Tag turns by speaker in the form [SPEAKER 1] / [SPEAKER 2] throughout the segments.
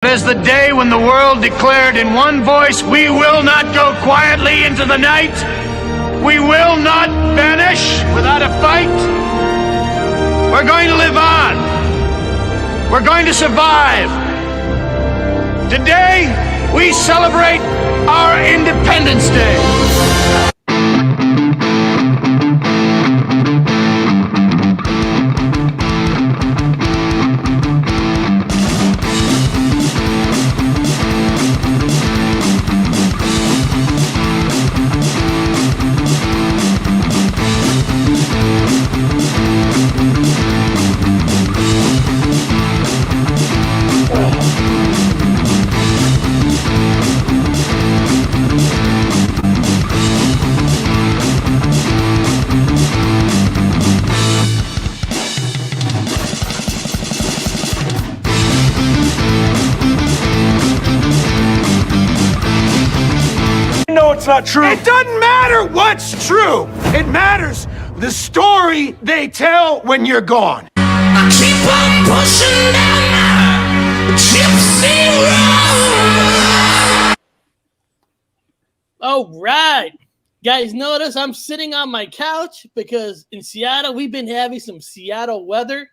[SPEAKER 1] It is the day when the world declared in one voice, we will not go quietly into the night. We will not vanish without a fight. We're going to live on. We're going to survive. Today, we celebrate our Independence Day.
[SPEAKER 2] It's not true. It doesn't matter what's true. It matters the story they tell when you're gone.
[SPEAKER 3] I keep on pushing down the gypsy road.
[SPEAKER 4] All right. Guys, notice I'm sitting on my couch because in Seattle, we've been having some Seattle weather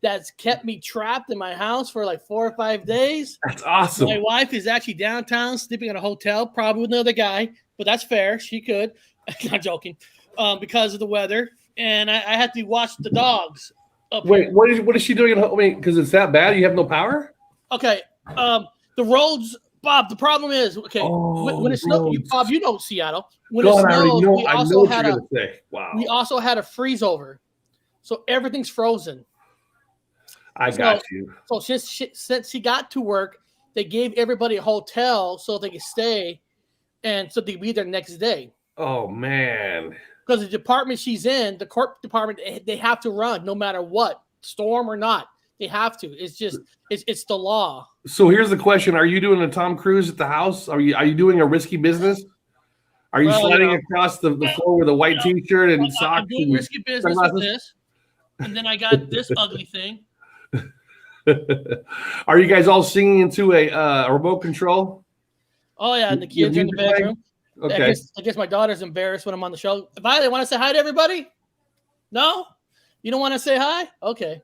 [SPEAKER 4] that's kept me trapped in my house for like 4 or 5 days.
[SPEAKER 5] That's awesome.
[SPEAKER 4] My wife is actually downtown sleeping in a hotel, probably with another guy, but that's fair. She could. Not joking. Because of the weather. And I had to watch the dogs up
[SPEAKER 5] Wait,
[SPEAKER 4] here.
[SPEAKER 5] what is she doing at home? I mean, because it's that bad? You have no power?
[SPEAKER 4] Okay. The roads, Bob, the problem is, okay, when it snows, Bob, you know Seattle. When it snows, we also had a freeze over. So everything's frozen.
[SPEAKER 5] I got you.
[SPEAKER 4] So since she got to work, they gave everybody a hotel so they could stay, and so they'd be there next day.
[SPEAKER 5] Oh, man.
[SPEAKER 4] Because the department she's in, the corp department, they have to run no matter what, storm or not. They have to. It's just, it's the law.
[SPEAKER 5] So here's the question. Are you doing a Tom Cruise at the house? Are you doing a risky business? Are you sliding across the floor with a white T-shirt and socks?
[SPEAKER 4] I'm doing risky business with this. And then I got this ugly thing.
[SPEAKER 5] Are you guys all singing into a remote control?
[SPEAKER 4] Oh, yeah, and the kids are in the bedroom.
[SPEAKER 5] Okay.
[SPEAKER 4] I guess my daughter's embarrassed when I'm on the show. Violet, want to say hi to everybody? No? You don't want to say hi? Okay.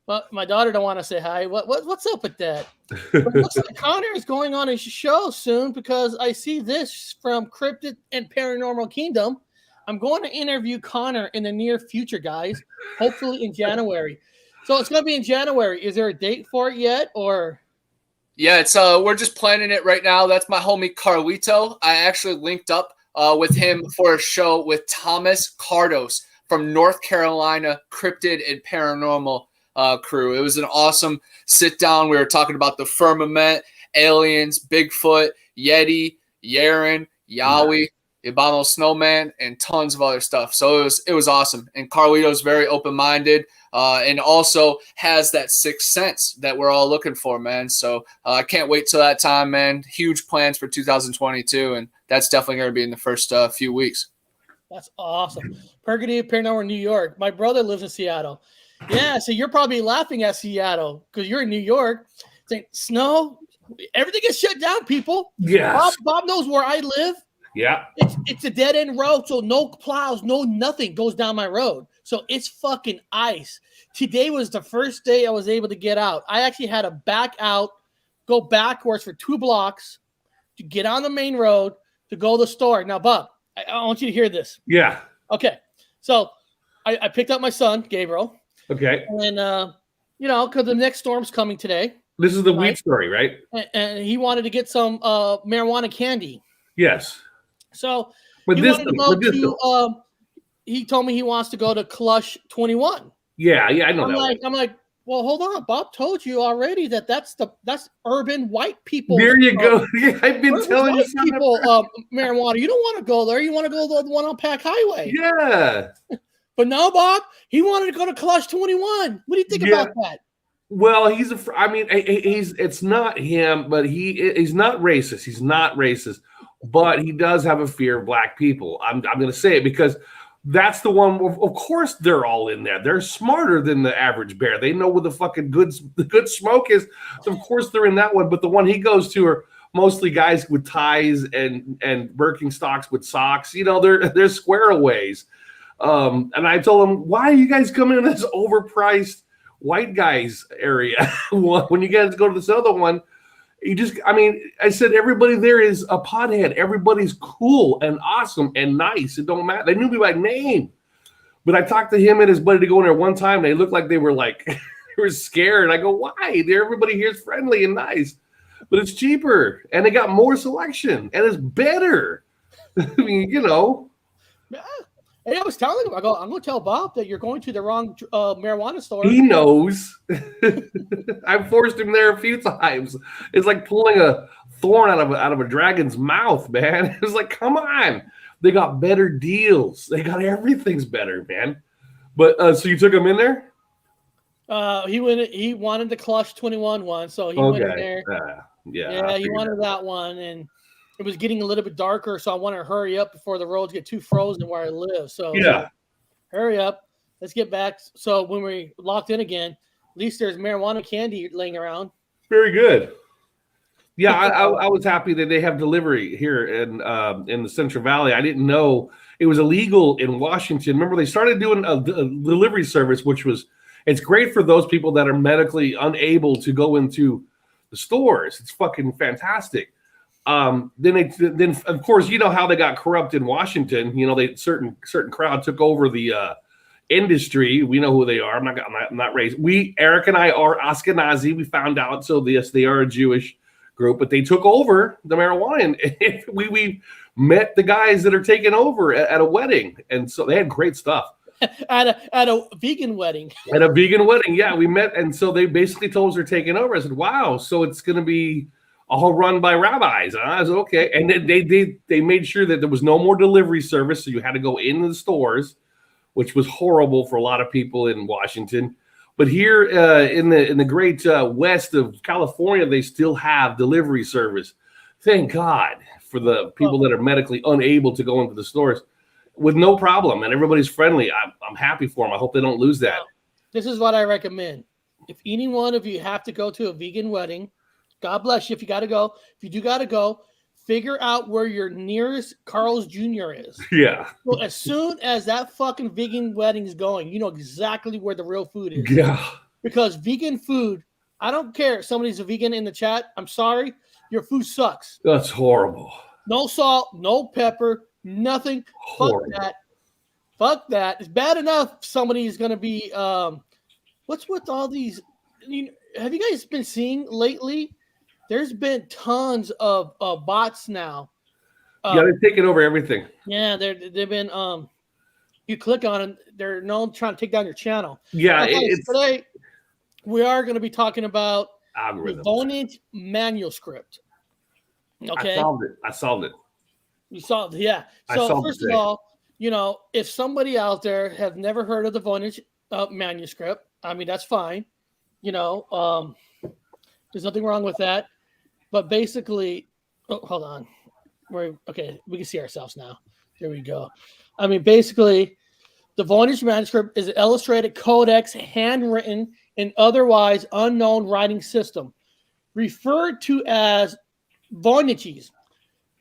[SPEAKER 4] Well, my daughter don't want to say hi. What's up with that? But it looks like Connor is going on a show soon because I see this from Cryptid and Paranormal Kingdom. I'm going to interview Connor in the near future, guys. Hopefully in January. So it's going to be in January. Is there a date for it yet, or?
[SPEAKER 6] Yeah, it's we're just planning it right now. That's my homie Carlito. I actually linked up with him for a show with Thomas Cardos from North Carolina Cryptid and Paranormal crew. It was an awesome sit down. We were talking about the firmament, aliens, Bigfoot, Yeti, Yaren, Yowie, Ibano Snowman, and tons of other stuff. So it was awesome. And Carlito's very open-minded. And also has that sixth sense that we're all looking for, man. So I can't wait till that time, man. Huge plans for 2022, and that's definitely going to be in the first few weeks.
[SPEAKER 4] That's awesome. Purgatory Paranormal, New York. My brother lives in Seattle. Yeah, so you're probably laughing at Seattle because you're in New York. Saying, snow, everything is shut down, people.
[SPEAKER 5] Yeah.
[SPEAKER 4] Bob knows where I live.
[SPEAKER 5] Yeah.
[SPEAKER 4] It's a dead-end road, so no plows, no nothing goes down my road. So it's fucking ice. Today was the first day I was able to get out. I actually had to back out, go backwards for 2 blocks to get on the main road to go to the store. Now, Bob, I want you to hear this.
[SPEAKER 5] Yeah.
[SPEAKER 4] Okay. So I picked up my son, Gabriel.
[SPEAKER 5] Okay.
[SPEAKER 4] And, because the next storm's coming today.
[SPEAKER 5] This is the weed story, right?
[SPEAKER 4] And he wanted to get some marijuana candy.
[SPEAKER 5] Yes.
[SPEAKER 4] So he told me he wants to go to Clush 21.
[SPEAKER 5] Yeah, I know that.
[SPEAKER 4] I'm like, well, hold on. Bob told you already that's urban white people.
[SPEAKER 5] There you go. Yeah, I've been telling you
[SPEAKER 4] people marijuana. You don't want to go there. You want to go to the one on Pack Highway.
[SPEAKER 5] Yeah.
[SPEAKER 4] But no, Bob, he wanted to go to Clush 21. What do you think about that?
[SPEAKER 5] Well, it's not him, but he's not racist. He's not racist, but he does have a fear of black people. I'm going to say it because That's the one. Of course, they're all in there. They're smarter than the average bear. They know what the fucking good smoke is. So of course they're in that one. But the one he goes to are mostly guys with ties and Birkenstocks with socks. You know, they're squareaways. And I told him, why are you guys coming in this overpriced white guys area when you guys go to this other one? I said, everybody there is a pothead. Everybody's cool and awesome and nice. It don't matter. They knew me by name. But I talked to him and his buddy to go in there one time. They looked like they were they were scared. I go, why? Everybody here is friendly and nice. But it's cheaper. And they got more selection. And it's better. I mean, you know.
[SPEAKER 4] Yeah. And I was telling him, I'm going to tell Bob that you're going to the wrong marijuana store.
[SPEAKER 5] He knows. I've forced him there a few times. It's like pulling a thorn out of a dragon's mouth, man. It's like, come on. They got better deals. They got everything's better, man. But so you took him in there?
[SPEAKER 4] He wanted the Clutch 21 one, so he went in there.
[SPEAKER 5] Yeah,
[SPEAKER 4] he wanted that one, and it was getting a little bit darker, so I wanted to hurry up before the roads get too frozen where I live. So hurry up. Let's get back. So when we locked in again, at least there's marijuana candy laying around.
[SPEAKER 5] Very good. Yeah, I was happy that they have delivery here in the Central Valley. I didn't know it was illegal in Washington. Remember, they started doing a delivery service, it's great for those people that are medically unable to go into the stores. It's fucking fantastic. Then of course, you know how they got corrupt in Washington. You know, certain crowd took over the industry. We know who they are. I'm not racist. Eric and I are Ashkenazi. We found out. So yes, they are a Jewish group, but they took over the marijuana. And we met the guys that are taking over at a wedding, and so they had great stuff.
[SPEAKER 4] At a vegan wedding.
[SPEAKER 5] At a vegan wedding, yeah, we met, and so they basically told us they're taking over. I said, "Wow, so it's going to be all run by rabbis." I was okay, and then they made sure that there was no more delivery service, so you had to go into the stores, which was horrible for a lot of people in Washington. But here in the great west of California, they still have delivery service. Thank God for the people that are medically unable to go into the stores with no problem, and everybody's friendly. I'm happy for them. I hope they don't lose that.
[SPEAKER 4] This is what I recommend. If any one of you have to go to a vegan wedding, God bless you if you got to go. If you do got to go, figure out where your nearest Carl's Jr. is.
[SPEAKER 5] Yeah.
[SPEAKER 4] So as soon as that fucking vegan wedding is going, you know exactly where the real food is.
[SPEAKER 5] Yeah.
[SPEAKER 4] Because vegan food, I don't care if somebody's a vegan in the chat. I'm sorry. Your food sucks.
[SPEAKER 5] That's horrible.
[SPEAKER 4] No salt, no pepper, nothing.
[SPEAKER 5] Horrible.
[SPEAKER 4] Fuck that. It's bad enough somebody's going to be, what's with all these, have you guys been seeing lately? There's been tons of bots now.
[SPEAKER 5] Yeah, they're taking over everything.
[SPEAKER 4] Yeah, they've been, you click on it, they're trying to take down your channel.
[SPEAKER 5] Yeah,
[SPEAKER 4] today we are going to be talking about
[SPEAKER 5] algorithms.
[SPEAKER 4] The Voynich Manuscript. Okay.
[SPEAKER 5] I solved it.
[SPEAKER 4] You solved it, yeah. So first of all, if somebody out there have never heard of the Voynich Manuscript, I mean, that's fine. There's nothing wrong with that. But basically, hold on. Okay, we can see ourselves now. There we go. I mean, basically, the Voynich Manuscript is an illustrated codex, handwritten, and otherwise unknown writing system, referred to as Voynichese.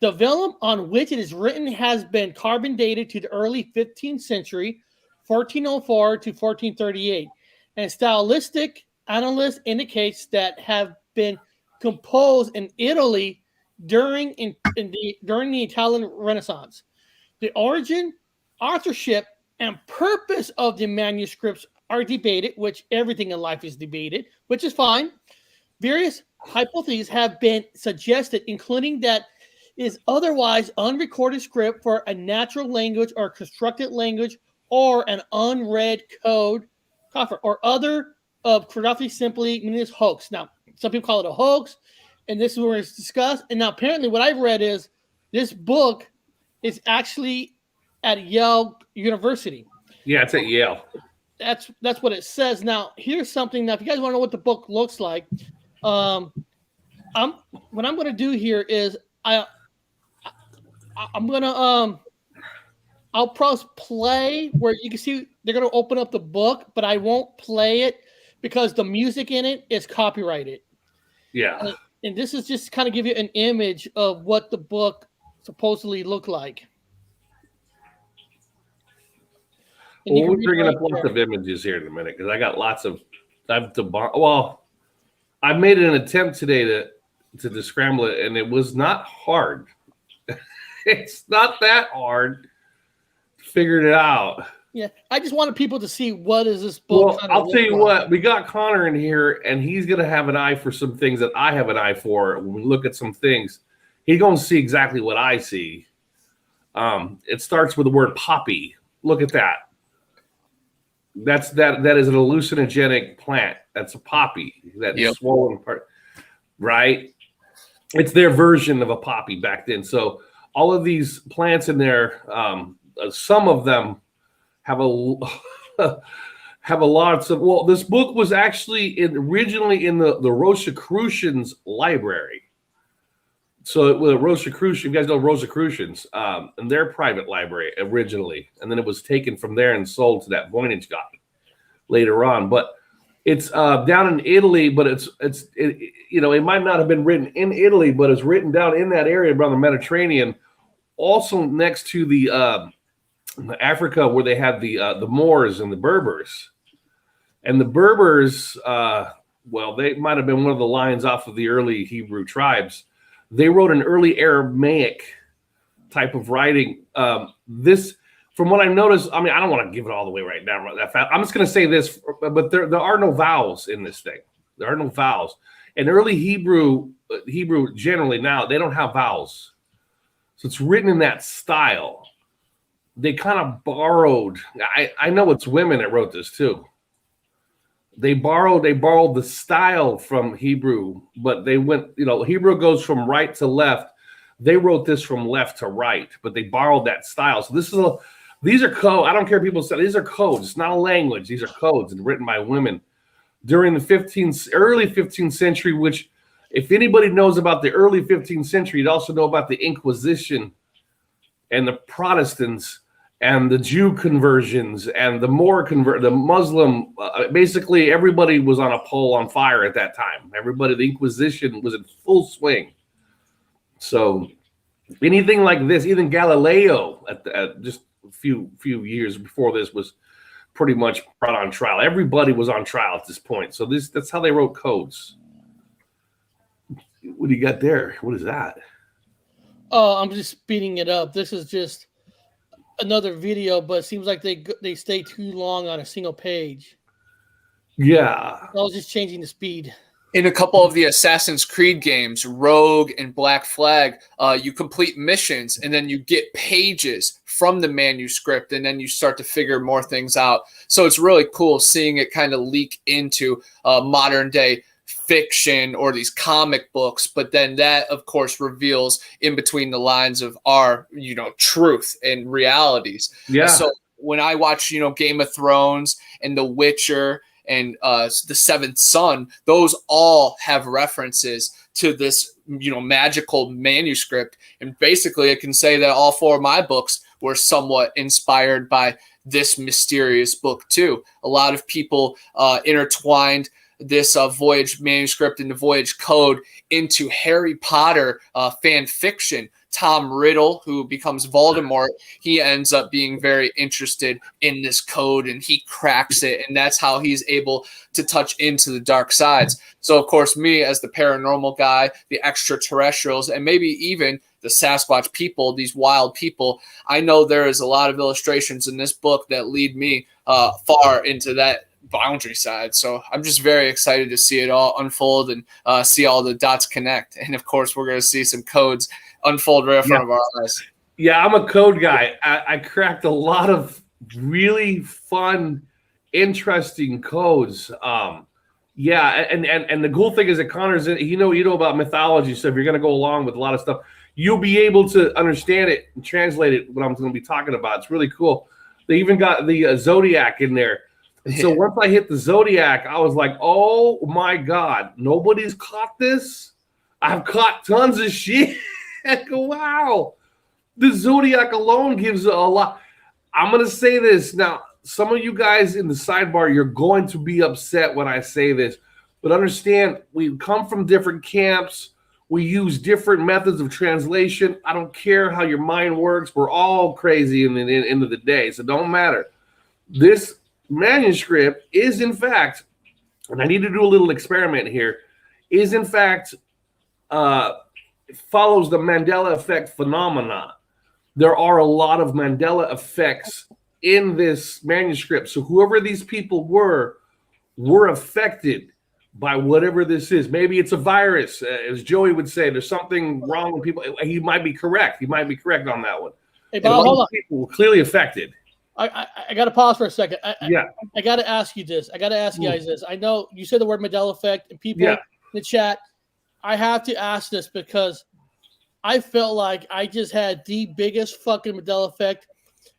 [SPEAKER 4] The vellum on which it is written has been carbon dated to the early 15th century, 1404 to 1438, and stylistic analysis indicates that have been composed in Italy during the Italian Renaissance. The origin, authorship, and purpose of the manuscripts are debated, which everything in life is debated, which is fine. Various hypotheses have been suggested, including that is otherwise unrecorded script for a natural language or constructed language or an unread code, or other of cryptography simply meaningless hoax. Now, some people call it a hoax, and this is where it's discussed. And now, apparently, what I've read is this book is actually at Yale University.
[SPEAKER 5] Yeah, it's at Yale.
[SPEAKER 4] That's what it says. Now, here's something. Now, if you guys want to know what the book looks like, what I'm going to do here is I'm gonna I'll press play where you can see they're going to open up the book, but I won't play it because the music in it is copyrighted.
[SPEAKER 5] Yeah.
[SPEAKER 4] And this is just kind of give you an image of what the book supposedly looked like. And
[SPEAKER 5] Well, we're bringing up lots of images here in a minute because I got lots of. I made an attempt today to scramble it, and it was not hard. It's not that hard. Figured it out.
[SPEAKER 4] Yeah, I just wanted people to see what is this book.
[SPEAKER 5] Well, I'll tell you what. We got Connor in here, and he's gonna have an eye for some things that I have an eye for. When we look at some things, he's gonna see exactly what I see. It starts with the word poppy. Look at that. That is an hallucinogenic plant. That's a poppy. That swollen part, right? It's their version of a poppy back then. So all of these plants in there, some of them have a lot of. Well, this book was actually originally in the Rosicrucians library. So it was Rosicrucian. You guys know Rosicrucians, in their private library originally, and then it was taken from there and sold to that Voynich guy later on. But it's down in Italy, but it might not have been written in Italy, but it's written down in that area around the Mediterranean, also next to the Africa where they had the Moors and the Berbers, and the Berbers. They might have been one of the lines off of the early Hebrew tribes. They wrote an early Aramaic type of writing. This, from what I noticed, I mean, I don't want to give it all the way right now. I'm just going to say this, but there are no vowels in this thing. There are no vowels. And early Hebrew generally now, they don't have vowels. So it's written in that style. They kind of borrowed. I know it's women that wrote this too. They borrowed the style from Hebrew, but they went, Hebrew goes from right to left. They wrote this from left to right, but they borrowed that style. So these are codes. I don't care if people say these are codes. It's not a language. These are codes and written by women during the early 15th century, which if anybody knows about the early 15th century, you'd also know about the Inquisition and the Protestants and the Jew conversions and the the Muslim, basically everybody was on a pole on fire at that time. The Inquisition was in full swing. So anything like this, even Galileo at just a few years before this was pretty much brought on trial. Everybody was on trial at this point. So that's how they wrote codes. What do you got there? What is that?
[SPEAKER 4] Oh, I'm just speeding it up. This is just another video, but it seems like they stay too long on a single page.
[SPEAKER 5] Yeah.
[SPEAKER 4] I was just changing the speed.
[SPEAKER 6] In a couple of the Assassin's Creed games, Rogue and Black Flag, you complete missions and then you get pages from the manuscript and then you start to figure more things out. So it's really cool seeing it kind of leak into modern day fiction or these comic books, but then that of course reveals in between the lines of our truth and realities.
[SPEAKER 5] Yeah.
[SPEAKER 6] So when I watch Game of Thrones and The Witcher and the Seventh Son, those all have references to this magical manuscript, and basically I can say that all four of my books were somewhat inspired by this mysterious book too. A lot of people intertwined this Voyage manuscript and the Voyage code into Harry Potter fan fiction. Tom Riddle, who becomes Voldemort, he ends up being very interested in this code and he cracks it, and that's how he's able to touch into the dark sides. So of course, me as the paranormal guy, the extraterrestrials, and maybe even the Sasquatch people, these wild people, I know there is a lot of illustrations in this book that lead me far into that boundary side. So I'm just very excited to see it all unfold and see all the dots connect. And of course, we're going to see some codes unfold right in front of our eyes.
[SPEAKER 5] Yeah, I'm a code guy. I cracked a lot of really fun, interesting codes. And the cool thing is that Connor's you know about mythology, so if you're going to go along with a lot of stuff, you'll be able to understand it and translate it. What I'm going to be talking about, it's really cool. They even got the Zodiac in there. So once I hit the Zodiac, I was like, oh my God, nobody's caught this. I've caught tons of shit. Wow. The Zodiac alone gives a lot. I'm going to say this. Now, some of you guys in the sidebar, you're going to be upset when I say this. But understand, we come from different camps. We use different methods of translation. I don't care how your mind works. We're all crazy in the end of the day. So it don't matter. This manuscript is, in fact, and I need to do a little experiment here, is, in fact, follows the Mandela effect phenomenon. There are a lot of Mandela effects in this manuscript. So whoever these people were affected by whatever this is. Maybe it's a virus, as Joey would say. There's something wrong with people. He might be correct. He might be correct on that one.
[SPEAKER 4] Hey, Bob, hold on.
[SPEAKER 5] People were clearly affected.
[SPEAKER 4] I got to pause for a second.
[SPEAKER 5] Yeah.
[SPEAKER 4] I got to ask you this. I got to ask you guys this. I know you said the word Mandela effect, and people in the chat, I have to ask this because I felt like I just had the biggest fucking Mandela effect.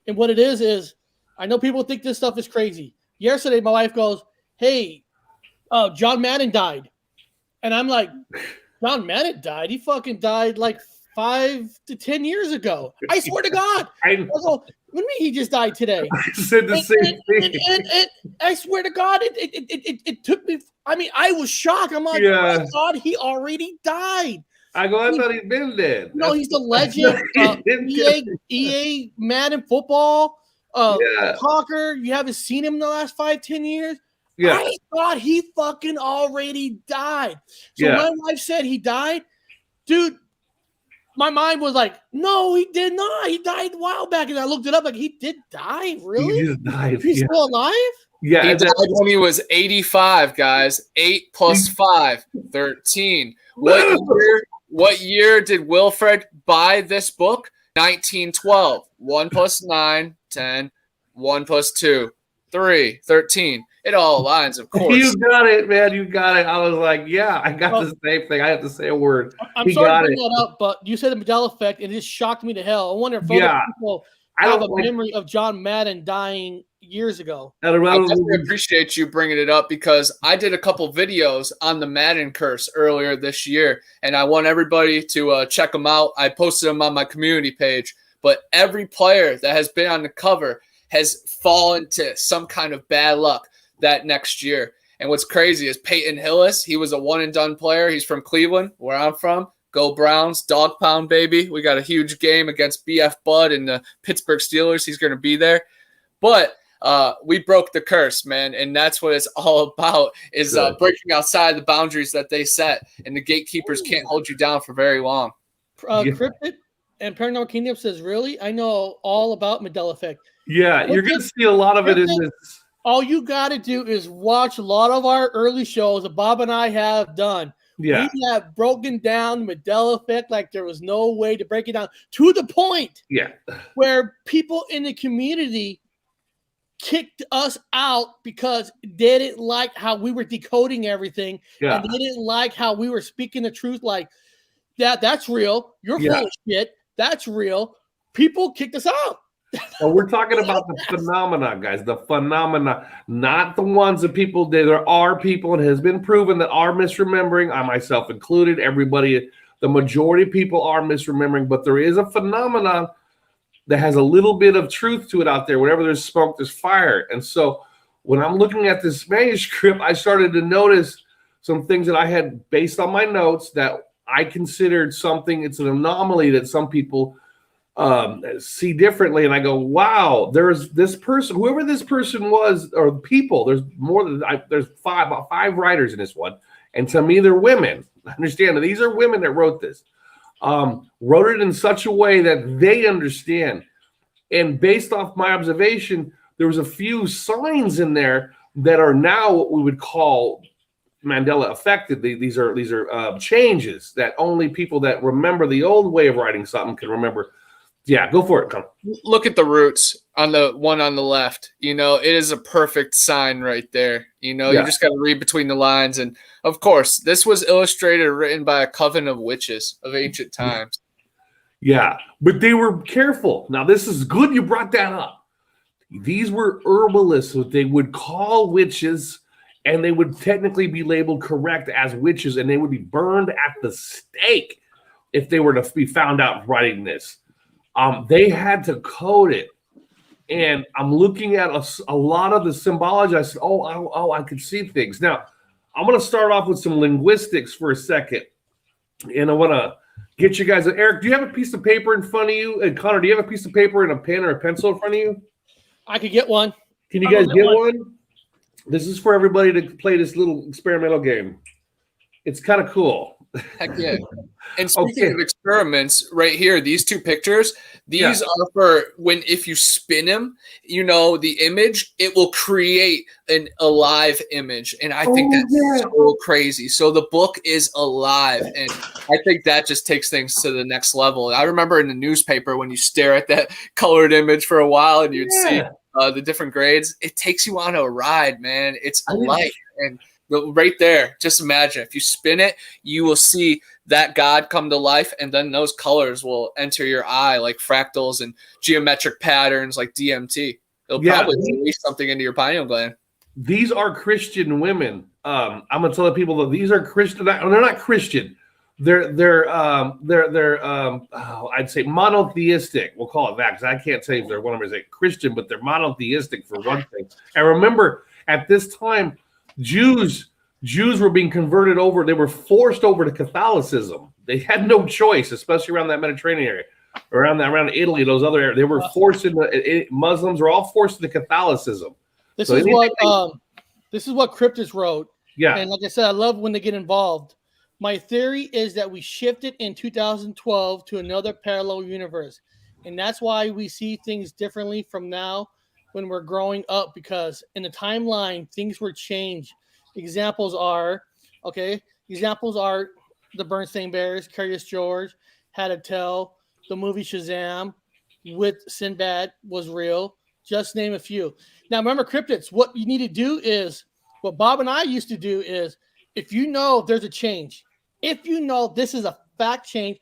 [SPEAKER 4] And what it is I know people think this stuff is crazy. Yesterday, my wife goes, hey, John Madden died. And I'm like, John Madden died? He fucking died like 5 to 10 years ago. I swear to God. I go, what do you mean he just died today?
[SPEAKER 5] I said the same thing.
[SPEAKER 4] And I swear to God, it took me. I mean, I was shocked. I'm like, oh my God, he already died.
[SPEAKER 5] I thought he'd been dead.
[SPEAKER 4] No, he's the legend. EA Madden football. Talker. You haven't seen him in the last 5-10 years. Yeah. I thought he fucking already died. So when my wife said he died, dude, my mind was like, no, he did not. He died a while back. And I looked it up, like, he did die? Really?
[SPEAKER 5] He just died.
[SPEAKER 4] He's still alive?
[SPEAKER 5] Yeah.
[SPEAKER 6] He died when he was 85, guys. 8 plus 5, 13. What year did Wilfrid buy this book? 1912. 1 plus 9, 10. 1 plus 2, 3, 13. It all aligns, of course.
[SPEAKER 5] You got it, man. You got it. I was like, yeah, I got the same thing. I have to say a word.
[SPEAKER 4] I'm sorry to bring that up, but you said the Mandela effect, and it just shocked me to hell. I wonder if other people have a memory of John Madden dying years ago.
[SPEAKER 6] I definitely appreciate you bringing it up because I did a couple videos on the Madden curse earlier this year, and I want everybody to check them out. I posted them on my community page, but every player that has been on the cover has fallen to some kind of bad luck that next year. And what's crazy is Peyton Hillis, he was a one-and-done player. He's from Cleveland, where I'm from. Go Browns, dog pound, baby. We got a huge game against BF Bud and the Pittsburgh Steelers. He's going to be there. But we broke the curse, man, and that's what it's all about is breaking outside the boundaries that they set, and the gatekeepers can't hold you down for very long.
[SPEAKER 4] Cryptid and Paranormal Kingdom says, really? I know all about Mandela effect.
[SPEAKER 5] Yeah, you're going to see a lot of it in this.
[SPEAKER 4] All you got to do is watch a lot of our early shows that Bob and I have done.
[SPEAKER 5] Yeah.
[SPEAKER 4] We have broken down Mandela effect like there was no way to break it down to the point where people in the community kicked us out because they didn't like how we were decoding everything. And they didn't like how we were speaking the truth like, that's real. You're full of shit. That's real. People kicked us out.
[SPEAKER 5] So we're talking about the phenomena, guys. The phenomena, not the ones that people did. There are people, and it has been proven that are misremembering. I myself included. Everybody, the majority of people are misremembering. But there is a phenomenon that has a little bit of truth to it out there. Whenever there's smoke, there's fire. And so when I'm looking at this manuscript, I started to notice some things that I had based on my notes that I considered something. It's an anomaly that some people see differently, and I go, wow, there's this person, whoever this person was, or people, there's more than there's about five writers in this one, and to me they're women. Understand that these are women that wrote this, wrote it in such a way that they understand, and based off my observation, there was a few signs in there that are now what we would call Mandela affected. These are changes that only people that remember the old way of writing something can remember. Yeah, go for it. Come.
[SPEAKER 6] Look at the roots on the one on the left. You know, it is a perfect sign right there. You know, you just got to read between the lines. And, of course, this was illustrated and written by a coven of witches of ancient times.
[SPEAKER 5] Yeah, but they were careful. Now, this is good you brought that up. These were herbalists, what they would call witches, and they would technically be labeled correct as witches, and they would be burned at the stake if they were to be found out writing this. They had to code it and I'm looking at a lot of the symbology. I said, I could see things. Now, I'm going to start off with some linguistics for a second, and I want to get you guys. Eric, do you have a piece of paper in front of you? And Connor, do you have a piece of paper and a pen or a pencil in front of you?
[SPEAKER 4] I could get one.
[SPEAKER 5] Can you guys get one? This is for everybody to play this little experimental game. It's kind of cool.
[SPEAKER 6] Heck yeah. And speaking of experiments, right here, these two pictures, these are for if you spin them, the image, it will create an alive image. And I think that's so crazy. So the book is alive. And I think that just takes things to the next level. I remember in the newspaper when you stare at that colored image for a while and you'd see the different grades, it takes you on a ride, man. It's alive. And right there, just imagine if you spin it, you will see that God come to life, and then those colors will enter your eye like fractals and geometric patterns like DMT. It'll probably release something into your pineal gland.
[SPEAKER 5] These are Christian women. I'm gonna tell the people that these are Christian. They're not Christian. They're I'd say monotheistic. We'll call it that because I can't say if they're one of them is a Christian, but they're monotheistic for one thing. And remember, at this time, Jews were being converted over. They were forced over to Catholicism. They had no choice, especially around that Mediterranean area, around Italy, those other areas. They were forced into Muslims were all forced into Catholicism.
[SPEAKER 4] This is what Cryptid wrote.
[SPEAKER 5] Yeah.
[SPEAKER 4] And like I said, I love when they get involved. My theory is that we shifted in 2012 to another parallel universe. And that's why we see things differently from now when we're growing up, because in the timeline, things were changed. Examples are the Bernstein Bears, Curious George, Had to Tell, the movie Shazam with Sinbad was real. Just name a few. Now, remember, Cryptids, what you need to do is, what Bob and I used to do is, if you know there's a change, if you know this is a fact change,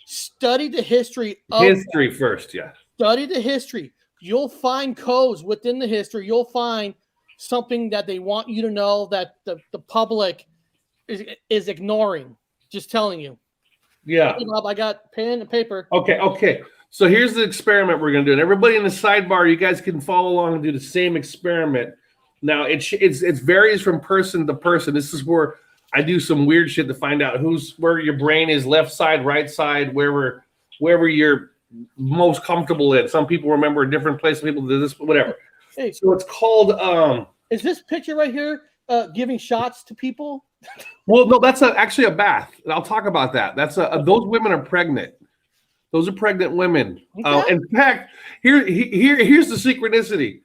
[SPEAKER 4] study the history of
[SPEAKER 5] history first, yeah.
[SPEAKER 4] Study the history. You'll find codes within the history. You'll find something that they want you to know that the public is ignoring. Just telling you.
[SPEAKER 5] Yeah.
[SPEAKER 4] Okay, Bob, I got pen and paper.
[SPEAKER 5] Okay. So here's the experiment we're going to do. And everybody in the sidebar, you guys can follow along and do the same experiment. Now, it varies from person to person. This is where I do some weird shit to find out where your brain is, left side, right side, wherever you're most comfortable in. Some people remember a different place. Some people do this, whatever.
[SPEAKER 4] Hey,
[SPEAKER 5] so it's called.
[SPEAKER 4] Is this picture right here giving shots to people?
[SPEAKER 5] Well, no, that's actually a bath, and I'll talk about that. That's those women are pregnant. Those are pregnant women.
[SPEAKER 4] Okay.
[SPEAKER 5] In fact, here's the synchronicity.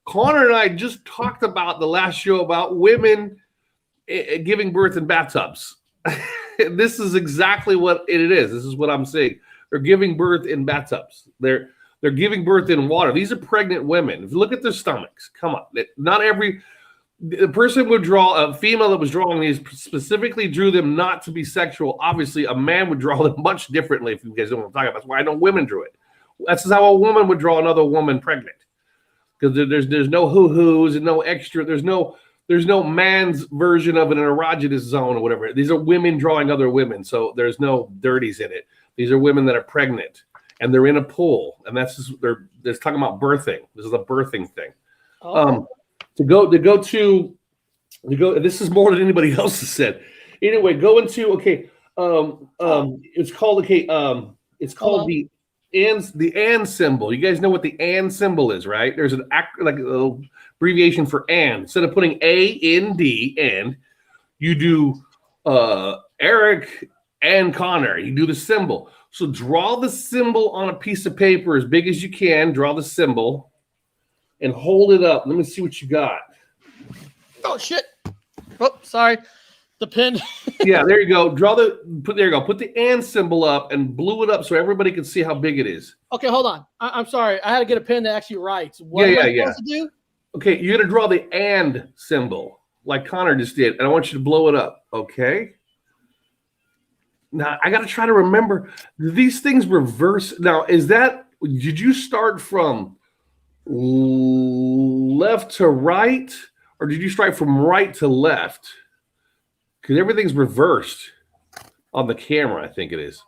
[SPEAKER 5] Connor and I just talked about the last show about women giving birth in bathtubs. This is exactly what it is. This is what I'm saying. They're giving birth in bathtubs. They're giving birth in water. These are pregnant women. If you look at their stomachs, come on. The person would draw, a female that was drawing these specifically drew them not to be sexual. Obviously, a man would draw them much differently, if you guys don't want to talk about. That's why I know women drew it. That's how a woman would draw another woman pregnant. Because there's no hoo-hoos and no extra. There's no man's version of an erogenous zone or whatever. These are women drawing other women, so there's no dirties in it. These are women that are pregnant, and they're in a pool, and they're talking about birthing. This is a birthing thing.
[SPEAKER 4] Oh.
[SPEAKER 5] This is more than anybody else has said. Anyway, go into it's called the and symbol. You guys know what the and symbol is, right? There's an abbreviation for and. Instead of putting A-N-D, and you do Eric and Connor. You do the symbol. So draw the symbol on a piece of paper as big as you can. Draw the symbol and hold it up. Let me see what you got.
[SPEAKER 4] Oh shit! Oh, sorry. The pen.
[SPEAKER 5] Yeah, there you go. Put the and symbol up and blew it up so everybody can see how big it is.
[SPEAKER 4] Okay, hold on. I'm sorry. I had to get a pen that actually writes. What am I supposed to do?
[SPEAKER 5] Okay, you're gonna draw the and symbol like Connor just did, and I want you to blow it up. Okay. Now I got to try to remember these things reverse. Now, did you start from left to right, or did you start from right to left? Because everything's reversed on the camera, I think it is.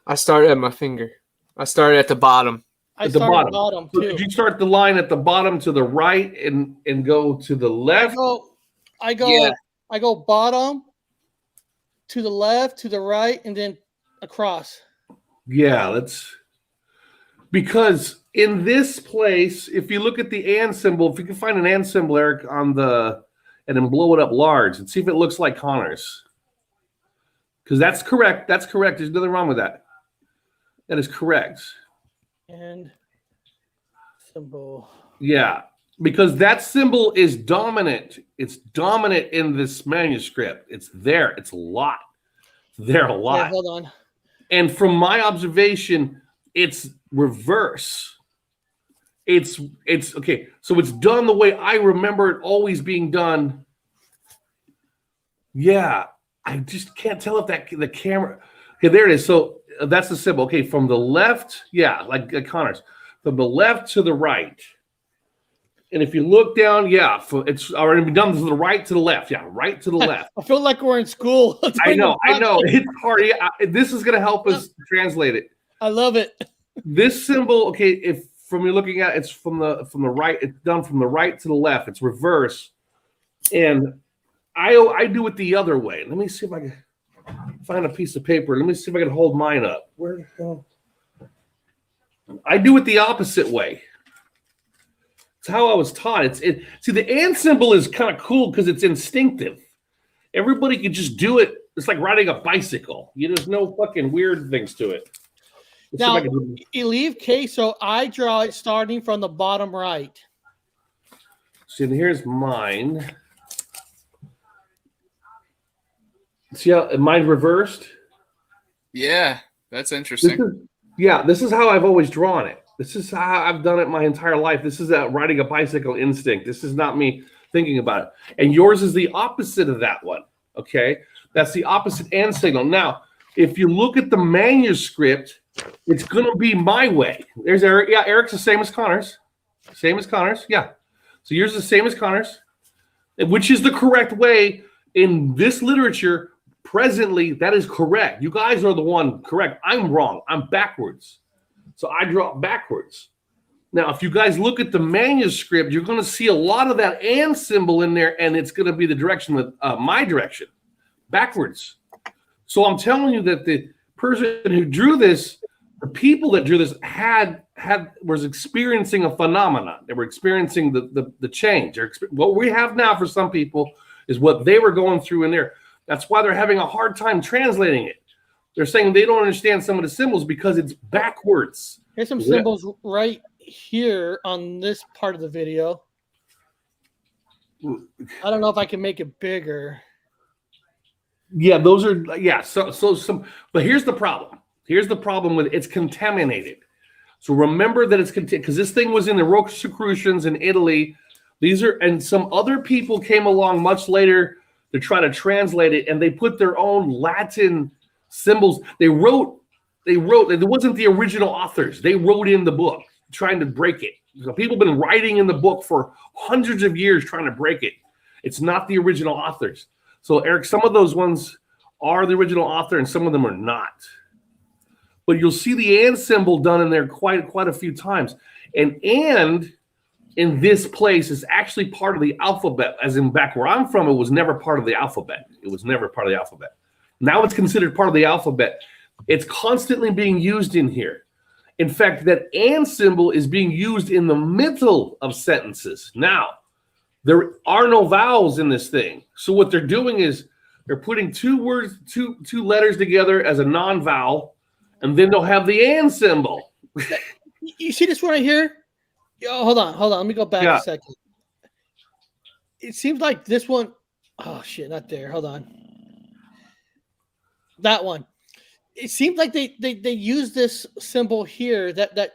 [SPEAKER 6] I started at my finger. I started at the bottom.
[SPEAKER 4] I started bottom
[SPEAKER 5] So
[SPEAKER 4] too.
[SPEAKER 5] did you start the line at the bottom to the right and go to the left?
[SPEAKER 4] I go bottom to the left, to the right, and then across.
[SPEAKER 5] Yeah, because in this place, if you look at the and symbol, if you can find an and symbol, Eric, and then blow it up large and see if it looks like Connor's. Because that's correct. That's correct. There's nothing wrong with that. That is correct.
[SPEAKER 4] And symbol.
[SPEAKER 5] Yeah, because that symbol is dominant. It's dominant in this manuscript. It's there. It's a lot. It's there a lot.
[SPEAKER 4] Yeah, hold on.
[SPEAKER 5] And from my observation, it's reverse. It's okay. So it's done the way I remember it always being done. Yeah, I just can't tell if the camera. Okay, there it is. So that's the symbol. Okay, from the left, yeah, like Connor's, from the left to the right. And if you look down, yeah, it's already been done from the right to the left. Yeah, right to the left.
[SPEAKER 4] I feel like we're in school.
[SPEAKER 5] I know. It's hard. Yeah, this is going to help us translate it.
[SPEAKER 4] I love it.
[SPEAKER 5] This symbol, okay, if from you're looking at it's from the right, it's done from the right to the left. It's reverse. And I do it the other way. Let me see if I can find a piece of paper. Let me see if I can hold mine up. Where the hell? I do it the opposite way. It's how I was taught. See, the and symbol is kind of cool because it's instinctive. Everybody can just do it. It's like riding a bicycle. There's no fucking weird things to it.
[SPEAKER 4] Now, you leave K, so I draw it starting from the bottom right.
[SPEAKER 5] See, here's mine. See how mine's reversed?
[SPEAKER 6] Yeah, that's interesting.
[SPEAKER 5] This is how I've always drawn it. This is how I've done it my entire life. This is riding a bicycle instinct. This is not me thinking about it. And yours is the opposite of that one, okay? That's the opposite and signal. Now, if you look at the manuscript, it's going to be my way. There's Eric. Yeah, Eric's the same as Connor's. Same as Connor's, yeah. So yours is the same as Connor's, which is the correct way in this literature. Presently, that is correct. You guys are the one correct. I'm wrong. I'm backwards. So I draw backwards. Now, if you guys look at the manuscript, you're going to see a lot of that and symbol in there, and it's going to be the direction with my direction, backwards. So I'm telling you that the person who drew this, the people that drew this was experiencing a phenomenon. They were experiencing the change. What we have now for some people is what they were going through in there. That's why they're having a hard time translating it. They're saying they don't understand some of the symbols because it's backwards.
[SPEAKER 4] Here's some symbols right here on this part of the video. I don't know if I can make it bigger.
[SPEAKER 5] Yeah, those are So some, but here's the problem. Here's the problem with it. It's contaminated. So remember that it's because this thing was in the Rosicrucians in Italy. And some other people came along much later to try to translate it, and they put their own Latin symbols. They wrote. It wasn't the original authors. They wrote in the book trying to break it. So people have been writing in the book for hundreds of years trying to break it. It's not the original authors. So Eric, some of those ones are the original author, and some of them are not. But you'll see the and symbol done in there quite a few times. And in this place is actually part of the alphabet. As in back where I'm from, it was never part of the alphabet. It was never part of the alphabet. Now it's considered part of the alphabet. It's constantly being used in here. In fact, that and symbol is being used in the middle of sentences. Now, there are no vowels in this thing. So what they're doing is they're putting two letters together as a non-vowel, and then they'll have the and symbol.
[SPEAKER 4] You see this one right here? Yo, hold on. Let me go back a second. It seems like this one. Oh shit, not there. Hold on. That one. It seems like they use this symbol here that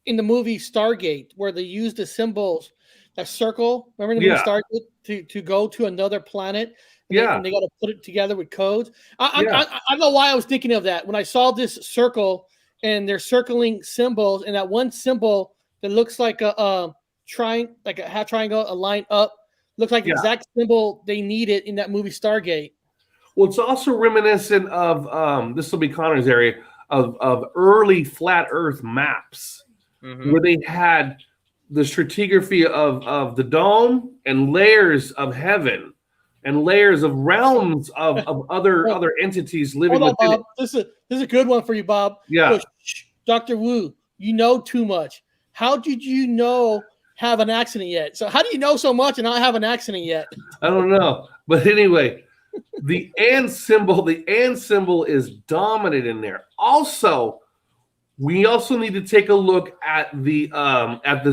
[SPEAKER 4] in the movie Stargate, where they use the symbols that circle. Remember the movie Stargate to go to another planet. And they got to put it together with codes. I don't know why I was thinking of that when I saw this circle and they're circling symbols, and that one symbol that looks like a half triangle, a line up, looks like the exact symbol they needed in that movie Stargate.
[SPEAKER 5] Well, it's also reminiscent of this will be Connor's area of early flat Earth maps. where they had the stratigraphy of the dome and layers of heaven and layers of realms of other entities living
[SPEAKER 4] Hold on,
[SPEAKER 5] within
[SPEAKER 4] Bob. This is a good one for you, Bob.
[SPEAKER 5] Yeah.
[SPEAKER 4] So, Dr. Wu, you know too much. How did you have an accident yet? So how do you know so much and not have an accident yet?
[SPEAKER 5] I don't know. But anyway, the and symbol is dominant in there. Also, we also need to take a look at the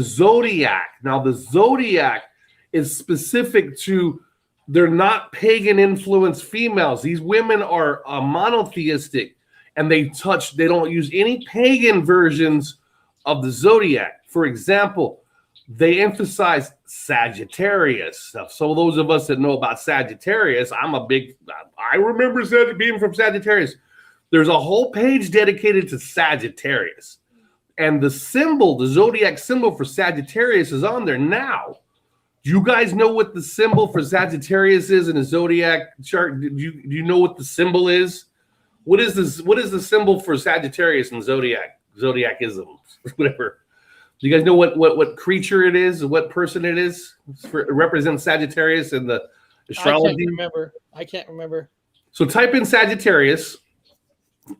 [SPEAKER 5] Zodiac. Now, the Zodiac is specific to, they're not pagan influenced females. These women are monotheistic, and they don't use any pagan versions of the Zodiac. For example, they emphasize Sagittarius stuff. So those of us that know about Sagittarius, I remember being from Sagittarius. There's a whole page dedicated to Sagittarius. And the symbol, the Zodiac symbol for Sagittarius is on there now. Do you guys know what the symbol for Sagittarius is in a Zodiac chart? Do you know what the symbol is? What is this? What is the symbol for Sagittarius and Zodiacism? Whatever. Do you guys know what creature it is? What person it is? It represents Sagittarius in the astrology.
[SPEAKER 4] I can't remember.
[SPEAKER 5] So type in Sagittarius,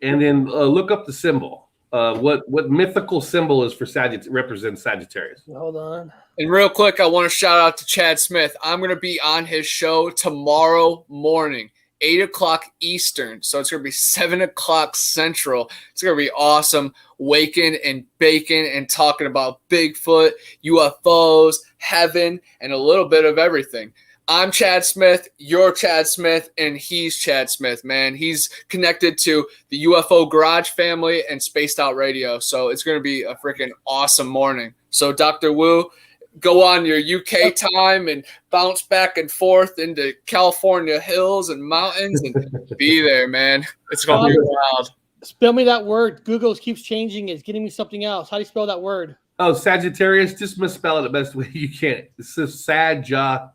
[SPEAKER 5] and then look up the symbol. What mythical symbol is for represents Sagittarius?
[SPEAKER 4] Hold on.
[SPEAKER 6] And real quick, I want to shout out to Chad Smith. I'm going to be on his show tomorrow morning, 8 o'clock Eastern. So it's going to be 7 o'clock Central. It's going to be awesome, waking and baking and talking about Bigfoot, UFOs, heaven, and a little bit of everything. I'm Chad Smith, you're Chad Smith, and he's Chad Smith, man. He's connected to the UFO Garage family and Spaced Out Radio. So it's going to be a freaking awesome morning. So Dr. Wu, go on your UK time and bounce back and forth into California hills and mountains and be there, man. It's going to be wild.
[SPEAKER 4] Spell me that word. Google keeps changing it. It's getting me something else. How do you spell that word?
[SPEAKER 5] Oh, Sagittarius. Just misspell it the best way you can. It's Sagittarius.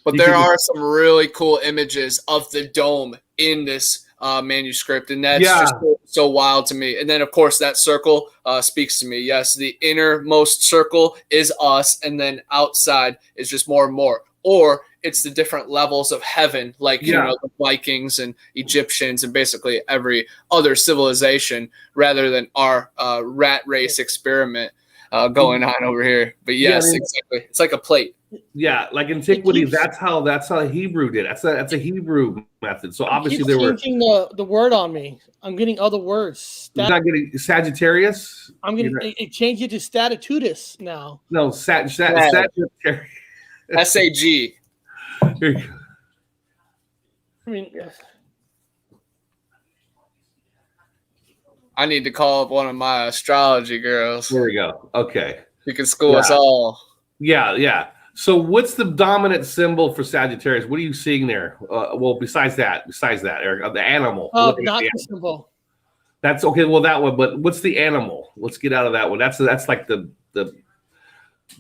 [SPEAKER 6] But there are some really cool images of the dome in this manuscript, and that's just so wild to me. And then, of course, that circle speaks to me. Yes, the innermost circle is us, and then outside is just more and more. Or it's the different levels of heaven, like you know, the Vikings and Egyptians and basically every other civilization, rather than our rat race experiment going on over here. But yes, exactly. It's like a plate.
[SPEAKER 5] Yeah, like antiquity. That's how Hebrew did. That's a Hebrew method. So obviously they were
[SPEAKER 4] changing the word on me. I'm getting other words.
[SPEAKER 5] You're not getting Sagittarius.
[SPEAKER 4] I'm going to change it to statutudis now.
[SPEAKER 5] No, Sagittarius.
[SPEAKER 6] SAG.
[SPEAKER 5] Here you go.
[SPEAKER 4] I mean,
[SPEAKER 6] I need to call up one of my astrology girls.
[SPEAKER 5] There we go. Okay.
[SPEAKER 6] You can school us all.
[SPEAKER 5] Yeah. So what's the dominant symbol for Sagittarius? What are you seeing there? Well, besides that, Eric, the animal.
[SPEAKER 4] not the symbol.
[SPEAKER 5] That's okay. Well, that one. But what's the animal? Let's get out of that one. That's like the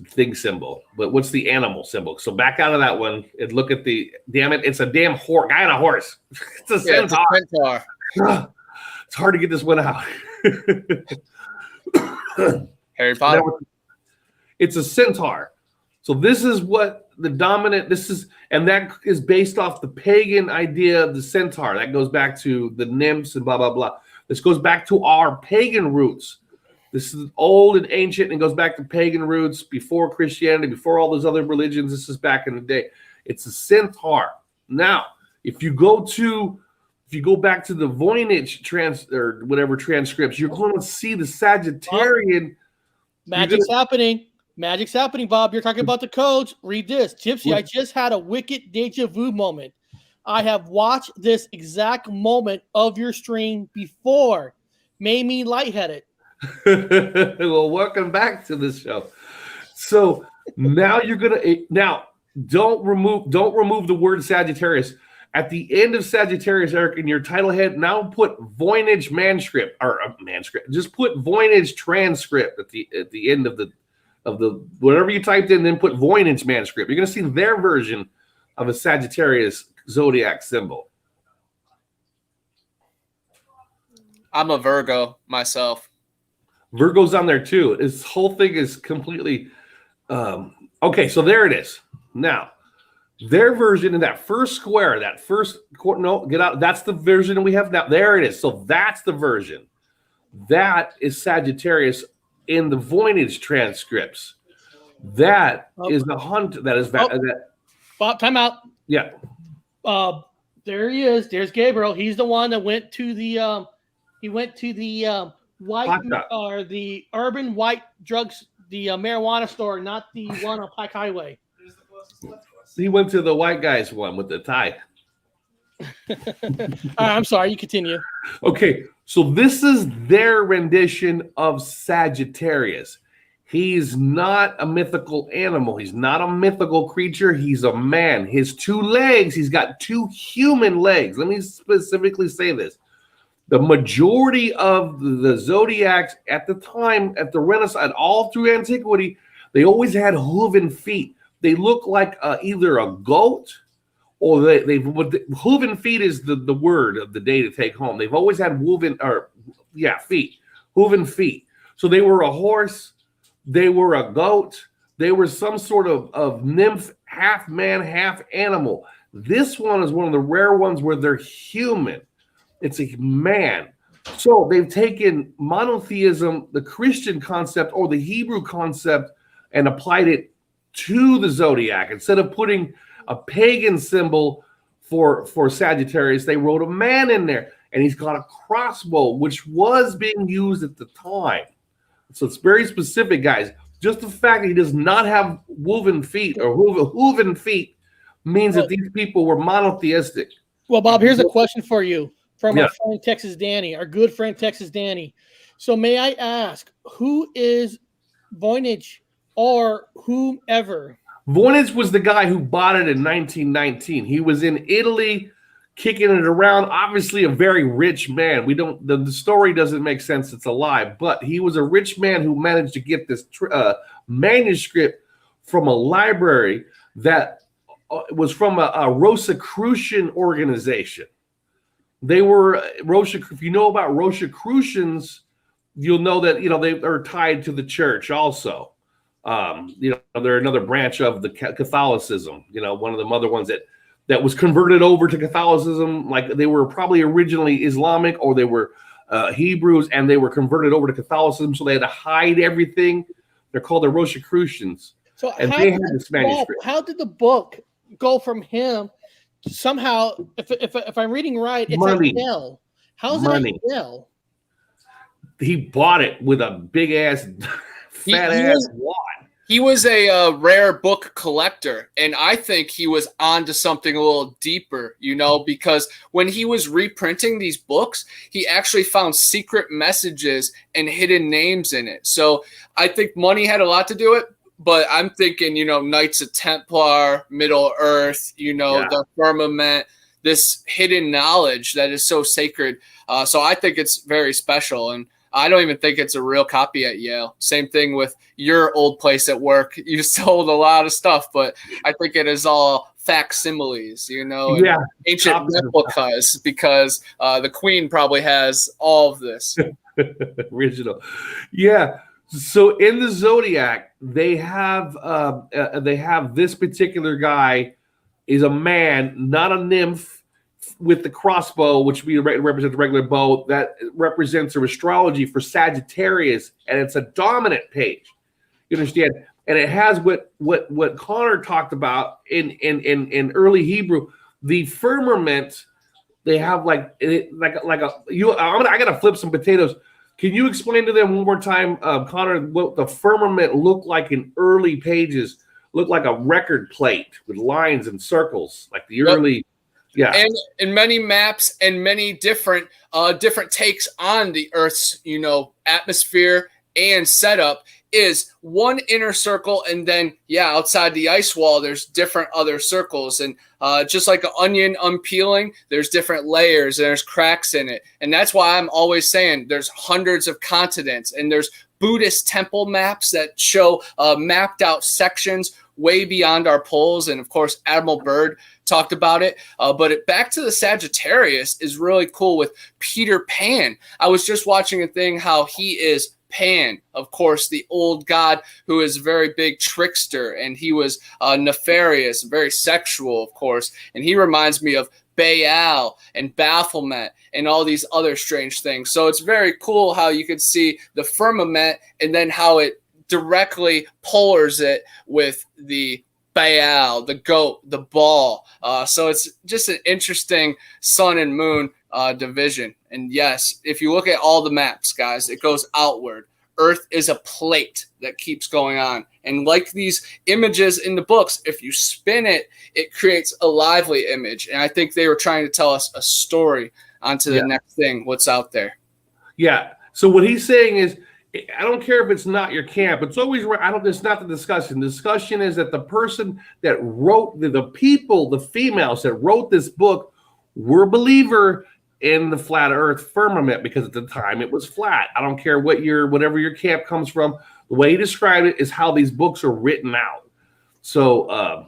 [SPEAKER 5] thing symbol. But what's the animal symbol? So back out of that one and look at the. Damn it! It's a damn guy on a horse. It's a centaur.
[SPEAKER 6] It's a centaur.
[SPEAKER 5] It's hard to get this one out.
[SPEAKER 6] Harry Potter.
[SPEAKER 5] It's a centaur. So this is what the dominant, and that is based off the pagan idea of the centaur. That goes back to the nymphs and blah, blah, blah. This goes back to our pagan roots. This is old and ancient and goes back to pagan roots before Christianity, before all those other religions. This is back in the day. It's a centaur. Now, if you go back to the Voynich transcripts, you're going to see the Sagittarian.
[SPEAKER 4] Magic's happening. Magic's happening, Bob. You're talking about the codes. Read this. Gypsy, I just had a wicked deja vu moment. I have watched this exact moment of your stream before. Made me lightheaded.
[SPEAKER 5] Well, welcome back to this show. So now don't remove the word Sagittarius. At the end of Sagittarius, Eric, in your title head, now put Voynich Manuscript manuscript. Just put Voynich transcript at the end of the whatever you typed in, then put Voynich Manuscript. You're going to see their version of a Sagittarius zodiac symbol.
[SPEAKER 6] I'm a Virgo myself.
[SPEAKER 5] Virgo's on there too. This whole thing is completely okay. So there it is. Now, their version in that first square, no, get out. That's the version we have now. There it is. So that's the version. That is Sagittarius in the Voynich transcripts. That is the hunt. That is that.
[SPEAKER 4] Bob, time out.
[SPEAKER 5] Yeah.
[SPEAKER 4] There he is. There's Gabriel. He's the one that went to the white or the urban white drugs, the marijuana store, not the one on Pike Highway.
[SPEAKER 5] He went to the white guy's one with the tie.
[SPEAKER 4] All right, I'm sorry. You continue.
[SPEAKER 5] Okay, so this is their rendition of Sagittarius. He's not a mythical animal. He's not a mythical creature. He's a man. His 2 legs, he's got 2 human legs. Let me specifically say this. The majority of the Zodiacs at the time, at the Renaissance, all through antiquity, they always had hooven feet. They look like either a goat or hooven feet is the word of the day to take home. They've always had feet, hooven feet. So they were a horse, they were a goat, they were some sort of nymph, half man, half animal. This one is one of the rare ones where they're human. It's a man. So they've taken monotheism, the Christian concept or the Hebrew concept, and applied it to the Zodiac. Instead of putting a pagan symbol for Sagittarius, they wrote a man in there, and he's got a crossbow, which was being used at the time. So it's very specific, guys. Just the fact that he does not have woven feet or hooven feet means that these people were monotheistic.
[SPEAKER 4] Well, Bob, here's a question for you from our friend Texas Danny, our good friend Texas Danny. So may I ask, who is Voynich or whomever?
[SPEAKER 5] Voynich was the guy who bought it in 1919. He was in Italy kicking it around. Obviously a very rich man. The story doesn't make sense. It's a lie, but he was a rich man who managed to get this manuscript from a library that was from a Rosicrucian organization. They were if you know about Rosicrucians, you'll know that they are tied to the church also. They're another branch of the Catholicism. One of the other ones that was converted over to Catholicism. Like they were probably originally Islamic or they were Hebrews, and they were converted over to Catholicism. So they had to hide everything. They're called the Rosicrucians.
[SPEAKER 4] So
[SPEAKER 5] and they had this manuscript.
[SPEAKER 4] How did the book go from him? Somehow, if I'm reading right, it's
[SPEAKER 5] money.
[SPEAKER 4] a Yale. How's it a Yale?
[SPEAKER 5] He bought it with a big ass, fat ass wad.
[SPEAKER 6] He was a rare book collector, and I think he was onto something a little deeper, because when he was reprinting these books, he actually found secret messages and hidden names in it. So I think money had a lot to do with it. But I'm thinking, Knights of Templar, Middle Earth, the firmament, this hidden knowledge that is so sacred. So I think it's very special. And I don't even think it's a real copy at Yale. Same thing with your old place at work. You sold a lot of stuff, but I think it is all facsimiles, ancient replicas, because the Queen probably has all of this.
[SPEAKER 5] Original. Yeah. So in the Zodiac, they have this particular guy is a man, not a nymph with the crossbow, which represents the regular bow. That represents astrology for Sagittarius, and it's a dominant page. You understand? And it has what Connor talked about in early Hebrew, the firmament. They have I gotta flip some potatoes. Can you explain to them one more time, Connor, what the firmament looked like in early pages? Looked like a record plate with lines and circles, like the early,
[SPEAKER 6] And in many maps and many different takes on the Earth's, atmosphere and setup is one inner circle, and then outside the ice wall there's different other circles, and just like an onion unpeeling, there's different layers and there's cracks in it. And that's why I'm always saying there's hundreds of continents, and there's Buddhist temple maps that show mapped out sections way beyond our poles. And of course Admiral Byrd talked about it, but back to the Sagittarius is really cool with Peter Pan. I was just watching a thing how he is Pan, of course, the old god who is a very big trickster, and he was nefarious, very sexual, of course. And he reminds me of Baal and Baphomet and all these other strange things. So it's very cool how you could see the firmament and then how it directly polars it with the Baal, the goat, the ball. So it's just an interesting sun and moon division. And yes, if you look at all the maps, guys, it goes outward. Earth is a plate that keeps going on. And like these images in the books, if you spin it, it creates a lively image. And I think they were trying to tell us a story onto the next thing, what's out there.
[SPEAKER 5] Yeah. So what he's saying is, I don't care if it's not your camp. It's always it's not the discussion. The discussion is that the person that wrote the people, the females that wrote this book, were a believer in the flat Earth firmament because at the time it was flat. I don't care whatever your camp comes from. The way he described it is how these books are written out. So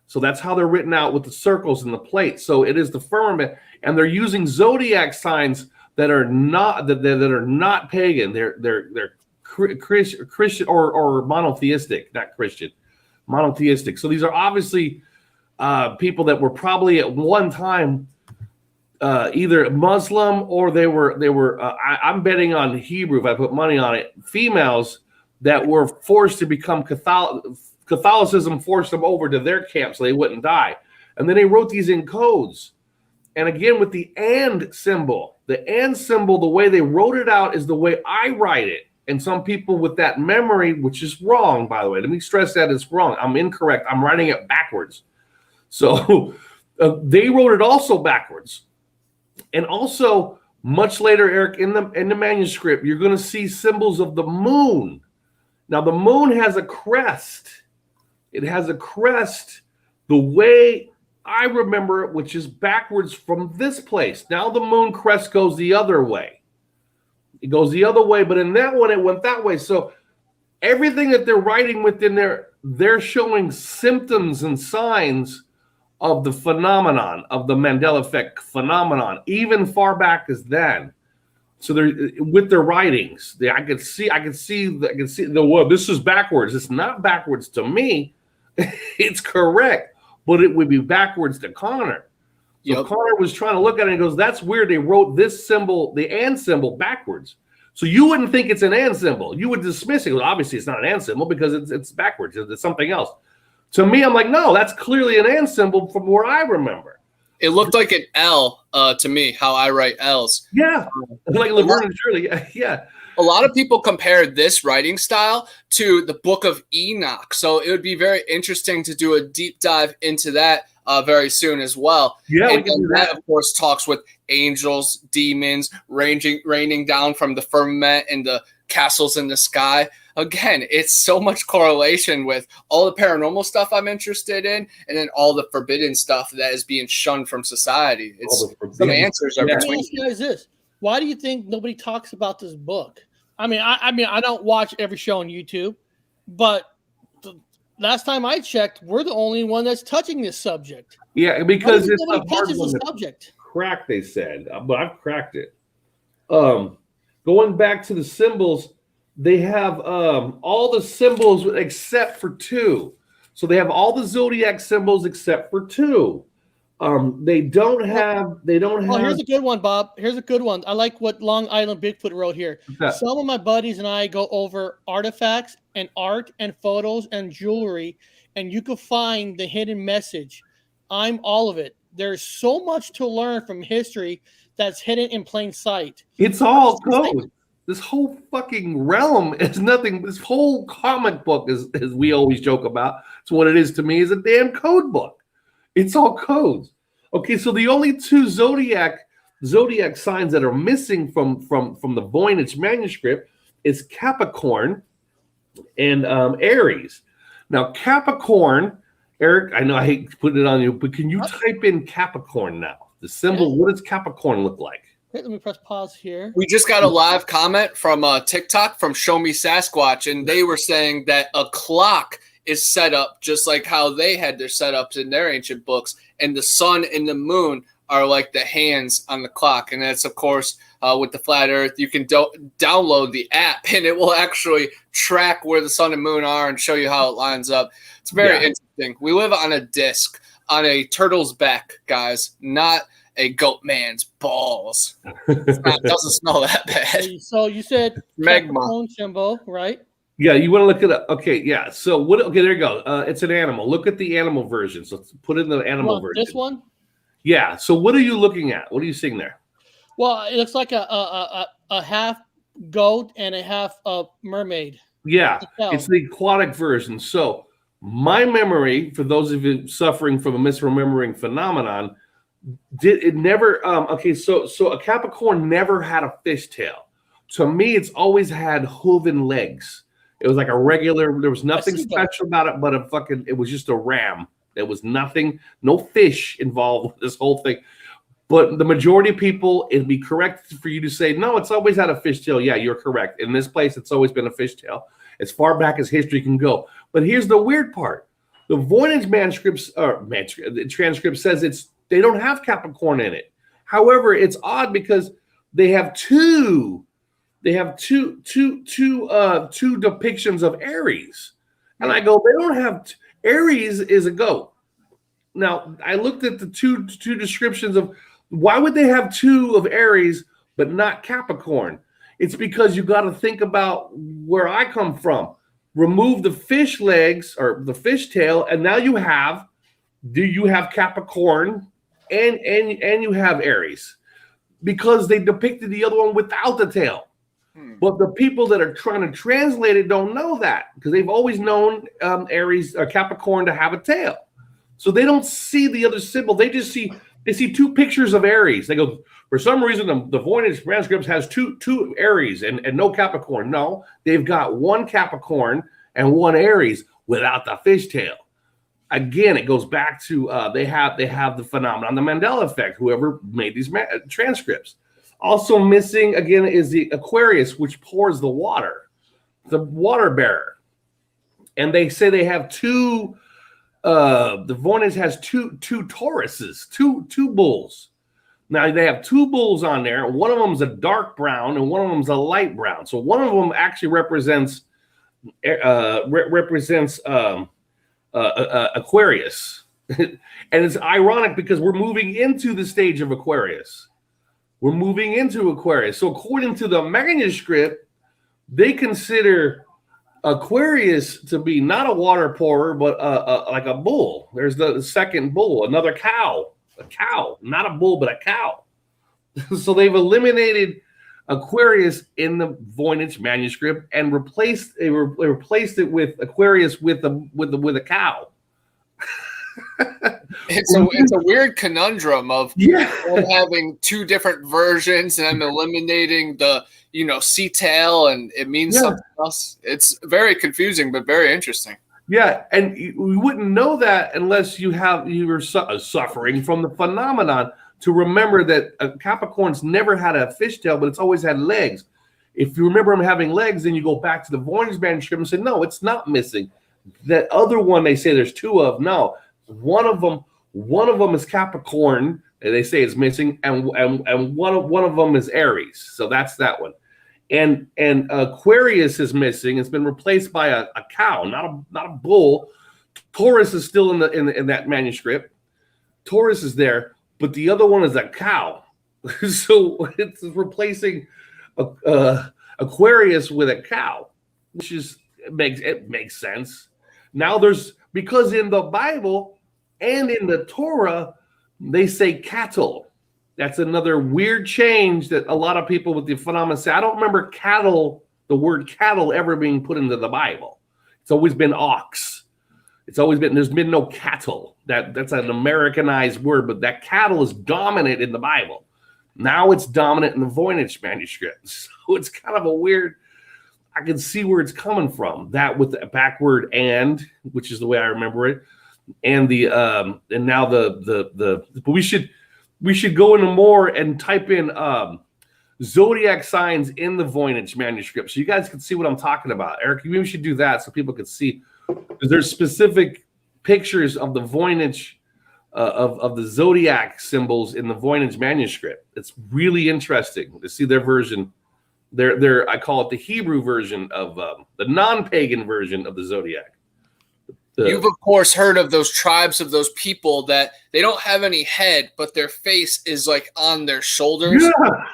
[SPEAKER 5] so that's how they're written out with the circles and the plates. So it is the firmament, and they're using zodiac signs that are not pagan. They're Christian or monotheistic, not Christian, monotheistic. So these are obviously people that were probably at one time either Muslim or they were. I'm betting on Hebrew if I put money on it. Females that were forced to become Catholicism forced them over to their camp so they wouldn't die, and then they wrote these in codes. And again, with the and symbol, the way they wrote it out is the way I write it. And some people with that memory, which is wrong, by the way, let me stress that it's wrong. I'm incorrect. I'm writing it backwards. So they wrote it also backwards. And also, much later, Eric, in the manuscript, you're going to see symbols of the moon. Now, the moon has a crest. It has a crest the way I remember it, which is backwards from this place. Now the moon crest goes the other way. It goes the other way, but in that one, it went that way. So everything that they're writing within there, they're showing symptoms and signs of the phenomenon, of the Mandela effect phenomenon, even far back as then. So they're with their writings. I could see well, this is backwards. It's not backwards to me. It's correct. But it would be backwards to Connor. So Connor was trying to look at it and goes, that's weird. They wrote this symbol, the and symbol, backwards. So you wouldn't think it's an and symbol. You would dismiss it. Well, obviously, it's not an and symbol because it's backwards. It's something else. To me, I'm like, no, that's clearly an and symbol from where I remember.
[SPEAKER 6] It looked like an L to me, how I write L's.
[SPEAKER 5] Yeah, like Laverne and Shirley. Yeah.
[SPEAKER 6] A lot of people compare this writing style to the Book of Enoch. So it would be very interesting to do a deep dive into that very soon as well. Yeah, and that, of course, talks with angels, demons, raining down from the firmament and the castles in the sky. Again, it's so much correlation with all the paranormal stuff I'm interested in, and then all the forbidden stuff that is being shunned from society. Some answers are between.
[SPEAKER 4] You guys this. Why do you think nobody talks about this book? I mean, I don't watch every show on YouTube, but the last time I checked, we're the only one that's touching this subject.
[SPEAKER 5] Yeah, because it's
[SPEAKER 4] nobody touches the subject.
[SPEAKER 5] Crack, they said, but I've cracked it. Going back to the symbols, they have all the symbols except for two. So they have all the zodiac symbols except for two. They don't have.
[SPEAKER 4] Here's a good one, Bob. Here's a good one. I like what Long Island Bigfoot wrote here. Some of my buddies and I go over artifacts and art and photos and jewelry, and you can find the hidden message. I'm all of it. There's so much to learn from history that's hidden in plain sight.
[SPEAKER 5] It's all code. This whole fucking realm is nothing. This whole comic book is, as we always joke about, it's what it is to me, is a damn code book. It's all codes. Okay, so the only two zodiac signs that are missing from the Voynich Manuscript is Capricorn and Aries. Now, Capricorn, Eric, I know I hate putting it on you, but can you type in Capricorn now? The symbol, what does Capricorn look like?
[SPEAKER 4] Okay, let me press pause here.
[SPEAKER 6] We just got a live comment from TikTok from Show Me Sasquatch, and they were saying that a clock is set up just like how they had their setups in their ancient books, and the sun and the moon are like the hands on the clock. And that's, of course, with the flat earth, you can download the app and it will actually track where the sun and moon are and show you how it lines up. It's very interesting. We live on a disc, on a turtle's back, guys, not a goat man's balls. It doesn't smell that bad.
[SPEAKER 4] So you said
[SPEAKER 6] magma
[SPEAKER 4] symbol, right?
[SPEAKER 5] Yeah, you want to look at it. Okay, yeah. So what? Okay, there you go. It's an animal. Look at the animal version. So put in the animal version.
[SPEAKER 4] This one?
[SPEAKER 5] Yeah. So what are you looking at? What are you seeing there?
[SPEAKER 4] Well, it looks like a half goat and a half mermaid.
[SPEAKER 5] Yeah, it's the aquatic version. So my memory, for those of you suffering from a misremembering phenomenon, it never. Okay, so a Capricorn never had a fishtail. To me, it's always had hooven legs. It was like a regular. There was nothing special about it, but it was just a ram. There was nothing, no fish involved with this whole thing. But the majority of people, it'd be correct for you to say, no, it's always had a fishtail. Yeah, you're correct. In this place, it's always been a fishtail, as far back as history can go. But here's the weird part: the Voynich the transcript says they don't have Capricorn in it. However, it's odd because they have two depictions of Aries, and I go, they don't have Aries is a goat. Now I looked at the two descriptions of why would they have two of Aries but not Capricorn. It's because you got to think about where I come from. Remove the fish legs or the fish tail, and now you have Capricorn and you have Aries, because they depicted the other one without the tail. But the people that are trying to translate it don't know that, because they've always known Aries or Capricorn to have a tail. So they don't see the other symbol. They see two pictures of Aries. They go, for some reason, the Voynich Manuscript has two Aries and no Capricorn. No, they've got one Capricorn and one Aries without the fishtail. Again, it goes back to they have the phenomenon, the Mandela effect, whoever made these transcripts. Also missing, again, is the Aquarius, which pours the water, the water bearer. And they say they have two, the Voynich has two Tauruses, two bulls. Now, they have two bulls on there. One of them is a dark brown and one of them is a light brown. So one of them actually represents Aquarius. And it's ironic because we're moving into the stage of Aquarius. We're moving into Aquarius. So according to the manuscript, they consider Aquarius to be not a water pourer, but like a bull. There's the second bull, another cow. A cow, not a bull, but a cow. So they've eliminated Aquarius in the Voynich manuscript and replaced it with Aquarius with a cow.
[SPEAKER 6] It's a weird conundrum of having two different versions and I'm eliminating the sea tail and it means something else. It's very confusing but very interesting.
[SPEAKER 5] Yeah, and we wouldn't know that unless you were suffering from the phenomenon to remember that Capricorn's never had a fishtail, but it's always had legs. If you remember them having legs, then you go back to the Voynich manuscript and say, no, it's not missing. That other one they say there's two of, no. One of them is Capricorn, and they say it's missing, and one of them is Aries. So that's that one. And Aquarius is missing. It's been replaced by a cow, not a bull. Taurus is still in that manuscript. Taurus is there, but the other one is a cow. So it's replacing Aquarius with a cow, which makes sense. Now because in the Bible and in the Torah they say cattle. That's another weird change that a lot of people with the phenomenon say. I don't remember the word cattle ever being put into the Bible. It's always been ox. There's been no cattle. That's an Americanized word, but that cattle is dominant in the Bible. Now it's dominant in the Voynich manuscript. So it's kind of a weird, I can see where it's coming from. That with the backword and, which is the way I remember it. And and now but we should go into more and type in zodiac signs in the Voynich manuscript so you guys can see what I'm talking about. Eric, maybe we should do that so people can see. There's specific pictures of the Voynich of the Zodiac symbols in the Voynich Manuscript. It's really interesting to see their version. I call it the Hebrew version of the non-pagan version of the Zodiac.
[SPEAKER 6] You've of course heard of those tribes of those people that they don't have any head, but their face is like on their shoulders,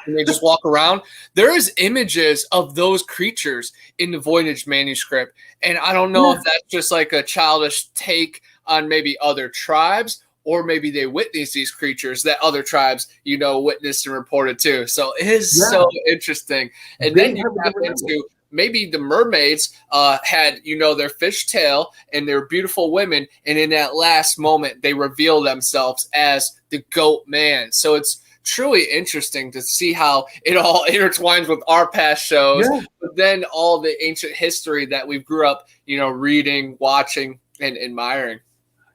[SPEAKER 6] and they just walk around. There is images of those creatures in the Voynich Manuscript, and I don't know if that's just like a childish take on maybe other tribes, or maybe they witness these creatures that other tribes, witnessed and reported too. So it is so interesting. And then you tap into maybe the mermaids had, their fish tail and they're beautiful women. And in that last moment, they reveal themselves as the goat man. So it's truly interesting to see how it all intertwines with our past shows, but then all the ancient history that we grew up, reading, watching, and admiring.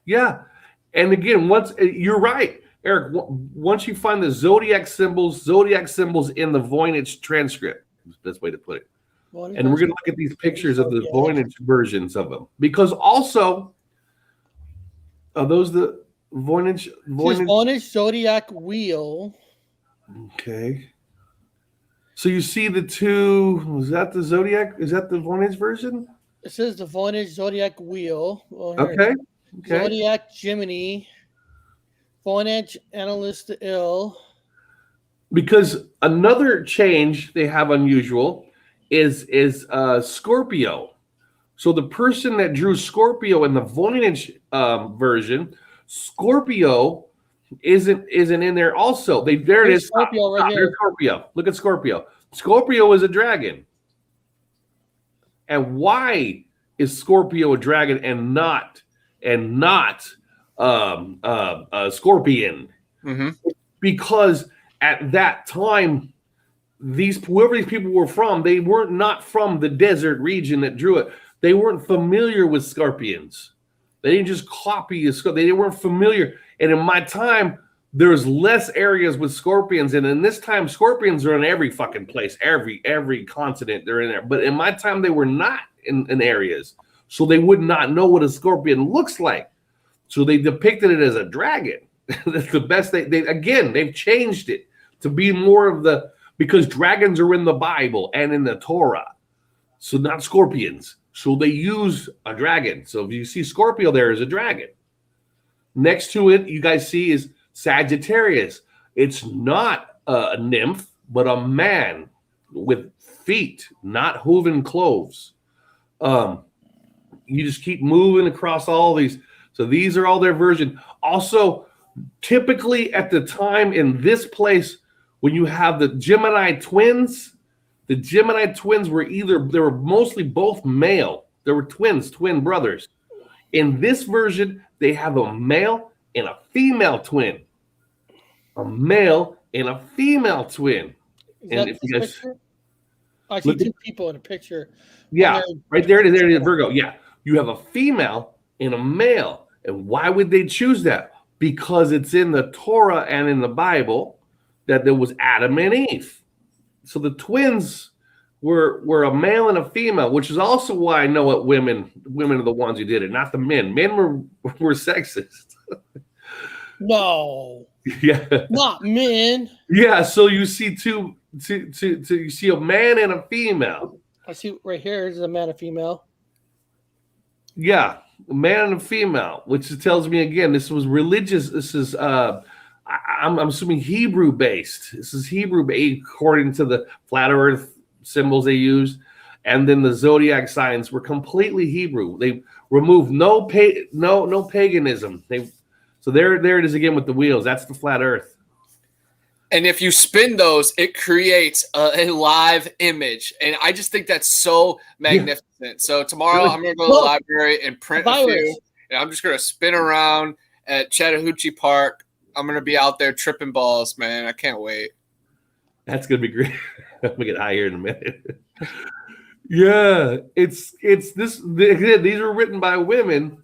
[SPEAKER 5] Yeah. And again, you're right, Eric, once you find the Zodiac symbols in the Voynich transcript, that's the best way to put it. And we're going to look at these pictures of the Voynich versions of them, because also are those the Voynich
[SPEAKER 4] Zodiac wheel.
[SPEAKER 5] Okay. So you see the two. Was that the Zodiac? Is that the Voynich version?
[SPEAKER 4] It says the Voynich Zodiac wheel.
[SPEAKER 5] Okay.
[SPEAKER 4] Zodiac Gemini. Voynich Analyst Ill.
[SPEAKER 5] Because another change they have unusual is Scorpio. So the person that drew Scorpio in the Voynich version, Scorpio isn't in there also. There it is.
[SPEAKER 4] Scorpio right here.
[SPEAKER 5] Scorpio. Look at Scorpio. Scorpio is a dragon. And why is Scorpio a dragon and not a scorpion?
[SPEAKER 6] Mm-hmm.
[SPEAKER 5] Because at that time, whoever these people were from, they weren't not from the desert region that drew it. They weren't familiar with scorpions. They didn't just copy a scorpion. They weren't familiar. And in my time, there's less areas with scorpions. And in this time, scorpions are in every fucking place, every continent they're in there. But in my time, they were not in areas. So they would not know what a scorpion looks like. So they depicted it as a dragon. That's the best. They've changed it to be more of because dragons are in the Bible and in the Torah. So not scorpions. So they use a dragon. So if you see Scorpio, there is a dragon. Next to it, you guys see is Sagittarius. It's not a nymph, but a man with feet, not hooven cloves. You just keep moving across all these. So these are all their versions. Also, typically at the time in this place, when you have the Gemini twins were mostly both male. They were twin brothers. In this version, they have a male and a female twin. A male and a female twin. And if you guys
[SPEAKER 4] I see two people in a picture.
[SPEAKER 5] Yeah, right there it is. There it is, Virgo. Yeah, you have a female and a male. And why would they choose that? Because it's in the Torah and in the Bible that there was Adam and Eve. So the twins were a male and a female, which is also why I know what women are the ones who did it, not the men. Men were sexist.
[SPEAKER 4] No.
[SPEAKER 5] Yeah.
[SPEAKER 4] Not men.
[SPEAKER 5] Yeah, so you see you see a man and a female.
[SPEAKER 4] I see right here is a man and female.
[SPEAKER 5] Yeah, a man and a female, which tells me again this was religious. This is I'm assuming Hebrew based. This is Hebrew based according to the flat Earth symbols they used, and then the zodiac signs were completely Hebrew. They removed no paganism. So there it is again with the wheels. That's the flat Earth.
[SPEAKER 6] And if you spin those, it creates a live image. And I just think that's so magnificent. Yeah. So tomorrow I'm going to go to the library and print a few. And I'm just going to spin around at Chattahoochee Park. I'm going to be out there tripping balls, man. I can't wait.
[SPEAKER 5] That's going to be great. I'm going to get high here in a minute. Yeah, it's this. These were written by women.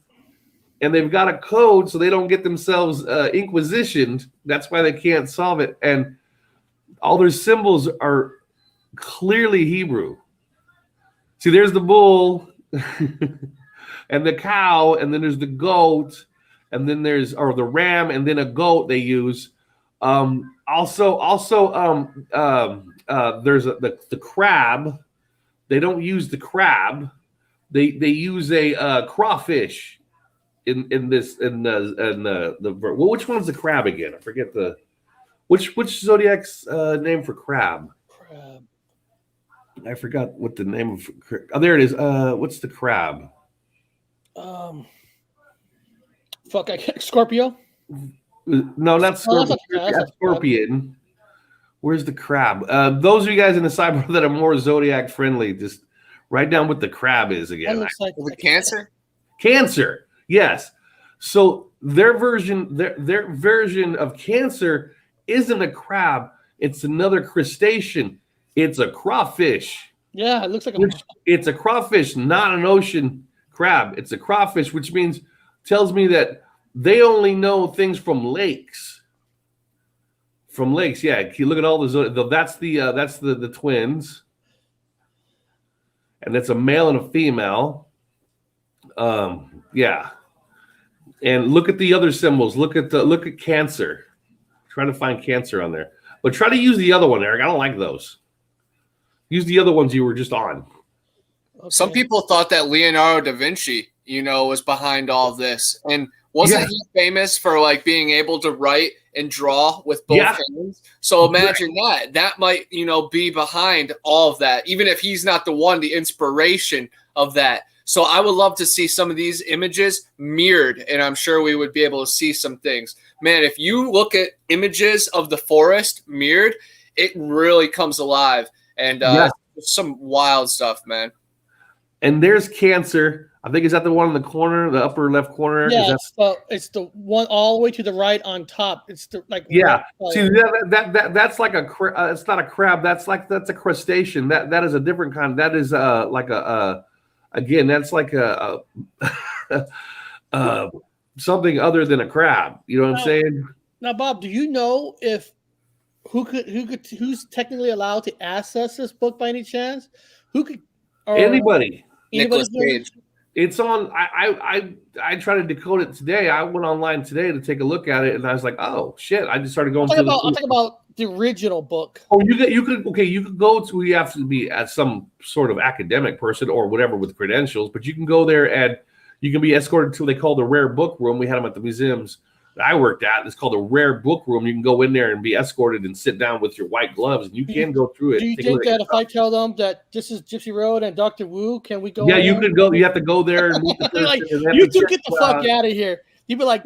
[SPEAKER 5] And they've got a code so they don't get themselves inquisitioned. That's why they can't solve it. And all their symbols are clearly Hebrew. See, there's the bull and the cow, and then there's the goat. and then there's the ram, and then a goat they use. There's the crab. They don't use the crab. They use a crawfish in the which one's the crab again? I forget which Zodiac's name for crab.
[SPEAKER 4] Crab.
[SPEAKER 5] I forgot what the name of. Oh, there it is. What's the crab?
[SPEAKER 4] Scorpio.
[SPEAKER 5] No, not Scorpion. That's Scorpion. Where's the crab? Those of you guys in the cyber that are more Zodiac friendly, just write down what the crab is again.
[SPEAKER 6] The Cancer?
[SPEAKER 5] Cancer, yes. So their version of Cancer isn't a crab. It's another crustacean. It's a crawfish.
[SPEAKER 4] Yeah, it looks like
[SPEAKER 5] it's a crawfish, not an ocean crab. It's a crawfish, which tells me that they only know things from lakes. From lakes, yeah. You look at all that's the twins, and it's a male and a female. Yeah. And look at the other symbols. Look at Cancer. Try to find Cancer on there, but try to use the other one, Eric. I don't like those. Use the other ones you were just on.
[SPEAKER 6] Okay. Some people thought that Leonardo da Vinci, was behind all of this, and wasn't he famous for like being able to write and draw with both hands? So imagine that might be behind all of that, even if he's not the one, the inspiration of that. So I would love to see some of these images mirrored, and I'm sure we would be able to see some things. Man, if you look at images of the forest mirrored, it really comes alive, and some wild stuff, man.
[SPEAKER 5] And there's Cancer. I think is that the one in the corner, the upper left corner.
[SPEAKER 4] Yeah, it's the one all the way to the right on top. It's the
[SPEAKER 5] See that's like it's not a crab. That's a crustacean. That is a different kind. That is again, that's like a something other than a crab. You know what I'm saying?
[SPEAKER 4] Now, Bob, do you know if who's technically allowed to access this book by any chance?
[SPEAKER 5] Anybody.
[SPEAKER 6] Nicholas Cage.
[SPEAKER 5] It's on. I tried to decode it today. I went online today to take a look at it, and I was like, "Oh shit!" I just started going.
[SPEAKER 4] I'm talking about the original book.
[SPEAKER 5] Oh, you could go to. You have to be at some sort of academic person or whatever with credentials, but you can go there and you can be escorted to what they call the rare book room. We had them at the museums that I worked at. It's called a rare book room. You can go in there and be escorted and sit down with your white gloves, and you can go through it.
[SPEAKER 4] Do you think that if I tell them that this is Gypsy Road and Dr. Wu, can we go?
[SPEAKER 5] Yeah, you could go. You have to go there. And meet the
[SPEAKER 4] like, you two get the fuck out of here. You'd be like,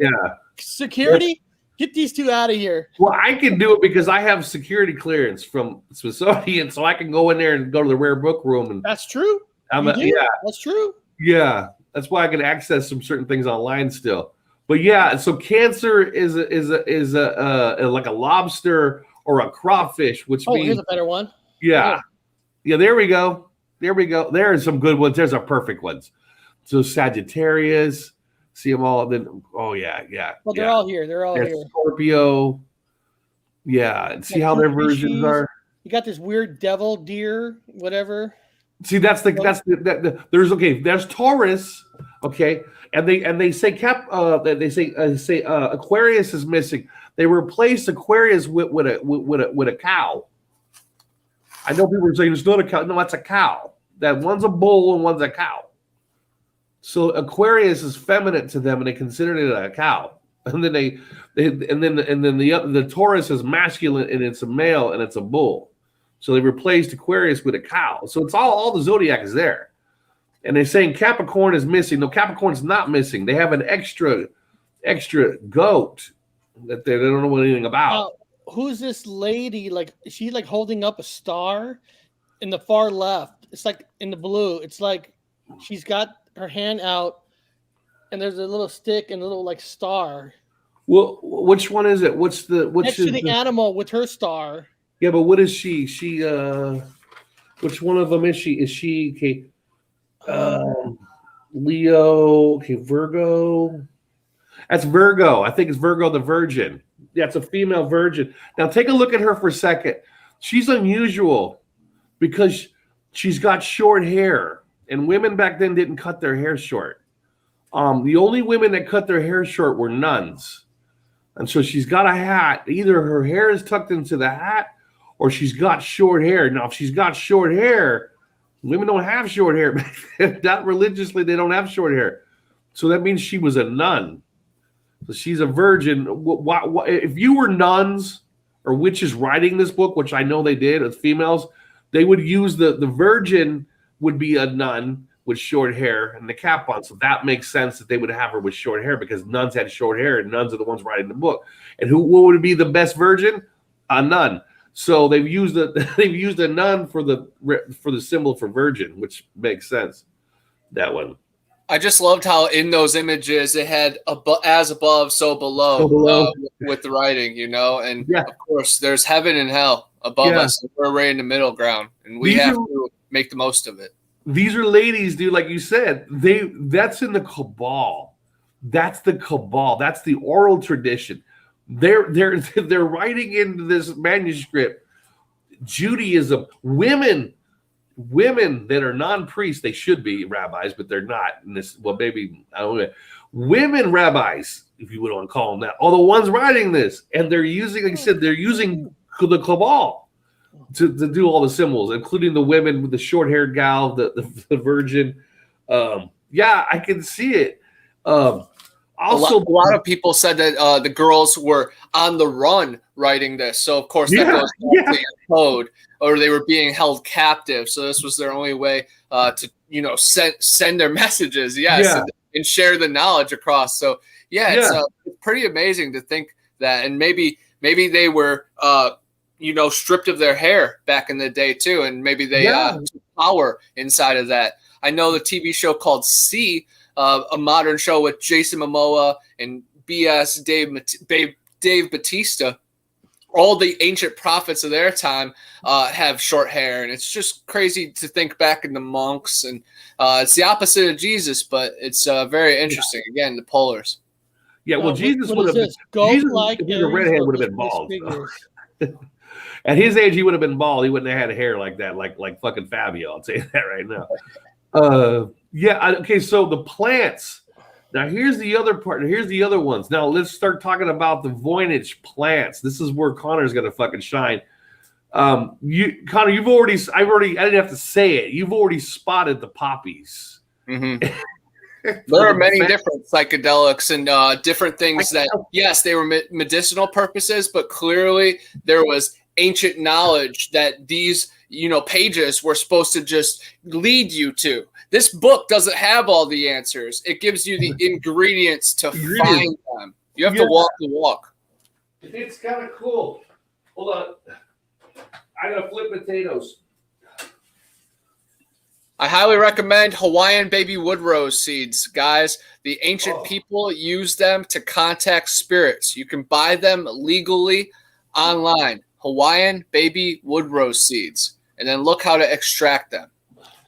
[SPEAKER 4] security, get these two out of here.
[SPEAKER 5] Well, I can do it because I have security clearance from Smithsonian, so I can go in there and go to the rare book room. And
[SPEAKER 4] that's true. That's true.
[SPEAKER 5] Yeah, that's why I can access some certain things online still. But yeah, so Cancer is like a lobster or a crawfish, which means
[SPEAKER 4] here's a better one.
[SPEAKER 5] Yeah. There we go. There are some good ones. There's our perfect ones. So Sagittarius, see them all. Then Well,
[SPEAKER 4] they're all here. They're all here.
[SPEAKER 5] Scorpio. Yeah, and see how their versions are.
[SPEAKER 4] You got this weird devil, deer, whatever.
[SPEAKER 5] See, there's Taurus, okay, and they say Aquarius is missing. They replaced Aquarius with a cow. I know people are saying it's not a cow. No, that's a cow. That one's a bull and one's a cow. So Aquarius is feminine to them, and they considered it a cow. And then the Taurus is masculine, and it's a male, and it's a bull. So they replaced Aquarius with a cow. So it's all the Zodiac is there. And they're saying Capricorn is missing. No, Capricorn's not missing. They have an extra goat that they don't know anything about.
[SPEAKER 4] Who's this lady? Like, is she like holding up a star in the far left? It's like in the blue. It's like she's got her hand out and there's a little stick and a little like star.
[SPEAKER 5] Well, which one is it? Next
[SPEAKER 4] to the animal with her star.
[SPEAKER 5] Yeah, but what is she? Which one of them is she? Is she Leo? Okay, Virgo. That's Virgo. I think it's Virgo the Virgin. Yeah, it's a female virgin. Now take a look at her for a second. She's unusual because she's got short hair, and women back then didn't cut their hair short. The only women that cut their hair short were nuns. And so she's got a hat. Either her hair is tucked into the hat or she's got short hair. Now, if she's got short hair, women don't have short hair. Not religiously, they don't have short hair. So that means she was a nun. So she's a virgin. If you were nuns or witches writing this book, which I know they did as females, they would use the virgin would be a nun with short hair and the cap on. So that makes sense that they would have her with short hair because nuns had short hair and nuns are the ones writing the book. And what would be the best virgin? A nun. So they've used a nun for the symbol for virgin, which makes sense. That one.
[SPEAKER 6] I just loved how in those images it had as above, so below, with the writing, and of course there's heaven and hell above us. And we're right in the middle ground, and we have to make the most of it.
[SPEAKER 5] These are ladies, dude. Like you said, that's in the cabal. That's the cabal. That's the oral tradition. They're writing into this manuscript Judaism. Women that are non-priests, they should be rabbis, but they're not. In this, well, maybe I don't know. Women rabbis, if you would want to call them that, are the ones writing this, and they're using, like I said, they're using the cabal to do all the symbols, including the women with the short-haired gal, the virgin. I can see it. Also,
[SPEAKER 6] a lot of people said that the girls were on the run writing this. So, of course, that goes back to your code, or they were being held captive. So this was their only way to, send their messages, and share the knowledge across. So, it's pretty amazing to think that. And maybe they were, stripped of their hair back in the day, too. And maybe they took power inside of that. I know the TV show called C, a modern show with Jason Momoa and BS Dave Bautista. All the ancient prophets of their time have short hair, and it's just crazy to think back in the monks. And it's the opposite of Jesus, but it's very interesting. Again, the polars.
[SPEAKER 5] Yeah, well, Jesus would have been. Jesus, if he was a redhead, would have been bald. So. At his age, he would have been bald. He wouldn't have had hair like that, like fucking Fabio. I'll tell you that right now. Okay, so the plants. Now, here's the other part. Here's the other ones. Now, let's start talking about the Voynich plants. This is where Connor's going to fucking shine. Connor, I didn't have to say it. You've already spotted the poppies.
[SPEAKER 6] Mm-hmm. There are many different psychedelics and different things that, yes, they were medicinal purposes, but clearly there was ancient knowledge that these, pages were supposed to just lead you to. This book doesn't have all the answers. It gives you the ingredients to find them. You have to walk the walk.
[SPEAKER 5] It's kind of cool. Hold on. I got to flip potatoes.
[SPEAKER 6] I highly recommend Hawaiian baby wood rose seeds, guys. The ancient people used them to contact spirits. You can buy them legally online. Hawaiian baby wood rose seeds. And then look how to extract them.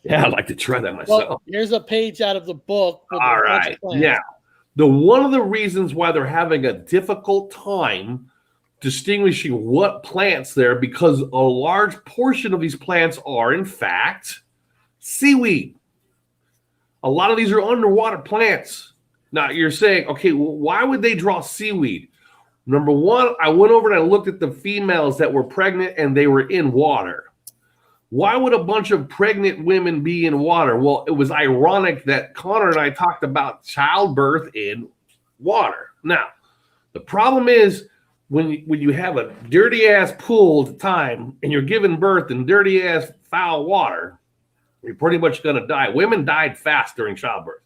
[SPEAKER 5] Yeah, I'd like to try that myself.
[SPEAKER 4] Well, here's a page out of the book.
[SPEAKER 5] All right. Now, one of the reasons why they're having a difficult time distinguishing what plants there, because a large portion of these plants are, in fact, seaweed. A lot of these are underwater plants. Now, you're saying, okay, well, why would they draw seaweed? Number one, I went over and I looked at the females that were pregnant and they were in water. Why would a bunch of pregnant women be in water? Well, it was ironic that Connor and I talked about childbirth in water. Now, the problem is when you have a dirty-ass pool at the time and you're giving birth in dirty-ass foul water, you're pretty much going to die. Women died fast during childbirth.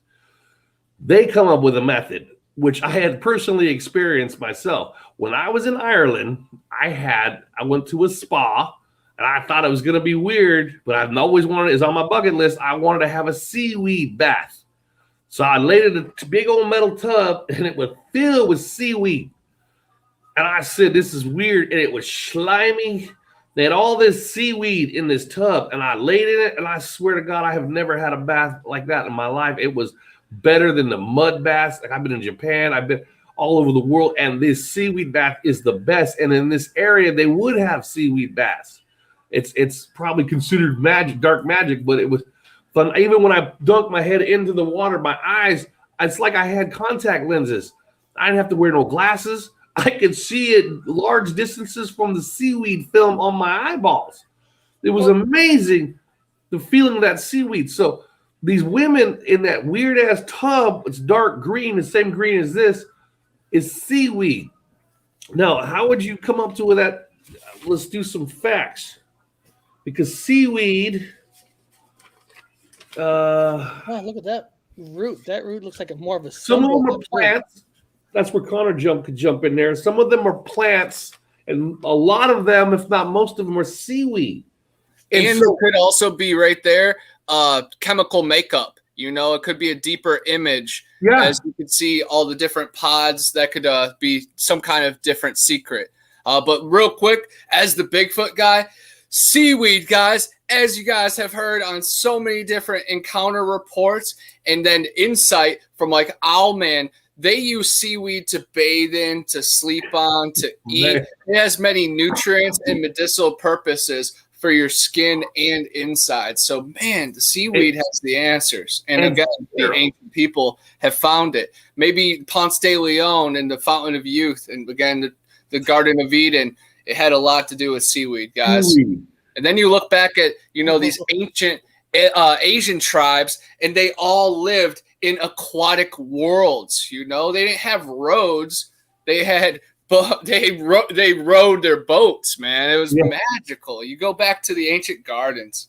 [SPEAKER 5] They come up with a method, which I had personally experienced myself. When I was in Ireland, I went to a spa, and I thought it was going to be weird, but I've always wanted, it's on my bucket list, I wanted to have a seaweed bath. So I laid in a big old metal tub, and it was filled with seaweed. And I said, this is weird, and it was slimy. They had all this seaweed in this tub, and I laid in it, and I swear to God, I have never had a bath like that in my life. It was better than the mud baths. Like, I've been in Japan, I've been all over the world, and this seaweed bath is the best. And in this area, they would have seaweed baths. It's probably considered magic, dark magic, but it was fun. Even when I dunked my head into the water, my eyes, It's like I had contact lenses. I didn't have to wear no glasses. I could see it large distances from the seaweed film on my eyeballs. It was amazing, the feeling of that seaweed. So these women in that weird ass tub, it's dark green, the same green as this, is seaweed. Now, how would you come up to that? Let's do some facts. Because seaweed.
[SPEAKER 4] Wow, look at that root. That root looks like more of a.
[SPEAKER 5] Some of them are plants. That's where Connor could jump in there. Some of them are plants, and a lot of them, if not most of them, are seaweed.
[SPEAKER 6] And so, it could also be right there, chemical makeup. You know, it could be a deeper image.
[SPEAKER 5] Yeah.
[SPEAKER 6] As you can see all the different pods, that could be some kind of different secret. But real quick, as the Bigfoot guy, seaweed, guys, as you guys have heard on so many different encounter reports, and then insight from like Owlman, they use seaweed to bathe in, to sleep on, to eat. It has many nutrients and medicinal purposes for your skin and inside. So, man, the seaweed has the answers. And again, the ancient people have found it. Maybe Ponce de Leon and the Fountain of Youth, and again, the Garden of Eden, it had a lot to do with seaweed, guys. And then you look back at, you know, these ancient Asian tribes, and they all lived in aquatic worlds. You know, they didn't have roads. They had they rowed their boats, man. It was magical. You go back to the ancient gardens.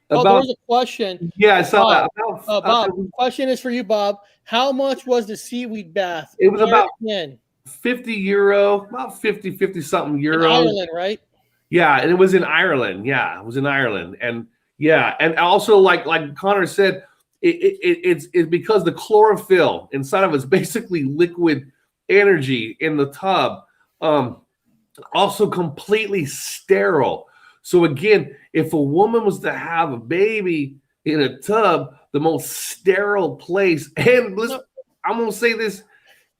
[SPEAKER 4] There's a question.
[SPEAKER 5] Yeah, I saw that.
[SPEAKER 4] Bob, question is for you, Bob. How much was the seaweed bath?
[SPEAKER 5] It was about 50 euro, about 50 something euros.
[SPEAKER 4] In Ireland, right?
[SPEAKER 5] Yeah, and it was in Ireland. Yeah, it was in Ireland. And yeah, and also like Connor said, it's because the chlorophyll inside of it's basically liquid energy in the tub, also completely sterile. So again, if a woman was to have a baby in a tub, the most sterile place, and listen, I'm gonna say this,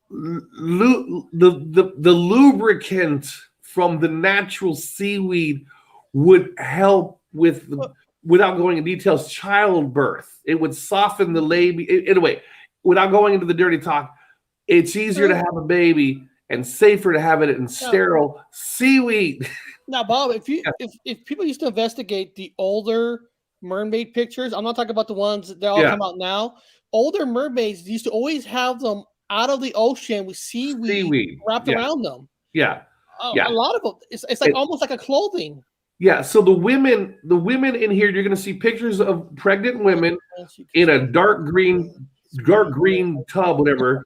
[SPEAKER 5] the lubricant from the natural seaweed would help with without going into details, childbirth. It would soften the labia. Anyway, without going into the dirty talk, it's easier to have a baby and safer to have it in sterile seaweed.
[SPEAKER 4] Now, Bob, if people used to investigate the older mermaid pictures, I'm not talking about the ones that all come out now. Older mermaids used to always have them out of the ocean with seaweed wrapped around them.
[SPEAKER 5] Yeah.
[SPEAKER 4] A lot of them. It's like almost like a clothing.
[SPEAKER 5] Yeah. So the women in here, you're going to see pictures of pregnant women in a dark green tub, whatever,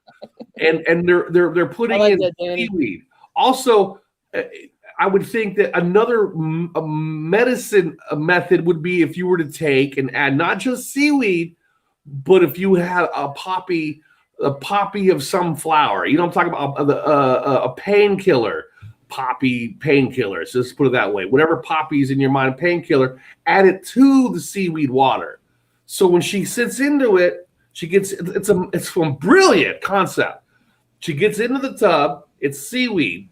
[SPEAKER 5] and they're putting in seaweed. Also, I would think that another medicine method would be if you were to take and add not just seaweed, but if you had a poppy of some flower. You know what I'm talking about? A painkiller. Poppy painkillers. Let's put it that way. Whatever poppy's in your mind, painkiller, add it to the seaweed water. So when she sits into it, she gets it's a brilliant concept. She gets into the tub. It's seaweed.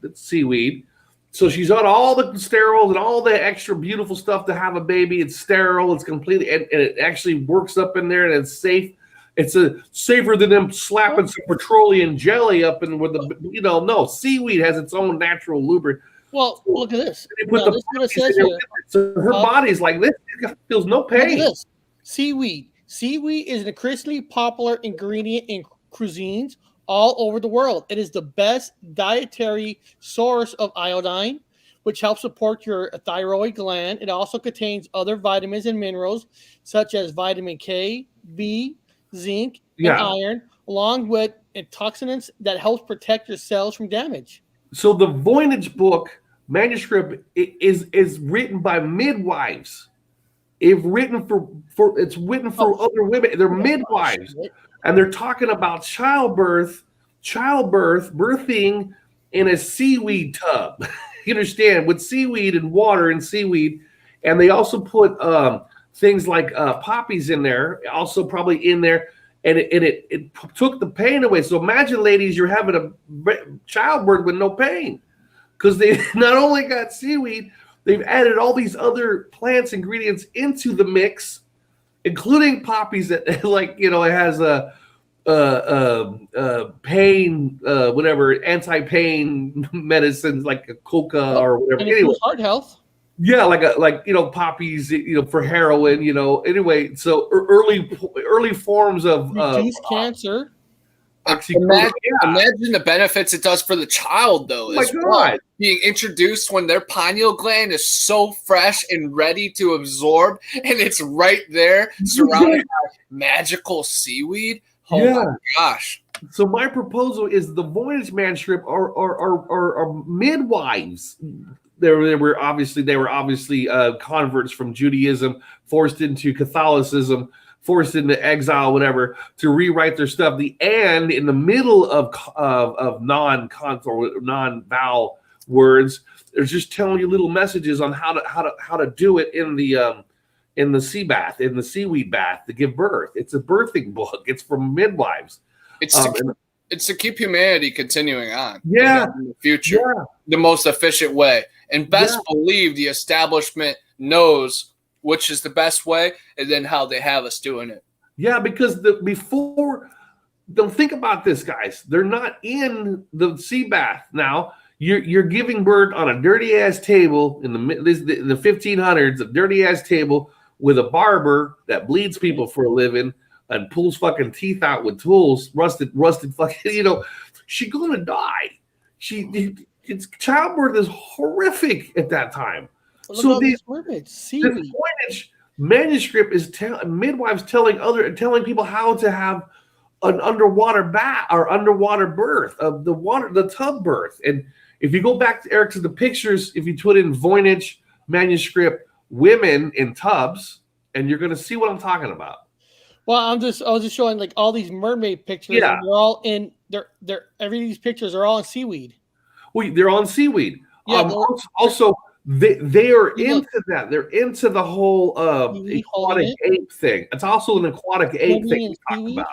[SPEAKER 5] So she's on all the sterols and all the extra beautiful stuff to have a baby. It's sterile. It's completely and it actually works up in there and it's safe. It's safer than them slapping some petroleum jelly up in with the seaweed has its own natural lubricant.
[SPEAKER 4] Well, look at this.
[SPEAKER 5] This is what it says here. So her body's like this. It feels no pain.
[SPEAKER 4] Look at this. Seaweed. Seaweed is an increasingly popular ingredient in cuisines all over the world. It is the best dietary source of iodine, which helps support your thyroid gland. It also contains other vitamins and minerals, such as vitamin K, B, zinc, and iron, along with antioxidants that helps protect your cells from damage.
[SPEAKER 5] So the Voynich manuscript is written by midwives. It's written for other women. They're midwives, and they're talking about birthing in a seaweed tub. You understand, with seaweed and water and seaweed, and they also put things like poppies in there, also probably in there, and it took the pain away. So imagine, ladies, you're having a childbirth with no pain because they not only got seaweed, they've added all these other plants ingredients into the mix, including poppies that it has pain, whatever, anti-pain medicines like a coca or whatever.
[SPEAKER 4] And it
[SPEAKER 5] Anyway,
[SPEAKER 4] improves heart health.
[SPEAKER 5] yeah, like poppies, for heroin, Anyway, so early forms of
[SPEAKER 4] Reduce cancer.
[SPEAKER 6] Imagine the benefits it does for the child, though.
[SPEAKER 5] Oh my God.
[SPEAKER 6] Being introduced when their pineal gland is so fresh and ready to absorb, and it's right there, surrounded by magical seaweed. Oh my gosh!
[SPEAKER 5] So my proposal is the Voynich Manuscript are midwives. They were obviously converts from Judaism, forced into Catholicism, forced into exile, whatever, to rewrite their stuff. And in the middle of non-vowel words, they're just telling you little messages on how to do it in the sea bath, in the seaweed bath to give birth. It's a birthing book. It's from midwives.
[SPEAKER 6] It's to keep humanity continuing on.
[SPEAKER 5] Yeah,
[SPEAKER 6] in the future, the most efficient way. And best believe the establishment knows which is the best way, and then how they have us doing it.
[SPEAKER 5] Yeah, because don't think about this, guys. They're not in the sea bath now. You're giving birth on a dirty ass table in the 1500s, a dirty ass table with a barber that bleeds people for a living and pulls fucking teeth out with tools, rusted fucking. She's gonna die. Childbirth is horrific at that time. So the Voynich Manuscript is midwives telling people how to have an underwater bath or underwater birth of the tub birth. And if you go back to Eric to the pictures, if you put in Voynich Manuscript women in tubs, and you're going to see what I'm talking about.
[SPEAKER 4] Well, I was just showing like all these mermaid pictures.
[SPEAKER 5] Yeah,
[SPEAKER 4] and they're all in. Every of these pictures are all in seaweed.
[SPEAKER 5] Well, they're on seaweed.
[SPEAKER 4] Yeah,
[SPEAKER 5] also. They are into that. They're into the whole aquatic ape thing. It's also an aquatic ape thing we talked about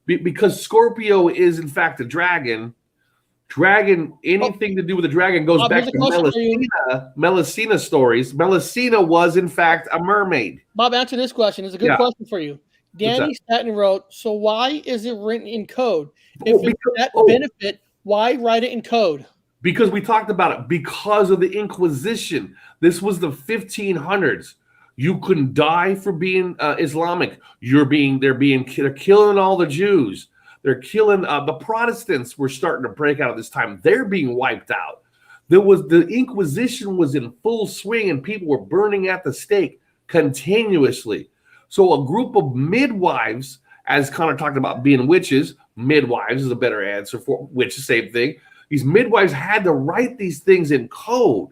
[SPEAKER 5] because Scorpio is in fact a dragon. Anything to do with the dragon goes back to Melusina stories. Melusina was in fact a mermaid.
[SPEAKER 4] Bob, answer this question. It's a good question for you. Danny Staton wrote, so why is it written in code? If it's that benefit, why write it in code?
[SPEAKER 5] Because we talked about it. Because of the Inquisition. This was the 1500s. You couldn't die for being Islamic. They're killing all the Jews. They're killing the Protestants were starting to break out at this time. They're being wiped out. The Inquisition was in full swing and people were burning at the stake continuously. So a group of midwives, as Connor talked about being witches, midwives is a better answer for witches, same thing. These midwives had to write these things in code,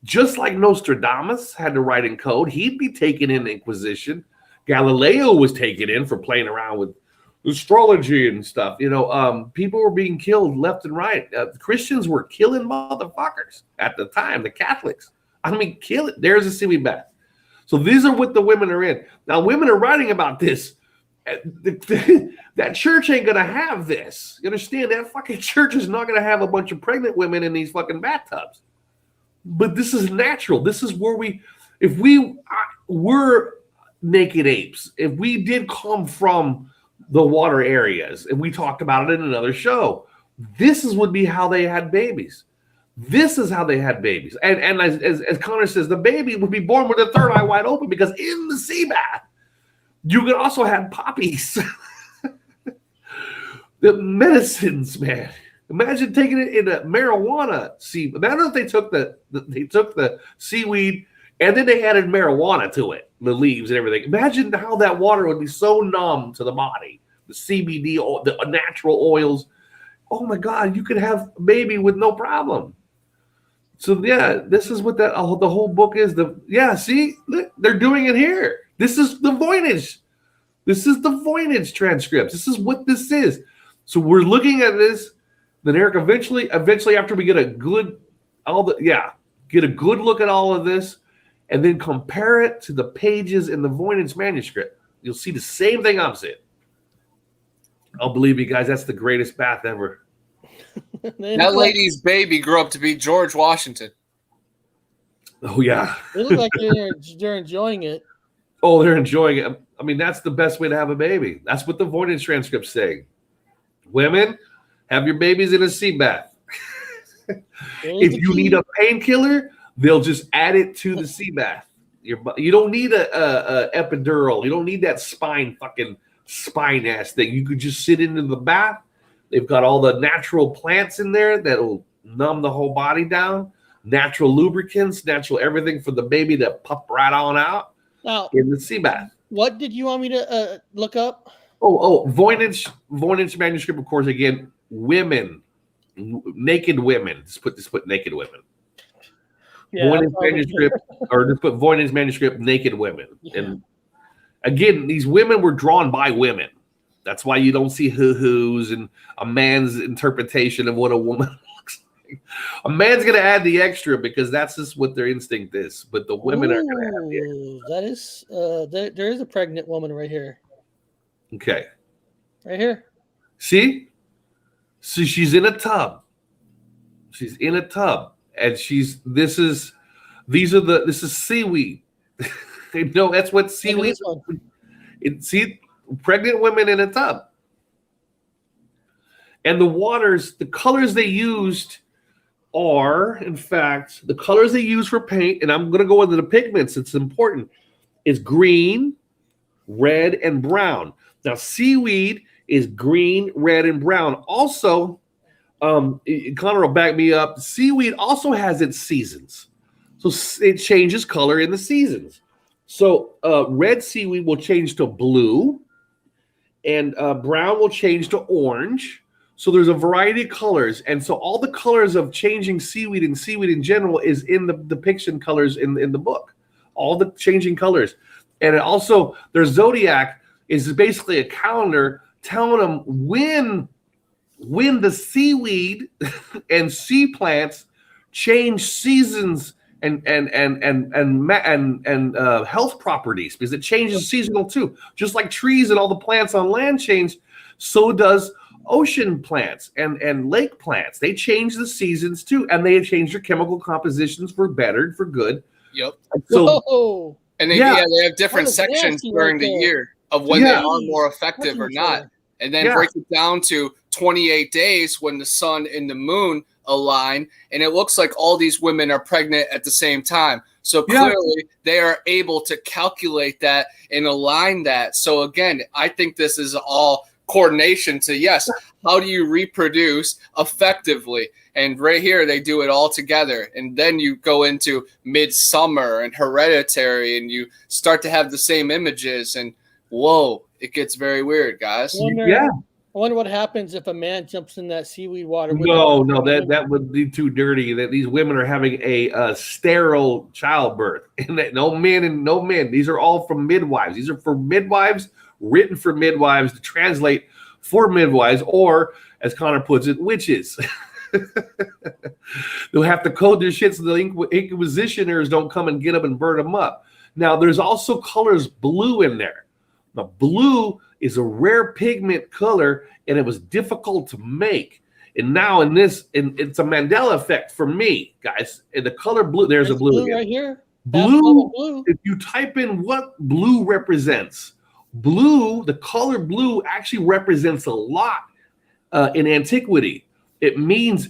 [SPEAKER 5] just like Nostradamus had to write in code. He'd be taken in the Inquisition. Galileo was taken in for playing around with astrology and stuff. People were being killed left and right. Christians were killing motherfuckers at the time, the Catholics. I mean, kill it. There's a seaweed bath. So these are what the women are in. Now, women are writing about this. That church ain't gonna have this. You understand? That fucking church is not gonna have a bunch of pregnant women in these fucking bathtubs. But this is natural. This is where if we were naked apes, if we did come from the water areas, and we talked about it in another show, this would be how they had babies. This is how they had babies. And as Connor says, the baby would be born with the third eye wide open because in the sea bath, you could also have poppies. The medicines, man. Imagine taking it in a marijuana seed. Imagine if they took the seaweed and then they added marijuana to it, the leaves and everything. Imagine how that water would be so numb to the body. The CBD, the natural oils. Oh my God, you could have a baby with no problem. So yeah, this is what the whole book is. See, look, they're doing it here. This is the Voynich. This is the Voynich transcripts. This is what this is. So we're looking at this. Then Eric, eventually, after we get a good look at all of this, and then compare it to the pages in the Voynich manuscript, you'll see the same thing I'm saying. I'll believe you guys. That's the greatest bath ever.
[SPEAKER 6] That lady's baby grew up to be George Washington.
[SPEAKER 5] Oh yeah.
[SPEAKER 4] It looks like they're enjoying it.
[SPEAKER 5] Oh, they're enjoying it. I mean, that's the best way to have a baby. That's what the Voynich transcript's saying. Women, have your babies in a sea bath. If you need a painkiller, they'll just add it to the sea bath. You don't need a epidural. You don't need that spine ass thing. You could just sit into the bath. They've got all the natural plants in there that'll numb the whole body down. Natural lubricants, natural everything for the baby to pop right on out in the sea bath.
[SPEAKER 4] What did you want me to look up?
[SPEAKER 5] Voynich manuscript, of course. Again, women, naked women. Just put naked women.
[SPEAKER 4] Yeah,
[SPEAKER 5] Voynich manuscript, or just put Voynich manuscript, naked women. Yeah. And again, these women were drawn by women. That's why you don't see hoo-hoos and a man's interpretation of what a woman looks like. A man's going to add the extra because that's just what their instinct is. But the women are going to have the extra.
[SPEAKER 4] That is, there is a pregnant woman right here.
[SPEAKER 5] Okay.
[SPEAKER 4] Right here.
[SPEAKER 5] See? So she's in a tub. She's in a tub. And this is seaweed. No, that's what seaweed is. See, pregnant women in a tub. And the colors they used are, in fact, the colors they use for paint, and I'm going to go into the pigments, it's important, is green, red, and brown. Now, seaweed is green, red, and brown. Also, Connor will back me up. Seaweed also has its seasons. So it changes color in the seasons. So red seaweed will change to blue, and brown will change to orange. So there's a variety of colors. And so all the colors of changing seaweed and seaweed in general is in the depiction colors in the book. All the changing colors. And it also, their Zodiac is basically a calendar telling them when the seaweed and sea plants change seasons and health properties, because it changes seasonal too. Just like trees and all the plants on land change, so does ocean plants and lake plants. They change the seasons too, and they change their chemical compositions for better, for good.
[SPEAKER 6] Yep.
[SPEAKER 5] So,
[SPEAKER 6] and they have different sections during the year of when they are more effective or not. And then break it down to 28 days when the sun and the moon align. And it looks like all these women are pregnant at the same time. So clearly they are able to calculate that and align that. So again, I think this is all coordination to, how do you reproduce effectively? And right here, they do it all together. And then you go into Midsummer and Hereditary, and you start to have the same images. And whoa, it gets very weird, guys.
[SPEAKER 4] I wonder what happens if a man jumps in that seaweed water.
[SPEAKER 5] No, that would be too dirty. That these women are having a sterile childbirth, and that no men. These are all from midwives. These are for midwives, written for midwives to translate for midwives, or as Connor puts it, witches. They'll have to code their shit so the Inquisitioners don't come and get them and burn them up. Now, there's also colors blue in there. Now, blue is a rare pigment color, and it was difficult to make. And now it's a Mandela effect for me, guys. And the color blue, there's a blue again.
[SPEAKER 4] Right here.
[SPEAKER 5] Blue, if you type in what blue represents, the color blue actually represents a lot in antiquity. It means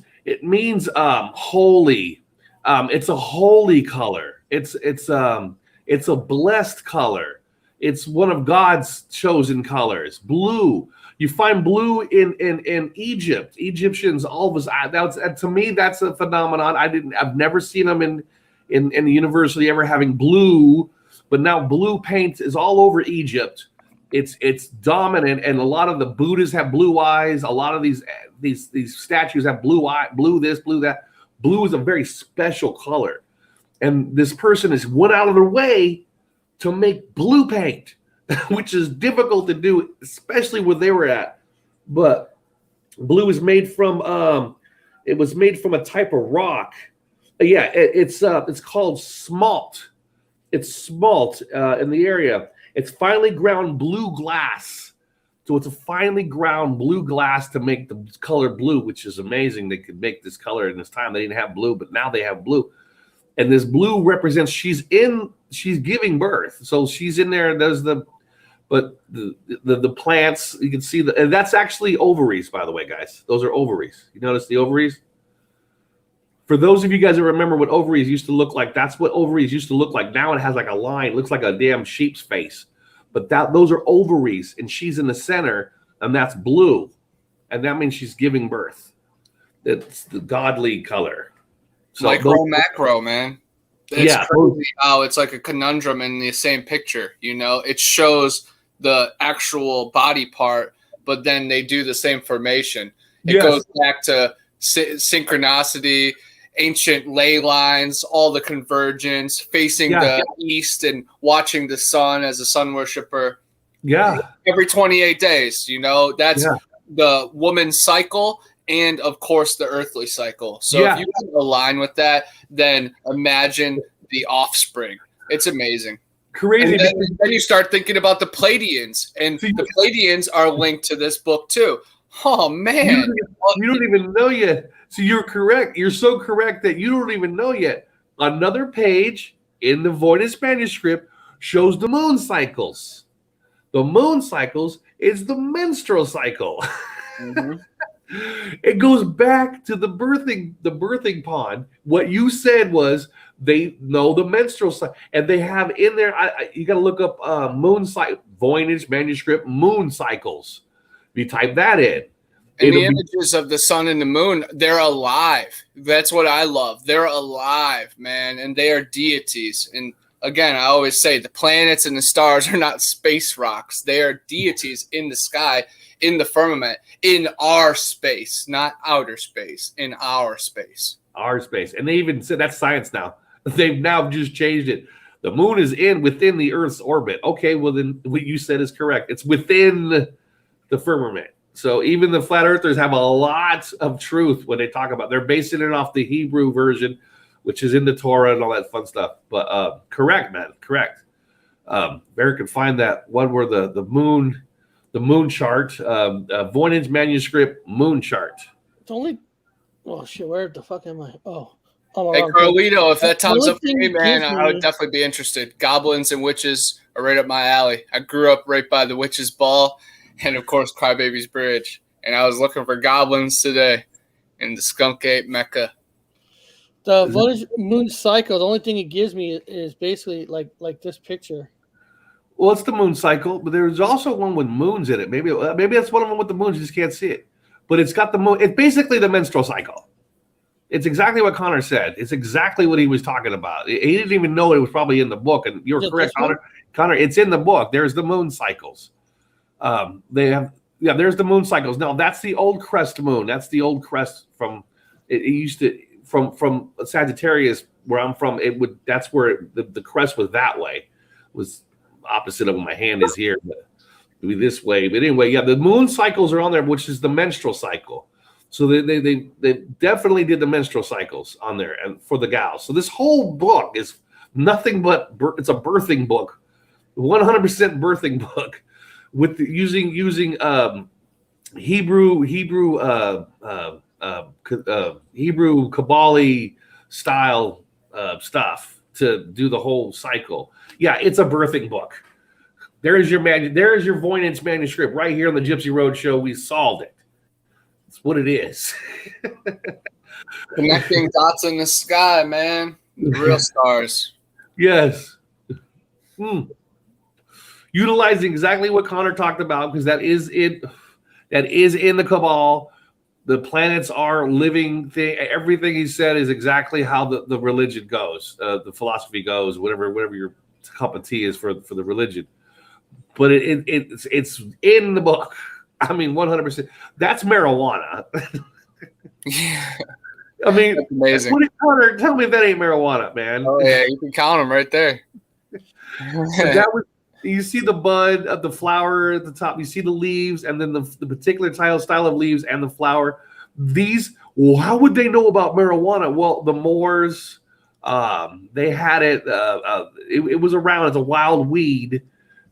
[SPEAKER 5] holy. It's a holy color. It's a blessed color. It's one of God's chosen colors. Blue. You find blue in Egypt. Egyptians, all of us. To me, that's a phenomenon. I've never seen them in the university ever having blue, but now blue paint is all over Egypt. It's dominant, and a lot of the Buddhists have blue eyes. A lot of these statues have blue eye, blue this, blue that. Blue is a very special color, and this person has went out of their way to make blue paint, which is difficult to do, especially where they were at. But blue is made from it was made from a type of rock. It's called smalt. It's smalt in the area. It's finely ground blue glass. So it's a finely ground blue glass to make the color blue, which is amazing. They could make this color in this time. They didn't have blue, but now they have blue. And this blue represents she's in she's giving birth. So she's in there and does the plants. You can see and that's actually ovaries, by the way, guys. Those are ovaries. You notice the ovaries? For those of you guys that remember what ovaries used to look like, that's what ovaries used to look like. Now it has like a line, looks like a damn sheep's face. But those are ovaries, and she's in the center, and that's blue. And that means she's giving birth. It's the godly color. So
[SPEAKER 6] Micro, macro, man. It's crazy how it's like a conundrum in the same picture. You know, it shows the actual body part, but then they do the same formation. It goes back to synchronicity, ancient ley lines, all the convergence, facing the east and watching the sun as a sun worshiper.
[SPEAKER 5] Yeah.
[SPEAKER 6] Every 28 days, you know, that's the woman's cycle and, of course, the earthly cycle. So if you can align with that, then imagine the offspring. It's amazing.
[SPEAKER 5] Crazy.
[SPEAKER 6] And then you start thinking about the Pleiadians, and the Pleiadians are linked to this book too. Oh, man.
[SPEAKER 5] You don't even know yet. So you're correct. You're so correct that you don't even know yet. Another page in the Voynich Manuscript shows the moon cycles. The moon cycles is the menstrual cycle. Mm-hmm. It goes back to the birthing pond. What you said was they know the menstrual cycle, and they have in there. You got to look up moon cycle, Voynich Manuscript moon cycles. If you type that in.
[SPEAKER 6] And the images of the sun and the moon, they're alive. That's what I love. They're alive, man, and they are deities. And again, I always say the planets and the stars are not space rocks. They are deities in the sky, in the firmament, in our space, not outer space, in our space.
[SPEAKER 5] Our space. And they even said that's science now. They've now just changed it. The moon is within the Earth's orbit. Okay, well, then what you said is correct. It's within the firmament. So even the flat earthers have a lot of truth when they talk about. They're basing it off the Hebrew version, which is in the Torah and all that fun stuff. But correct, man, correct. Barrett can find that one where the moon chart, Voynich Manuscript moon chart.
[SPEAKER 4] It's only. Oh shit! Where the fuck am I? Oh.
[SPEAKER 6] Hey, Carlito, if that comes up to me, man, I would definitely be interested. Goblins and witches are right up my alley. I grew up right by the Witch's Ball. And, of course, Crybaby's Bridge. And I was looking for goblins today in the Skunk Ape Mecca.
[SPEAKER 4] The Voynich moon cycle, the only thing it gives me is basically like this picture.
[SPEAKER 5] Well, it's the moon cycle, but there's also one with moons in it. Maybe that's one of them with the moons. You just can't see it. But it's got the moon. It's basically the menstrual cycle. It's exactly what Connor said. It's exactly what he was talking about. He didn't even know it was probably in the book. And you're correct, Connor. Connor, it's in the book. There's the moon cycles. There's the moon cycles. Now that's the old crest moon. That's the old crest from it used to from Sagittarius where I'm from. That's where the crest was that way. It was opposite of my hand is here, but it would be this way. But anyway, the moon cycles are on there, which is the menstrual cycle. So they definitely did the menstrual cycles on there and for the gals. So this whole book is nothing but it's a birthing book, 100% birthing book. With using Hebrew Kabbali style stuff to do the whole cycle. Yeah, it's a birthing book. There is your Voynich Manuscript right here on the Gypsy Road Show. We solved it. That's what it is.
[SPEAKER 6] Connecting dots in the sky, man. The real stars.
[SPEAKER 5] Yes. Utilizing exactly what Connor talked about, because that is in the Cabal. The planets are living thing. Everything he said is exactly how the religion goes, the philosophy goes, whatever your cup of tea is for the religion. But it's in the book. I mean, 100%. That's marijuana.
[SPEAKER 6] Yeah.
[SPEAKER 5] I mean,
[SPEAKER 6] that's amazing.
[SPEAKER 5] Connor, tell me if that ain't marijuana, man.
[SPEAKER 6] Oh yeah, you can count them right there.
[SPEAKER 5] You see the bud of the flower at the top. You see the leaves, and then the particular style of leaves and the flower. How would they know about marijuana? Well, the Moors, they had it. It was around as a wild weed,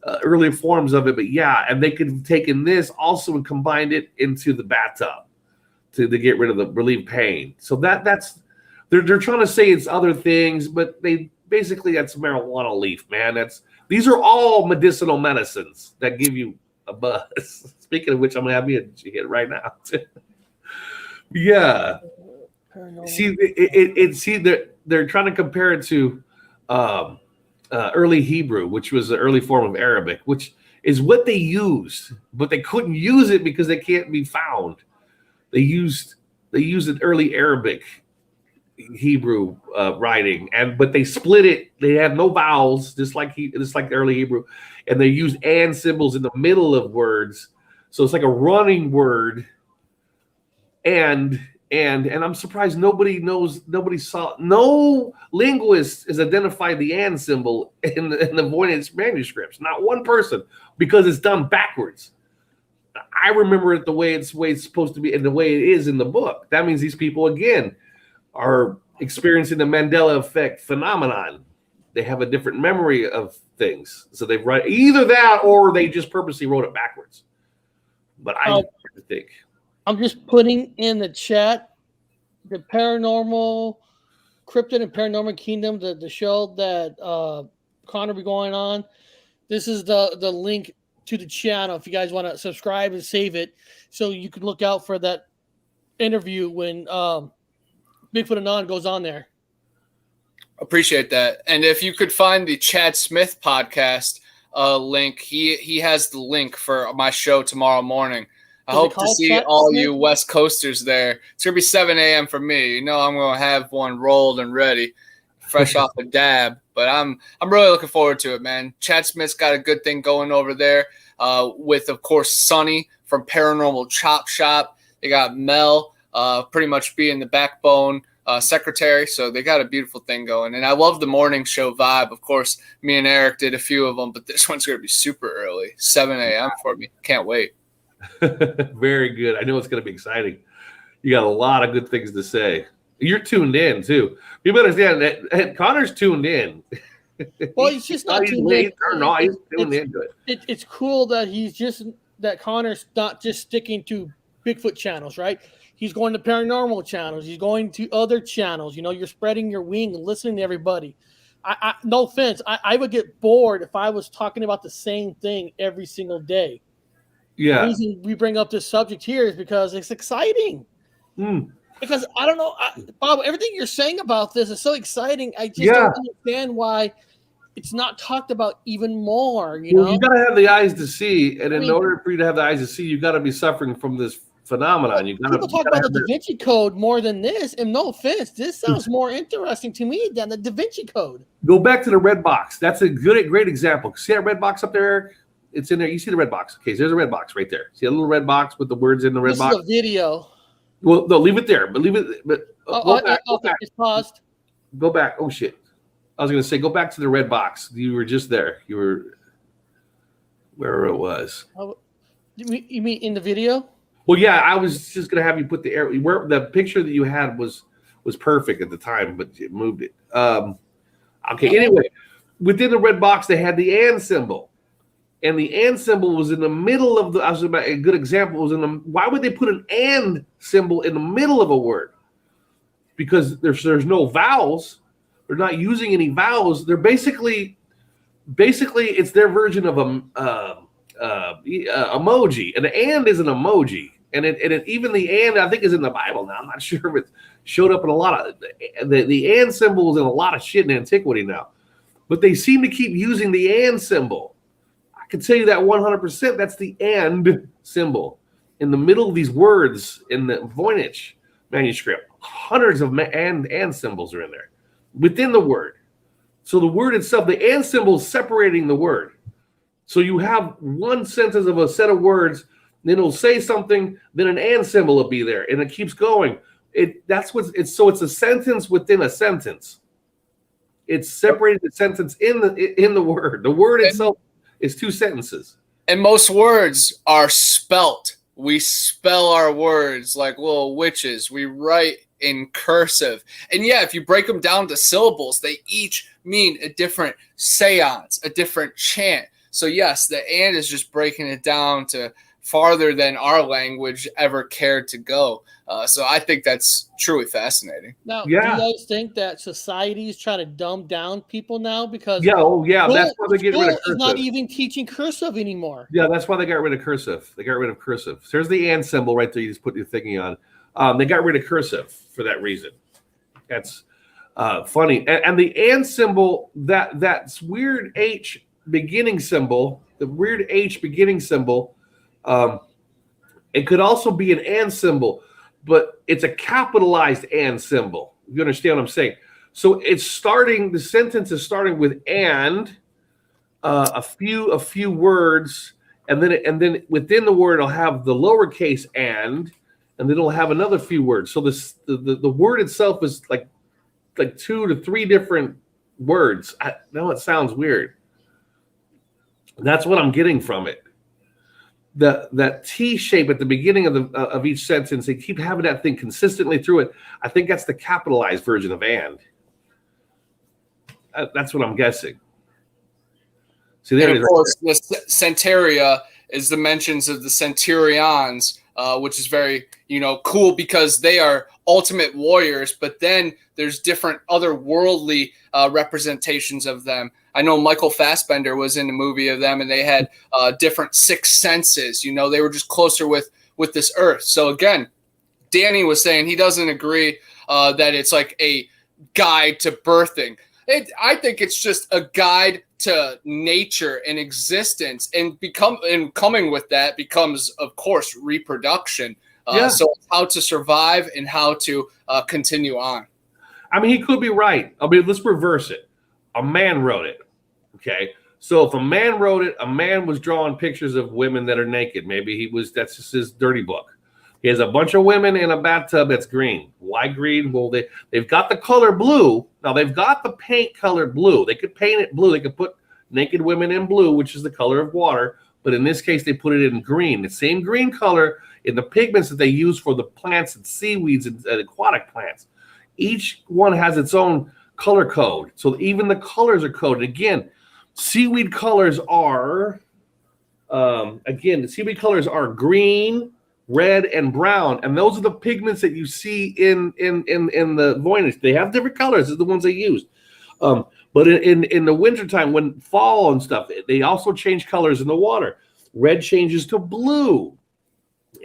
[SPEAKER 5] early forms of it. But yeah, and they could have taken this also and combined it into the bathtub to get rid of relieve pain. So that's they're trying to say it's other things, but they basically that's marijuana leaf, man. These are all medicinal medicines that give you a buzz. Speaking of which, I'm gonna have me a hit right now. Yeah. See, they're trying to compare it to early Hebrew, which was the early form of Arabic, which is what they used, but they couldn't use it because they can't be found. They used an early Arabic Hebrew writing, but they split it. They had no vowels, just like the early Hebrew, and they used and symbols in the middle of words, so it's like a running word. And I'm surprised no linguist has identified the and symbol in the Voynich manuscripts. Not one person, because it's done backwards. I remember it the way it's supposed to be and the way it is in the book. That means these people, again, are experiencing the Mandela effect phenomenon. They have a different memory of things. So they've written either that or they just purposely wrote it backwards. But I think.
[SPEAKER 4] I'm just putting in the chat the paranormal, Cryptid and Paranormal Kingdom, the show that Connor be going on. This is the link to the channel if you guys want to subscribe and save it, so you can look out for that interview when Bigfoot Anon goes on there.
[SPEAKER 6] Appreciate that. And if you could find the Chad Smith podcast link, he has the link for my show tomorrow morning. I hope to see all you West Coasters there. It's going to be 7 a.m. for me. You know I'm going to have one rolled and ready, fresh off the dab. But I'm really looking forward to it, man. Chad Smith's got a good thing going over there with, of course, Sonny from Paranormal Chop Shop. They got Mel pretty much being the backbone secretary. So they got a beautiful thing going. And I love the morning show vibe. Of course, me and Eric did a few of them, but this one's going to be super early, 7 a.m. for me. Can't wait.
[SPEAKER 5] Very good. I know it's going to be exciting. You got a lot of good things to say. You're tuned in too. People understand that Connor's tuned in.
[SPEAKER 4] Well, he's just not tuned in.
[SPEAKER 5] He's tuned into it.
[SPEAKER 4] It's cool that Connor's not just sticking to Bigfoot channels, right? He's going to paranormal channels. He's going to other channels. You know, you're spreading your wing and listening to everybody. I no offense. I would get bored if I was talking about the same thing every single day.
[SPEAKER 5] Yeah.
[SPEAKER 4] The reason we bring up this subject here is because it's exciting. Because I don't know, Bob, everything you're saying about this is so exciting. I just don't understand why it's not talked about even more. You know,
[SPEAKER 5] you got to have the eyes to see, and in order for you to have the eyes to see, you got to be suffering from this phenomenon.
[SPEAKER 4] People talk about the Da Vinci Code more than this, and no offense, this sounds more interesting to me than the Da Vinci Code.
[SPEAKER 5] Go back to the red box. That's a great example. See that red box up there, Eric? It's in there. You see the red box. Okay, so there's a red box right there. See a little red box with the words in the red box?
[SPEAKER 4] This is a video.
[SPEAKER 5] Well, no, leave it there. But leave it. But go back.
[SPEAKER 4] It's paused.
[SPEAKER 5] Go back. Oh, shit. I was going to say, go back to the red box. You were just there. You were where it was.
[SPEAKER 4] You mean in the video?
[SPEAKER 5] Well, yeah, I was just going to have you put the picture that you had was perfect at the time, but you moved it. Okay, anyway, within the red box, they had the and symbol. And the and symbol was in the middle of a good example was why would they put an and symbol in the middle of a word? Because there's no vowels. They're not using any vowels. They're basically it's their version of emoji. And the and is an emoji. And even the and I think is in the Bible now. I'm not sure if it showed up in a lot of the and symbol is in a lot of shit in antiquity now. But they seem to keep using the and symbol. I can tell you that 100%. That's the and symbol in the middle of these words in the Voynich manuscript. Hundreds of and symbols are in there within the word. So the word itself, the and symbol is separating the word. So you have one sentence of a set of words, then it'll say something, then an and symbol will be there, and it keeps going. So it's a sentence within a sentence. It's separating the sentence in the word. The word itself is two sentences.
[SPEAKER 6] And most words are spelt. We spell our words like little witches. We write in cursive. And yeah, if you break them down to syllables, they each mean a different seance, a different chant. So yes, the and is just breaking it down to farther than our language ever cared to go. So I think that's truly fascinating.
[SPEAKER 4] Now,
[SPEAKER 5] Yeah.
[SPEAKER 4] do you guys think that society is trying to dumb down people now? Because
[SPEAKER 5] Yeah, that's why they get rid of
[SPEAKER 4] school is
[SPEAKER 5] cursive.
[SPEAKER 4] not even teaching cursive anymore.
[SPEAKER 5] Yeah, that's why they got rid of cursive. They got rid of cursive. So there's the and symbol right there. You just put your thinking on. They got rid of cursive for that reason. That's funny. And the and symbol, that's weird H beginning symbol, the weird H beginning symbol, it could also be an and symbol, but it's a capitalized and symbol. You understand what I'm saying? So it's starting, the sentence is starting with and, a few words, and then within the word it'll have the lowercase and then it'll have another few words. So the word itself is like 2 to 3 different words. I know it sounds weird. That's what I'm getting from it. That T shape at the beginning of each sentence, they keep having that thing consistently through it. I think that's the capitalized version of and. That's what I'm guessing. See, there
[SPEAKER 6] And
[SPEAKER 5] it
[SPEAKER 6] of
[SPEAKER 5] is.
[SPEAKER 6] course, the Centauria is the mentions of the Centurions, which is very, cool because they are ultimate warriors, but then there's different otherworldly representations of them. I know Michael Fassbender was in a movie of them, and they had different sixth senses. They were just closer with this earth. So again, Danny was saying he doesn't agree that it's like a guide to birthing. I think it's just a guide to nature and existence, and coming with that becomes, of course, reproduction. So how to survive and how to continue on.
[SPEAKER 5] I mean, he could be right. I mean, let's reverse it. A man wrote it. Okay. So if a man wrote it, a man was drawing pictures of women that are naked. Maybe that's just his dirty book. He has a bunch of women in a bathtub that's green. Why green? Well, they've got the color blue. Now they've got the paint colored blue. They could paint it blue. They could put naked women in blue, which is the color of water. But in this case, they put it in green. The same green color in the pigments that they use for the plants and seaweeds and aquatic plants. Each one has its own color code. So even the colors are coded. Again, seaweed colors are, the seaweed colors are green, red, and brown. And those are the pigments that you see in the Voynich. They have different colors. These are the ones they use. But in the wintertime, when fall and stuff, they also change colors in the water. Red changes to blue,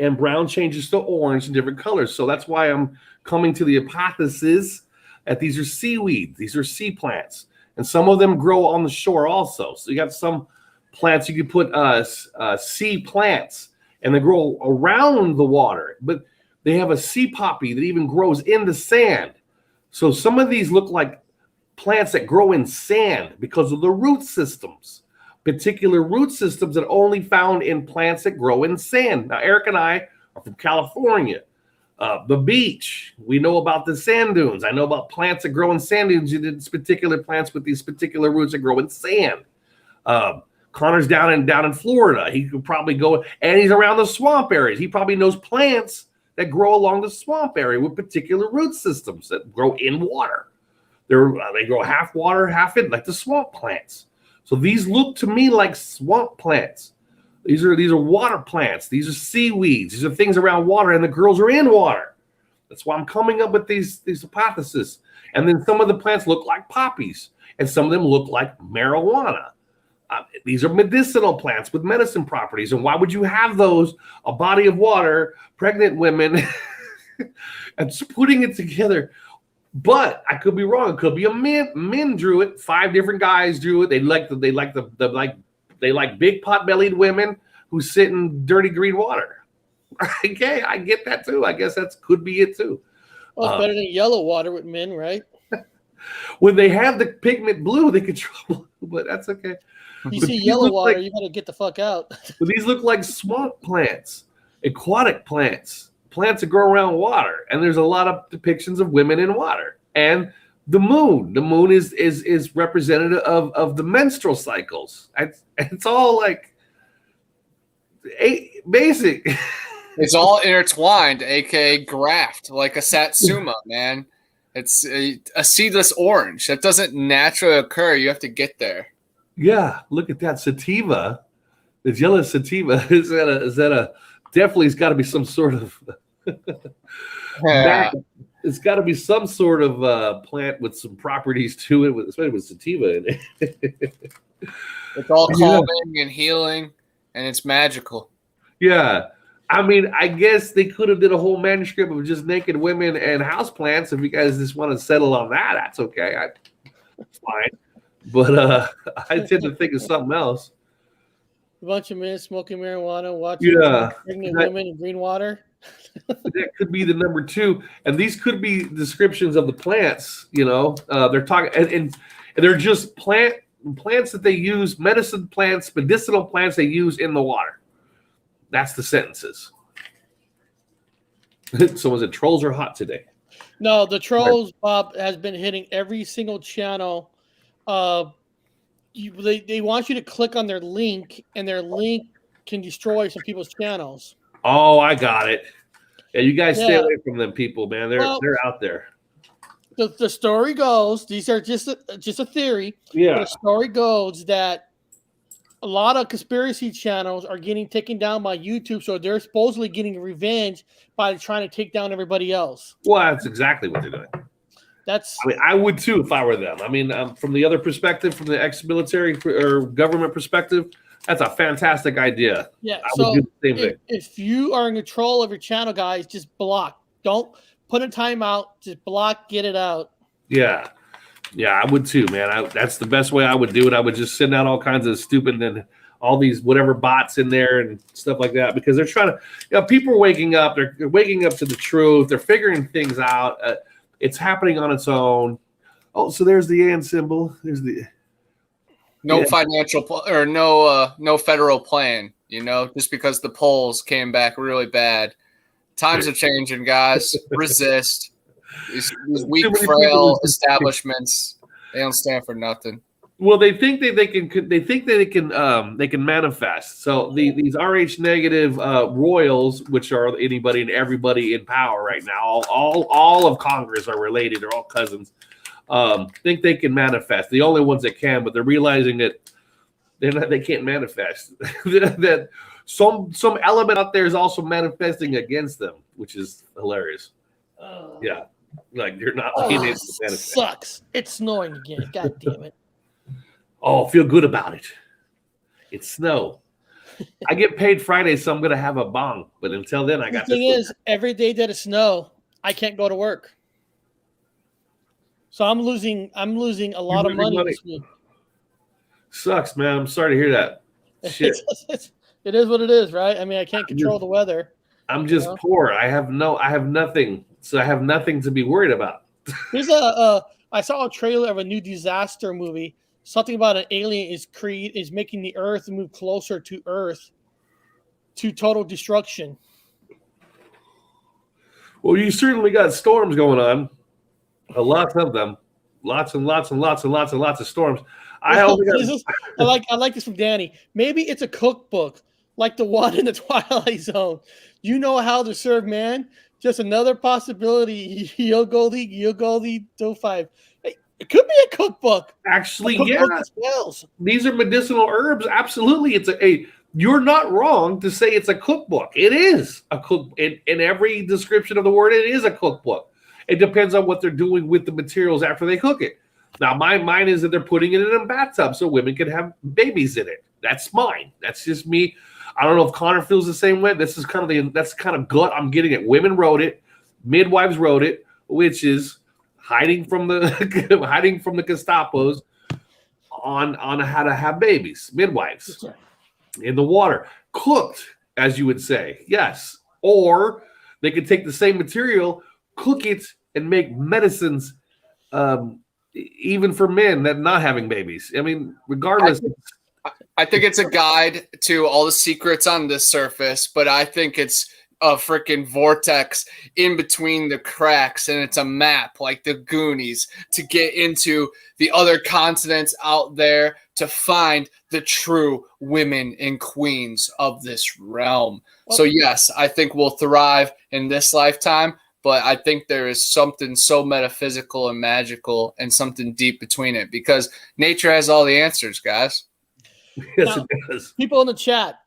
[SPEAKER 5] and brown changes to orange and different colors. So that's why I'm coming to the hypothesis that these are seaweeds. These are sea plants. And some of them grow on the shore also. So you got some plants you could put sea plants, and they grow around the water. But they have a sea poppy that even grows in the sand. So some of these look like plants that grow in sand because of the root systems, particular root systems that are only found in plants that grow in sand. Now, Eric and I are from California. The beach, we know about the sand dunes. I know about plants that grow in sand dunes. These particular plants with these particular roots that grow in sand. Connor's down in Florida. He could probably go, and he's around the swamp areas. He probably knows plants that grow along the swamp area with particular root systems that grow in water. They grow half water, half in, like the swamp plants. So these look to me like swamp plants. These are water plants. These are seaweeds. These are things around water, and the girls are in water. That's why I'm coming up with these hypotheses. And then some of the plants look like poppies, and some of them look like marijuana. These are medicinal plants with medicine properties. And why would you have those? A body of water, pregnant women, and putting it together. But I could be wrong. It could be a men drew it. 5 different guys drew it. They like big pot-bellied women who sit in dirty green water. Okay, I get that too. I guess that could be it too.
[SPEAKER 4] Well, it's better than yellow water with men, right?
[SPEAKER 5] When they have the pigment blue, they control, but that's okay.
[SPEAKER 4] You
[SPEAKER 5] But
[SPEAKER 4] see
[SPEAKER 5] these
[SPEAKER 4] yellow
[SPEAKER 5] look
[SPEAKER 4] water,
[SPEAKER 5] like-
[SPEAKER 4] you gotta get the fuck out.
[SPEAKER 5] But these look like swamp plants, aquatic plants that grow around water. And there's a lot of depictions of women in water. And the moon. The moon is representative of the menstrual cycles. It's all like basic.
[SPEAKER 6] It's all intertwined, aka graft, like a satsuma, man. It's a seedless orange that doesn't naturally occur. You have to get there.
[SPEAKER 5] Yeah, look at that sativa. The yellow sativa is that a definitely it's got to be some sort of it's got to be some sort of plant with some properties to it, especially with sativa in it.
[SPEAKER 6] It's all calming and healing, and it's magical.
[SPEAKER 5] Yeah. I mean, I guess they could have did a whole manuscript of just naked women and houseplants. If you guys just want to settle on that, that's okay. It's fine. But I tend to think of something else.
[SPEAKER 4] A bunch of men smoking marijuana, watching pregnant women in green water.
[SPEAKER 5] That could be the number 2. And these could be descriptions of the plants, you know. They're talking and they're just plants that they use, medicine plants, medicinal plants they use in the water. That's the sentences. So was it trolls are hot today?
[SPEAKER 4] No, the trolls, Bob, has been hitting every single channel. They want you to click on their link, and their link can destroy some people's channels.
[SPEAKER 5] Oh, I got it. Yeah, you guys stay away from them people, man. They're out there.
[SPEAKER 4] The story goes, these are just a theory.
[SPEAKER 5] Yeah.
[SPEAKER 4] The story goes that a lot of conspiracy channels are getting taken down by YouTube, so they're supposedly getting revenge by trying to take down everybody else.
[SPEAKER 5] Well, that's exactly what they're doing. I mean, I would too if I were them. I mean, from the other perspective, from the ex-military or government perspective, that's a fantastic idea.
[SPEAKER 4] Yeah,
[SPEAKER 5] I would do the same thing.
[SPEAKER 4] If you are in control of your channel, guys, just block. Don't put a timeout. Just block, get it out.
[SPEAKER 5] Yeah. Yeah, I would too, man. That's the best way I would do it. I would just send out all kinds of stupid and all these whatever bots in there and stuff like that because they're trying to, people are waking up. They're waking up to the truth. They're figuring things out. It's happening on its own. Oh, so there's the AN symbol. There's the
[SPEAKER 6] financial or no federal plan. You know, just because the polls came back really bad. Times are changing, guys. Resist. These weak, frail establishments, they don't stand for nothing.
[SPEAKER 5] Well, they think that they can manifest. So these Rh negative royals, which are anybody and everybody in power right now, all of Congress are related. They're all cousins. Think they can manifest. The only ones that can, but they're realizing that they can't manifest. that some element out there is also manifesting against them, which is hilarious. Yeah. Like you're not being able to manifest.
[SPEAKER 4] Sucks. It's snowing again. God damn it.
[SPEAKER 5] Oh, feel good about it. It's snow. I get paid Friday, so I'm gonna have a bong. But until then, I got
[SPEAKER 4] the thing is, every day that it's snow, I can't go to work. So I'm losing a lot of money this week.
[SPEAKER 5] Sucks, man. I'm sorry to hear that. Shit.
[SPEAKER 4] It is what it is, right? I mean, I can't control the weather.
[SPEAKER 5] I'm just poor. I have nothing. So I have nothing to be worried about.
[SPEAKER 4] Here's I saw a trailer of a new disaster movie. Something about an alien is making the Earth move closer to Earth to total destruction. Well, you certainly got storms going on. Lots of them. Lots and lots and lots and lots and lots of storms. I like this from Danny. Maybe it's a cookbook like the one in the Twilight Zone. You know how to serve man? Just another possibility. Yogoldi, Do 5. Hey, it could be a cookbook. Actually, these are medicinal herbs. Absolutely. You're not wrong to say it's a cookbook. It is a cook. In every description of the word, it is a cookbook. It depends on what they're doing with the materials after they cook it. Now, mine is that they're putting it in a bathtub so women can have babies in it. That's mine. That's just me. I don't know if Connor feels the same way. That's kind of gut I'm getting at. Women wrote it, midwives wrote it, witches hiding from the Gestapos on how to have babies, midwives in the water, cooked, as you would say, yes. Or they could take the same material, cook it, and make medicines, even for men that not having babies. I mean, regardless.
[SPEAKER 6] I think it's a guide to all the secrets on this surface, but I think it's a freaking vortex in between the cracks, and it's a map like the Goonies to get into the other continents out there to find the true women and queens of this realm. So yes, I think we'll thrive in this lifetime, but I think there is something so metaphysical and magical and something deep between it because nature has all the answers, guys.
[SPEAKER 5] Yes,
[SPEAKER 4] Now,
[SPEAKER 5] it does.
[SPEAKER 4] people in the chat,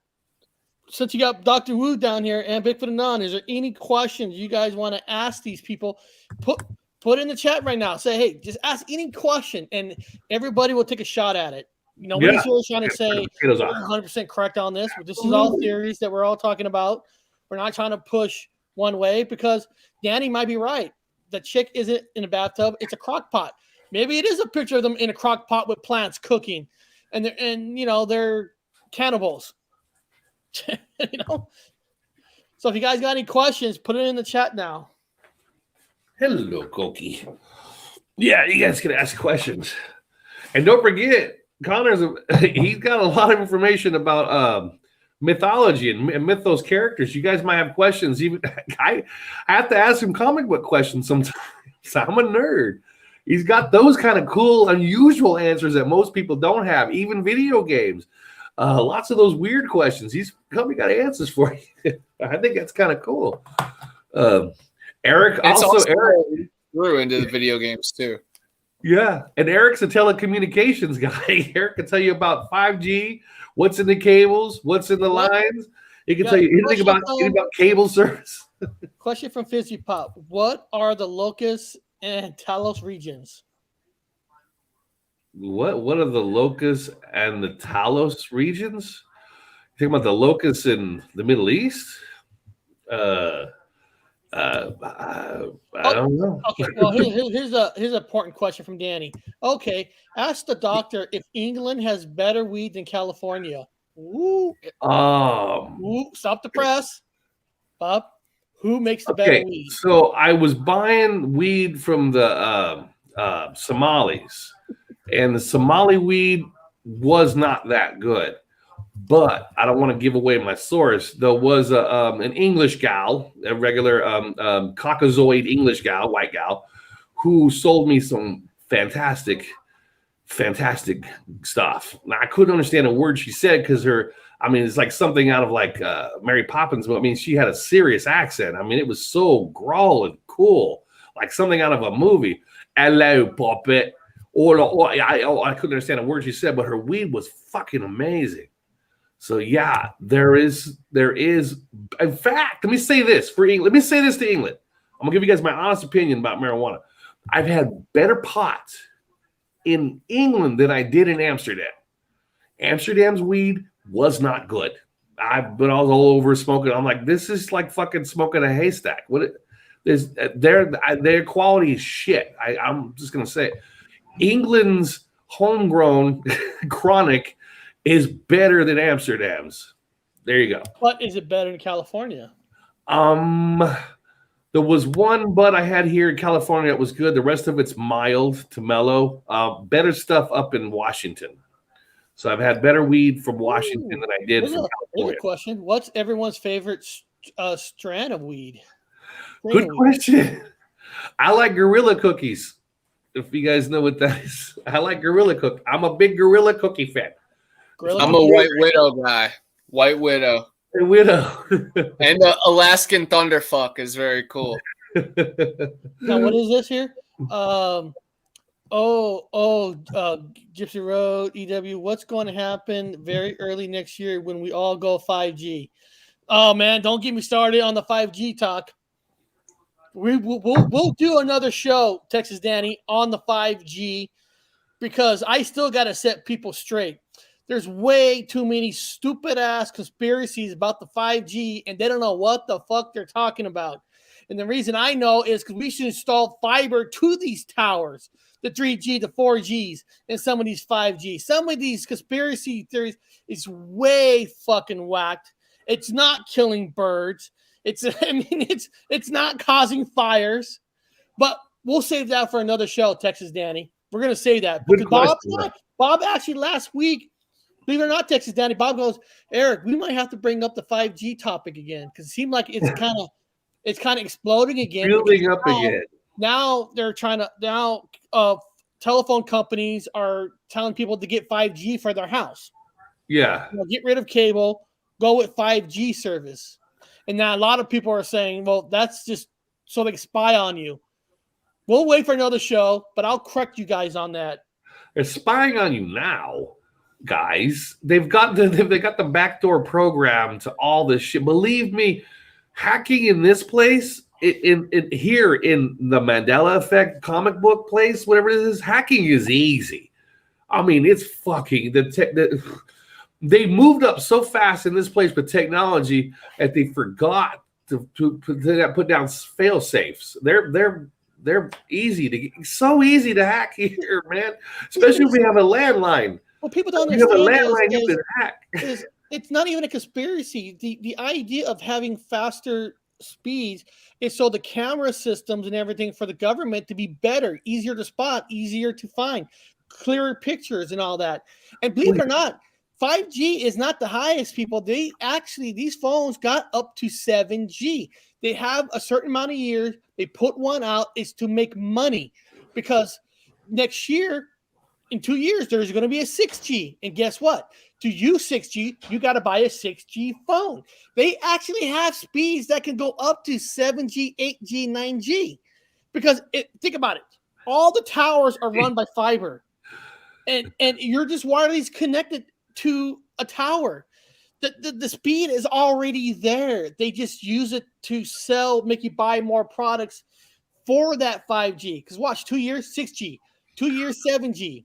[SPEAKER 4] since you got Dr. Wu down here and Bigfoot Anon, is there any questions you guys want to ask these people? Put in the chat right now. Say, hey, just ask any question, and everybody will take a shot at it. Nobody's really trying to say we're 100% correct on this. But this is all theories that we're all talking about. We're not trying to push one way because Danny might be right. The chick isn't in a bathtub; it's a crock pot. Maybe it is a picture of them in a crock pot with plants cooking, and they're cannibals. So if you guys got any questions, put it in the chat now.
[SPEAKER 5] Hello, Koki. Yeah, you guys can ask questions. And don't forget, he's got a lot of information about mythology and mythos characters. You guys might have questions. Even I have to ask him comic book questions sometimes. I'm a nerd. He's got those kind of cool, unusual answers that most people don't have, even video games. Lots of those weird questions. He's probably got answers for you. I think that's kind of cool. Eric Eric
[SPEAKER 6] grew into the video games too.
[SPEAKER 5] Yeah, and Eric's a telecommunications guy. Eric can tell you about 5G, what's in the cables, what's in the lines. He can tell you anything about cable service.
[SPEAKER 4] Question from Fizzy Pop: what are the locus and Talos regions?
[SPEAKER 5] What are the locus and the Talos regions? You talking about the locus in the Middle East? I don't know.
[SPEAKER 4] Okay, well, here's an important question from Danny. Okay, ask the doctor if England has better weed than California. Ooh. Stop the press. Bob, who makes the better weed?
[SPEAKER 5] So I was buying weed from the Somalis, and the Somali weed was not that good. But I don't want to give away my source. There was an English gal, a regular Caucasoid English gal, white gal, who sold me some fantastic stuff. Now, I couldn't understand a word she said because it's like something out of like Mary Poppins. But I mean, she had a serious accent. I mean, it was so growl and cool, like something out of a movie. Hello, puppet. I couldn't understand a word she said, but her weed was fucking amazing. So yeah, there is. In fact, let me say this for England. Let me say this to England. I'm gonna give you guys my honest opinion about marijuana. I've had better pot in England than I did in Amsterdam. Amsterdam's weed was not good. I was all over smoking. I'm like, this is like fucking smoking a haystack. Their quality is shit. I'm just gonna say, England's homegrown chronic is better than Amsterdam's. There you go.
[SPEAKER 4] But is it better in California?
[SPEAKER 5] There was one bud I had here in California that was good. The rest of it's mild to mellow. Better stuff up in Washington. So I've had better weed from Washington than I did from California.
[SPEAKER 4] Here's a question. What's everyone's favorite strand of weed?
[SPEAKER 5] Good question. I like Gorilla cookies. If you guys know what that is. I like Gorilla cookie. I'm a big Gorilla cookie fan.
[SPEAKER 6] I'm a White Widow guy. White Widow.
[SPEAKER 5] A widow.
[SPEAKER 6] And the Alaskan Thunderfuck is very cool.
[SPEAKER 4] Now, what is this here? Gypsy Road, EW. What's going to happen very early next year when we all go 5G? Oh, man, don't get me started on the 5G talk. We'll do another show, Texas Danny, on the 5G because I still got to set people straight. There's way too many stupid-ass conspiracies about the 5G, and they don't know what the fuck they're talking about. And the reason I know is because we should install fiber to these towers, the 3G, the 4Gs, and some of these 5G. Some of these conspiracy theories is way fucking whacked. It's not killing birds. It's not causing fires. But we'll save that for another show, Texas Danny. We're going to save that. Because Bob actually last week, believe it or not, Texas Danny, Bob goes, Eric, we might have to bring up the 5G topic again because it seemed like it's kind of exploding again.
[SPEAKER 5] Building up again.
[SPEAKER 4] Now they're trying to telephone companies are telling people to get 5G for their house.
[SPEAKER 5] Yeah.
[SPEAKER 4] Get rid of cable, go with 5G service. And now a lot of people are saying, well, that's just so they can spy on you. We'll wait for another show, but I'll correct you guys on that.
[SPEAKER 5] They're spying on you now. guys. They've got the backdoor program to all this shit. Believe me, hacking in this place, in here in the Mandela effect comic book place, whatever it is, hacking is easy. I mean, it's fucking they moved up so fast in this place with technology that they forgot to put down fail safes. They're easy to get, so easy to hack here, man. Especially if we have a landline.
[SPEAKER 4] Well, people don't
[SPEAKER 5] if you have a
[SPEAKER 4] understand
[SPEAKER 5] landline, you can hack.
[SPEAKER 4] It's not even a conspiracy. The idea of having faster speeds is so the camera systems and everything for the government to be better, easier to spot, easier to find, clearer pictures and all that. And believe it or not, 5G is not the highest, people. These phones got up to 7G. They have a certain amount of years. They put one out is to make money, because next year, in 2 years, there's going to be a 6G. And guess what? To use 6G, you got to buy a 6G phone. They actually have speeds that can go up to 7G, 8G, 9G. Because think about it. All the towers are run by fiber. And you're just wirelessly connected to a tower. The speed is already there. They just use it to sell, make you buy more products for that 5G. Because watch, 2 years, 6G. 2 years, 7G.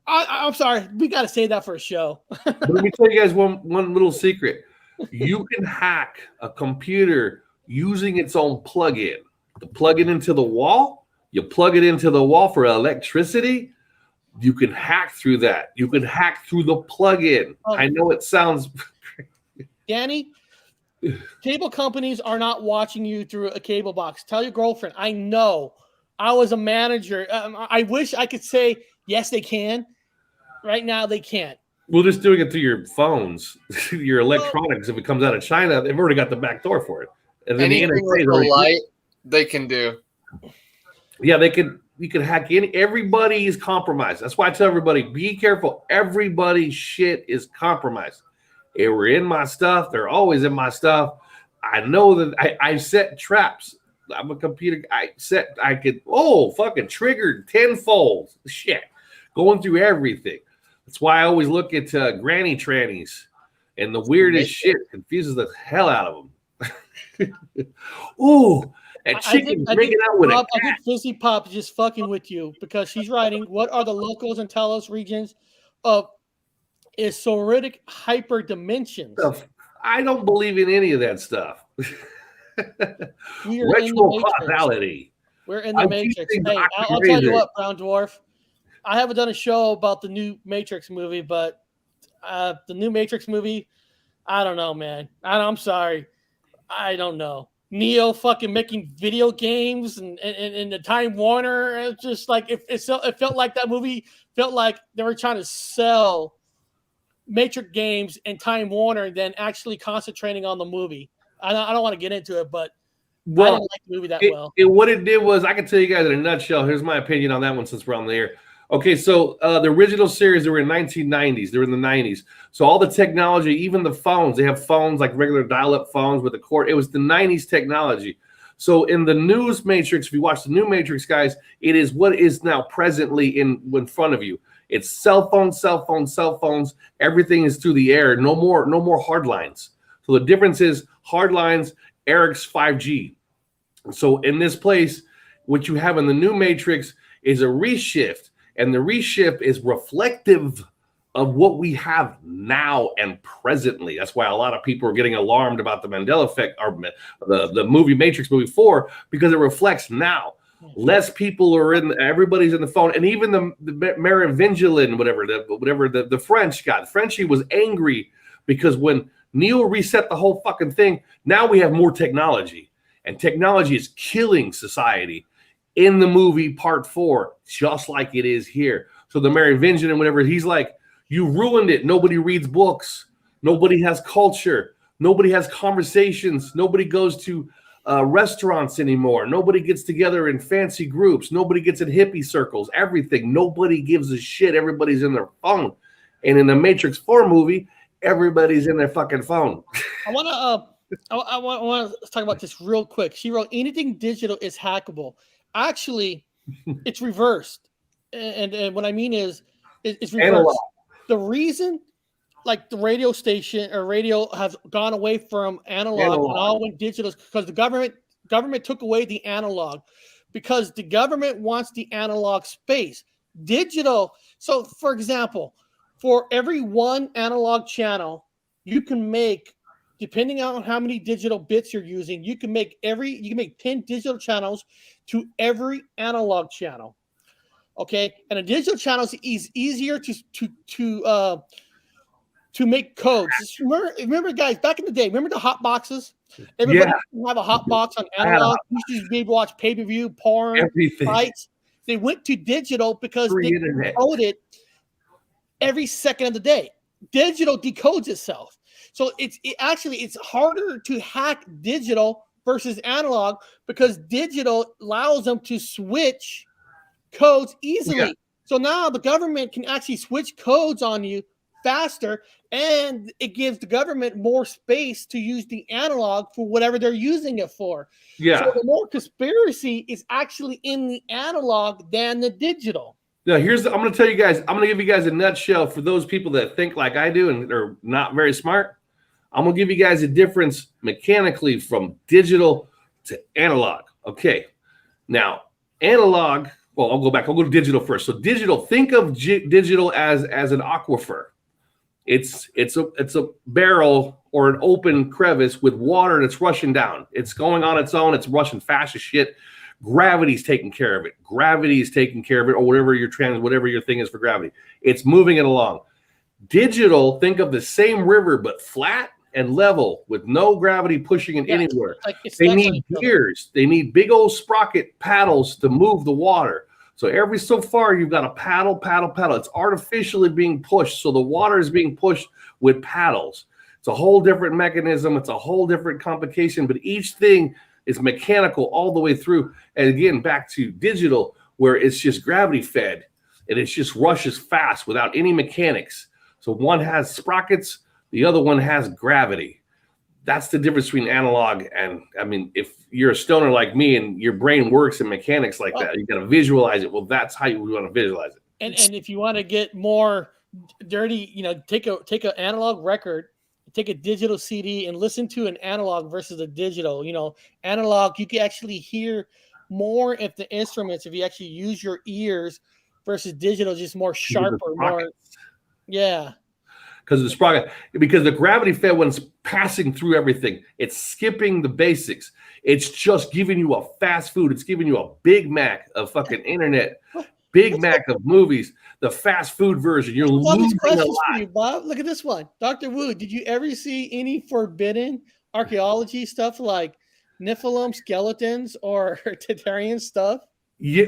[SPEAKER 4] I'm sorry. We got to say that for a show.
[SPEAKER 5] Let me tell you guys one little secret. You can hack a computer using its own plug-in. To plug it into the wall, you plug it into the wall for electricity. You can hack through that. You can hack through the plug-in. I know it sounds
[SPEAKER 4] Danny, cable companies are not watching you through a cable box. Tell your girlfriend. I know. I was a manager. I wish I could say, yes, they can. Right now, they can't.
[SPEAKER 5] We're just doing it through your phones, your electronics. If it comes out of China, they've already got the back door for it. And then
[SPEAKER 6] anything with the light, they can do.
[SPEAKER 5] Yeah, they can. You can hack in. Everybody is compromised. That's why I tell everybody, be careful. Everybody's shit is compromised. They were in my stuff. They're always in my stuff. I know that I set traps. I'm a computer. I could fucking triggered tenfold. Shit. Going through everything. That's why I always look at granny trannies. And the weirdest shit confuses the hell out of them. Ooh. And chicken breaking out with
[SPEAKER 4] Rob, I think Fizzy Pop is just fucking with you, because she's writing, what are the locals and telos regions of isoritic hyperdimensions?
[SPEAKER 5] I don't believe in any of that stuff. Retro causality.
[SPEAKER 4] We're in the Matrix. Hey, I'll tell you what, Brown Dwarf. I haven't done a show about the new Matrix movie, but the new Matrix movie, I don't know, man. I'm sorry. I don't know. Neo fucking making video games and the Time Warner. It's just like it felt like that movie felt like they were trying to sell Matrix games and Time Warner than actually concentrating on the movie. I don't want to get into it, but I didn't like the movie that well.
[SPEAKER 5] What it did was, I can tell you guys in a nutshell. Here's my opinion on that one since we're on the air. Okay, so the original series, they were in 1990s. They were in the 90s. So all the technology, even the phones, they have phones like regular dial-up phones with a cord. It was the 90s technology. So in the news Matrix, if you watch the new Matrix, guys, it is what is now presently in front of you. It's cell phones. Everything is through the air. No more hard lines. So the difference is hard lines, Eric's 5G. So in this place, what you have in the new Matrix is a reshift. And the reshift is reflective of what we have now and presently. That's why a lot of people are getting alarmed about the Mandela effect, or the movie Matrix movie 4, because it reflects now. Less people are everybody's in the phone, and even the Merovingian, whatever the French guy, the Frenchie was angry because when Neo reset the whole fucking thing, now we have more technology, and technology is killing society. In the movie part 4, just like it is here. So the Merovingian and whatever, he's like, you ruined it. Nobody reads books. Nobody has culture. Nobody has conversations. Nobody goes to restaurants anymore. Nobody gets together in fancy groups. Nobody gets in hippie circles. Everything. Nobody gives a shit. Everybody's in their phone. And in the Matrix 4 movie, everybody's in their fucking phone.
[SPEAKER 4] I want to talk about this real quick. She wrote, anything digital is hackable. Actually, it's reversed. And what I mean is, It's reversed.
[SPEAKER 5] Analog.
[SPEAKER 4] The reason, like the radio station or radio has gone away from analog and all went digital is because the government took away the analog because the government wants the analog space. Digital. So, for example, for every one analog channel, you can make, depending on how many digital bits you're using, you can make 10 digital channels to every analog channel. Okay, and a digital channel is easier to make codes. Remember, guys, back in the day, remember the hot boxes? Everybody used to have a hot box on analog. You used to be able to watch pay-per-view, porn,
[SPEAKER 5] everything.
[SPEAKER 4] fights. They went to digital because they decoded every second of the day. Digital decodes itself. So it's harder to hack digital versus analog because digital allows them to switch codes easily. Yeah. So now the government can actually switch codes on you faster, and it gives the government more space to use the analog for whatever they're using it for. Yeah. So the more conspiracy is actually in the analog than the digital.
[SPEAKER 5] Now, I'm going to tell you guys, I'm going to give you guys a nutshell for those people that think like I do and are not very smart. I'm going to give you guys a difference mechanically from digital to analog. Okay. Now, analog, well, I'll go back. I'll go to digital first. So digital, think of digital as an aquifer. It's a barrel or an open crevice with water that's rushing down. It's going on its own. It's rushing fast as shit. Gravity's taking care of it. Gravity is taking care of it, or whatever your thing is for gravity. It's moving it along. Digital, think of the same river but flat and level with no gravity pushing it anywhere. They need gears. They need big old sprocket paddles to move the water. So every so far, you've got a paddle. It's artificially being pushed. So the water is being pushed with paddles. It's a whole different mechanism. It's a whole different complication, but each thing is mechanical all the way through. And again, back to digital, where it's just gravity fed and it just rushes fast without any mechanics. So one has sprockets, the other one has gravity. That's the difference between analog and, I mean, if you're a stoner like me and your brain works in mechanics like that, you got to visualize it. Well, that's how you want to visualize it.
[SPEAKER 4] And if you want to get more dirty, take an analog record, take a digital CD and listen to an analog versus a digital. Analog, you can actually hear more if the instruments, if you actually use your ears, versus digital, just more sharper, more. Yeah.
[SPEAKER 5] Because the gravity fed one's passing through everything. It's skipping the basics. It's just giving you a fast food. It's giving you a Big Mac of fucking internet, Big Mac of movies, the fast food version. You're losing a lot.
[SPEAKER 4] For you, Bob. Look at this one. Dr. Wu, did you ever see any forbidden archaeology stuff like Nephilim skeletons or Tartarian stuff?
[SPEAKER 5] Yeah.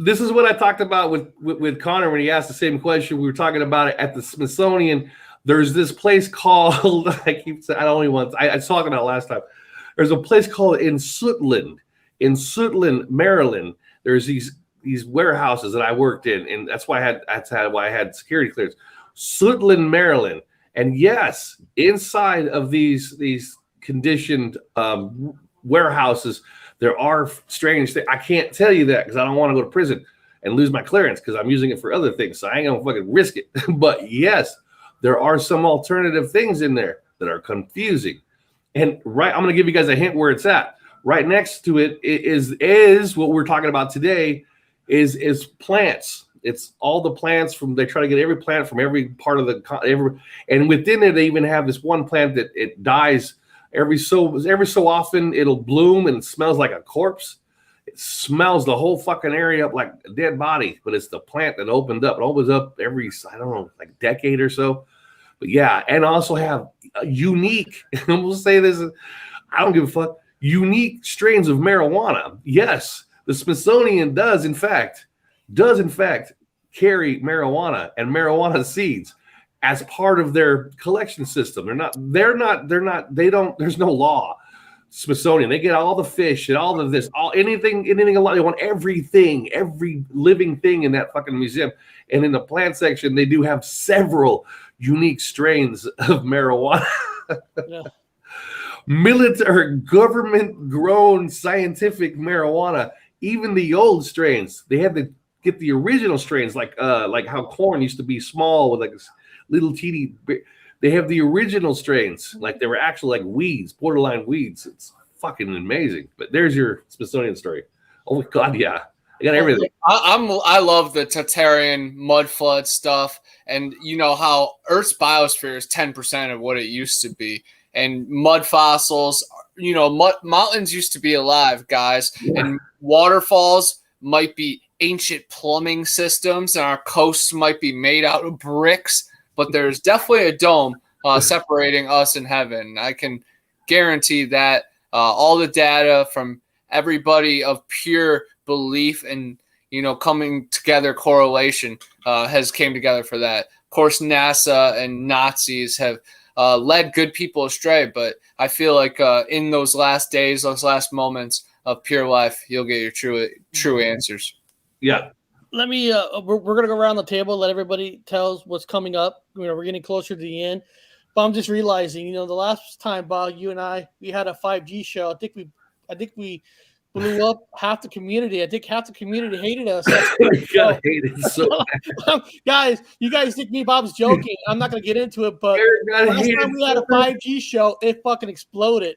[SPEAKER 5] This is what I talked about with Connor when he asked the same question. We were talking about it at the Smithsonian. There's this place called, I was talking about it last time. There's a place called in Suitland, Maryland. There's these warehouses that I worked in, and that's why I had security clearance. Suitland, Maryland. And yes, inside of these conditioned warehouses, there are strange things. I can't tell you that because I don't want to go to prison and lose my clearance because I'm using it for other things. So I ain't gonna fucking risk it. But yes, there are some alternative things in there that are confusing. And I'm gonna give you guys a hint where it's at. Right next to it is what we're talking about today is plants. It's all the plants they try to get every plant from every part of and within it they even have this one plant that it dies. Every so often it'll bloom and it smells like a corpse. It smells the whole fucking area up like a dead body, but it's the plant that opens up. It opens up every, I don't know, like decade or so. But yeah, and also have a unique, we'll say this, I don't give a fuck, unique strains of marijuana. Yes, the Smithsonian does in fact carry marijuana and marijuana seeds as part of their collection system. There's no law. Smithsonian, they get all the fish and all of this, anything they want everything, every living thing in that fucking museum. And in the plant section, they do have several unique strains of marijuana. Yeah. Military, government grown scientific marijuana, even the old strains. They had the get the original strains, like how corn used to be small with like little teeny. They have the original strains, like they were actual like weeds, borderline weeds. It's fucking amazing. But there's your Smithsonian story. Oh my God, yeah, I got everything.
[SPEAKER 6] I love the Tartarian mud flood stuff, and you know how Earth's biosphere is 10% of what it used to be, and mud fossils. You know, mountains used to be alive, guys, and waterfalls might be ancient plumbing systems, and our coasts might be made out of bricks. But there's definitely a dome separating us and heaven. I can guarantee that all the data from everybody of pure belief and, you know, coming together correlation has came together for that. Of course, NASA and Nazis have led good people astray, but I feel like in those last days, those last moments of pure life, you'll get your true answers.
[SPEAKER 5] Yeah.
[SPEAKER 4] Let me. We're gonna go around the table. Let everybody tell us what's coming up. You know, we're getting closer to the end, but I'm just realizing. You know, the last time, Bob, you and we had a 5G show. I think we blew up half the community. I think half the community hated us.
[SPEAKER 5] God, hated so bad.
[SPEAKER 4] Guys, you guys think me and Bob's joking. I'm not gonna get into it, but last time we had a 5G show, it fucking exploded.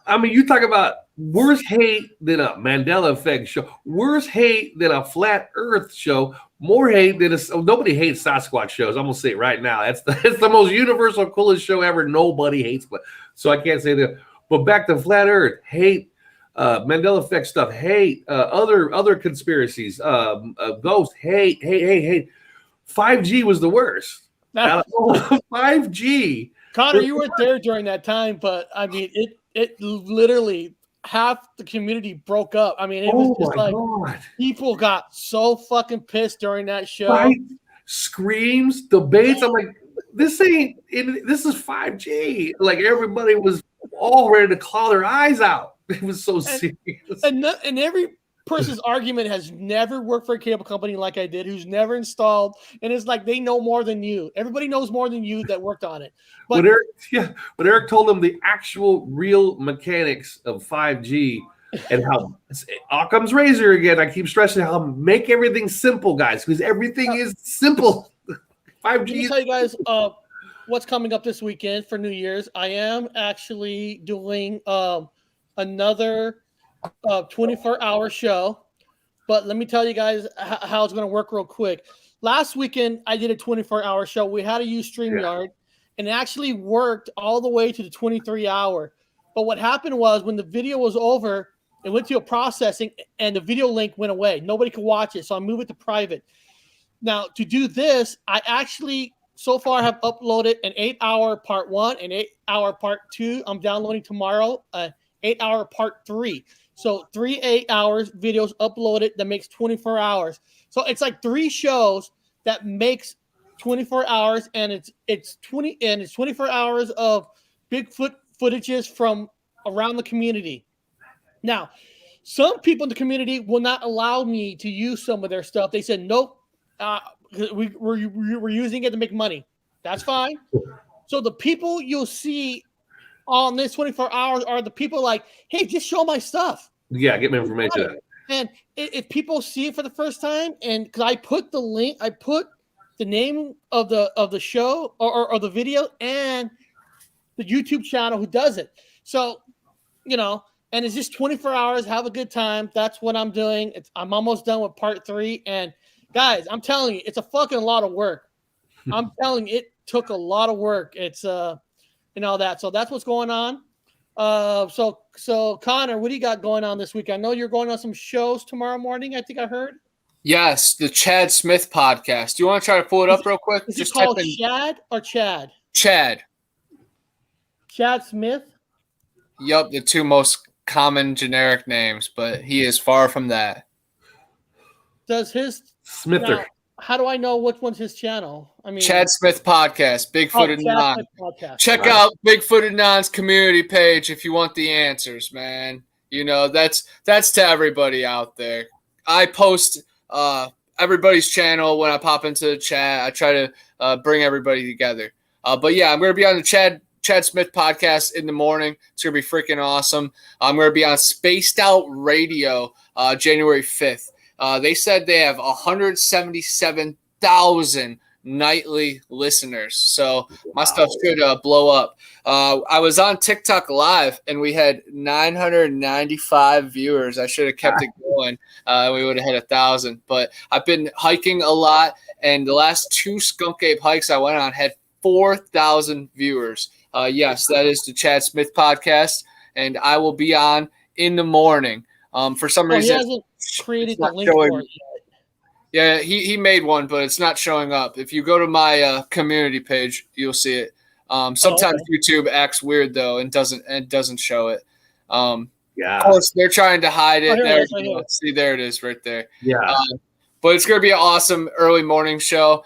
[SPEAKER 5] I mean, you talk about worse hate than a Mandela effect show, worse hate than a flat Earth show, more hate than nobody hates Sasquatch shows. I'm gonna say it right now. It's the most universal, coolest show ever. Nobody hates it, so I can't say that. But back to flat Earth, hate Mandela effect stuff, hate other conspiracies, ghosts, hate. 5G was the worst. 5G.
[SPEAKER 4] Connor, you weren't there during that time, but I mean it literally half the community broke up. I mean, it was just like God. People got so fucking pissed during that show.
[SPEAKER 5] Fight, screams, debates. I'm like, this is 5G. Like everybody was all ready to claw their eyes out. It was so serious.
[SPEAKER 4] And every person's argument has never worked for a cable company like I did, who's never installed, and it's like they know more than you. Everybody knows more than you that worked on it. But
[SPEAKER 5] when Eric told them the actual real mechanics of 5G and how Occam's razor again, I keep stressing how make everything simple, guys, because everything is simple. 5G.
[SPEAKER 4] Let me tell you guys what's coming up this weekend for New Year's. I am actually doing another 24-hour show, but let me tell you guys how it's going to work real quick. Last weekend, I did a 24-hour show. We had to use StreamYard, and it actually worked all the way to the 23-hour. But what happened was when the video was over, it went to a processing, and the video link went away. Nobody could watch it, so I moved it to private. Now, to do this, I actually so far have uploaded an 8-hour part 1 and 8-hour part 2. I'm downloading tomorrow 8-hour part 3. So 3 8-hours videos uploaded that makes 24 hours. So it's like 3 shows that makes 24 hours, and it's 24 hours of Bigfoot footages from around the community. Now, some people in the community will not allow me to use some of their stuff. They said nope, we're using it to make money. That's fine. So the people you'll see on this 24 hours are the people like, hey, just show my stuff.
[SPEAKER 5] Yeah, get me information.
[SPEAKER 4] And if people see it for the first time, and because I put the link, I put the name of the show or the video and the YouTube channel who does it. So, you know, and it's just 24 hours. Have a good time. That's what I'm doing. I'm almost done with part 3. And guys, I'm telling you, it's a fucking lot of work. I'm telling you, it took a lot of work. It's and all that. So that's what's going on. So Connor, what do you got going on this week? I know you're going on some shows tomorrow morning. I think I heard.
[SPEAKER 6] Yes, the Chad Smith podcast. Do you want to try to pull it up real quick?
[SPEAKER 4] Is it called Chad or Chad?
[SPEAKER 6] Chad.
[SPEAKER 4] Chad Smith?
[SPEAKER 6] Yup, the 2 most common generic names, but he is far from that.
[SPEAKER 4] Does his
[SPEAKER 5] Smither?
[SPEAKER 4] Now, how do I know which one's his channel? I mean,
[SPEAKER 6] Chad Smith podcast, Bigfoot and Anon. Check
[SPEAKER 4] Right.
[SPEAKER 6] out Bigfoot and Anon's community page if you want the answers, man. You know, that's to everybody out there. I post everybody's channel when I pop into the chat. I try to bring everybody together. But yeah, I'm going to be on the Chad Smith podcast in the morning. It's going to be freaking awesome. I'm going to be on Spaced Out Radio January 5th. They said they have 177,000 nightly listeners. So my stuff should blow up. I was on TikTok live and we had 995 viewers. I should have kept it going. We would have had 1,000. But I've been hiking a lot, and the last 2 Skunk Ape hikes I went on had 4,000 viewers. Yes, that is the Chad Smith podcast, and I will be on in the morning. For some reason,
[SPEAKER 4] he hasn't created the link for it yet.
[SPEAKER 6] Yeah, he made one, but it's not showing up. If you go to my community page, you'll see it. Sometimes YouTube acts weird though and doesn't show it. Of course, they're trying to hide it. See, there it is, right there.
[SPEAKER 5] Yeah.
[SPEAKER 6] But it's gonna be an awesome early morning show.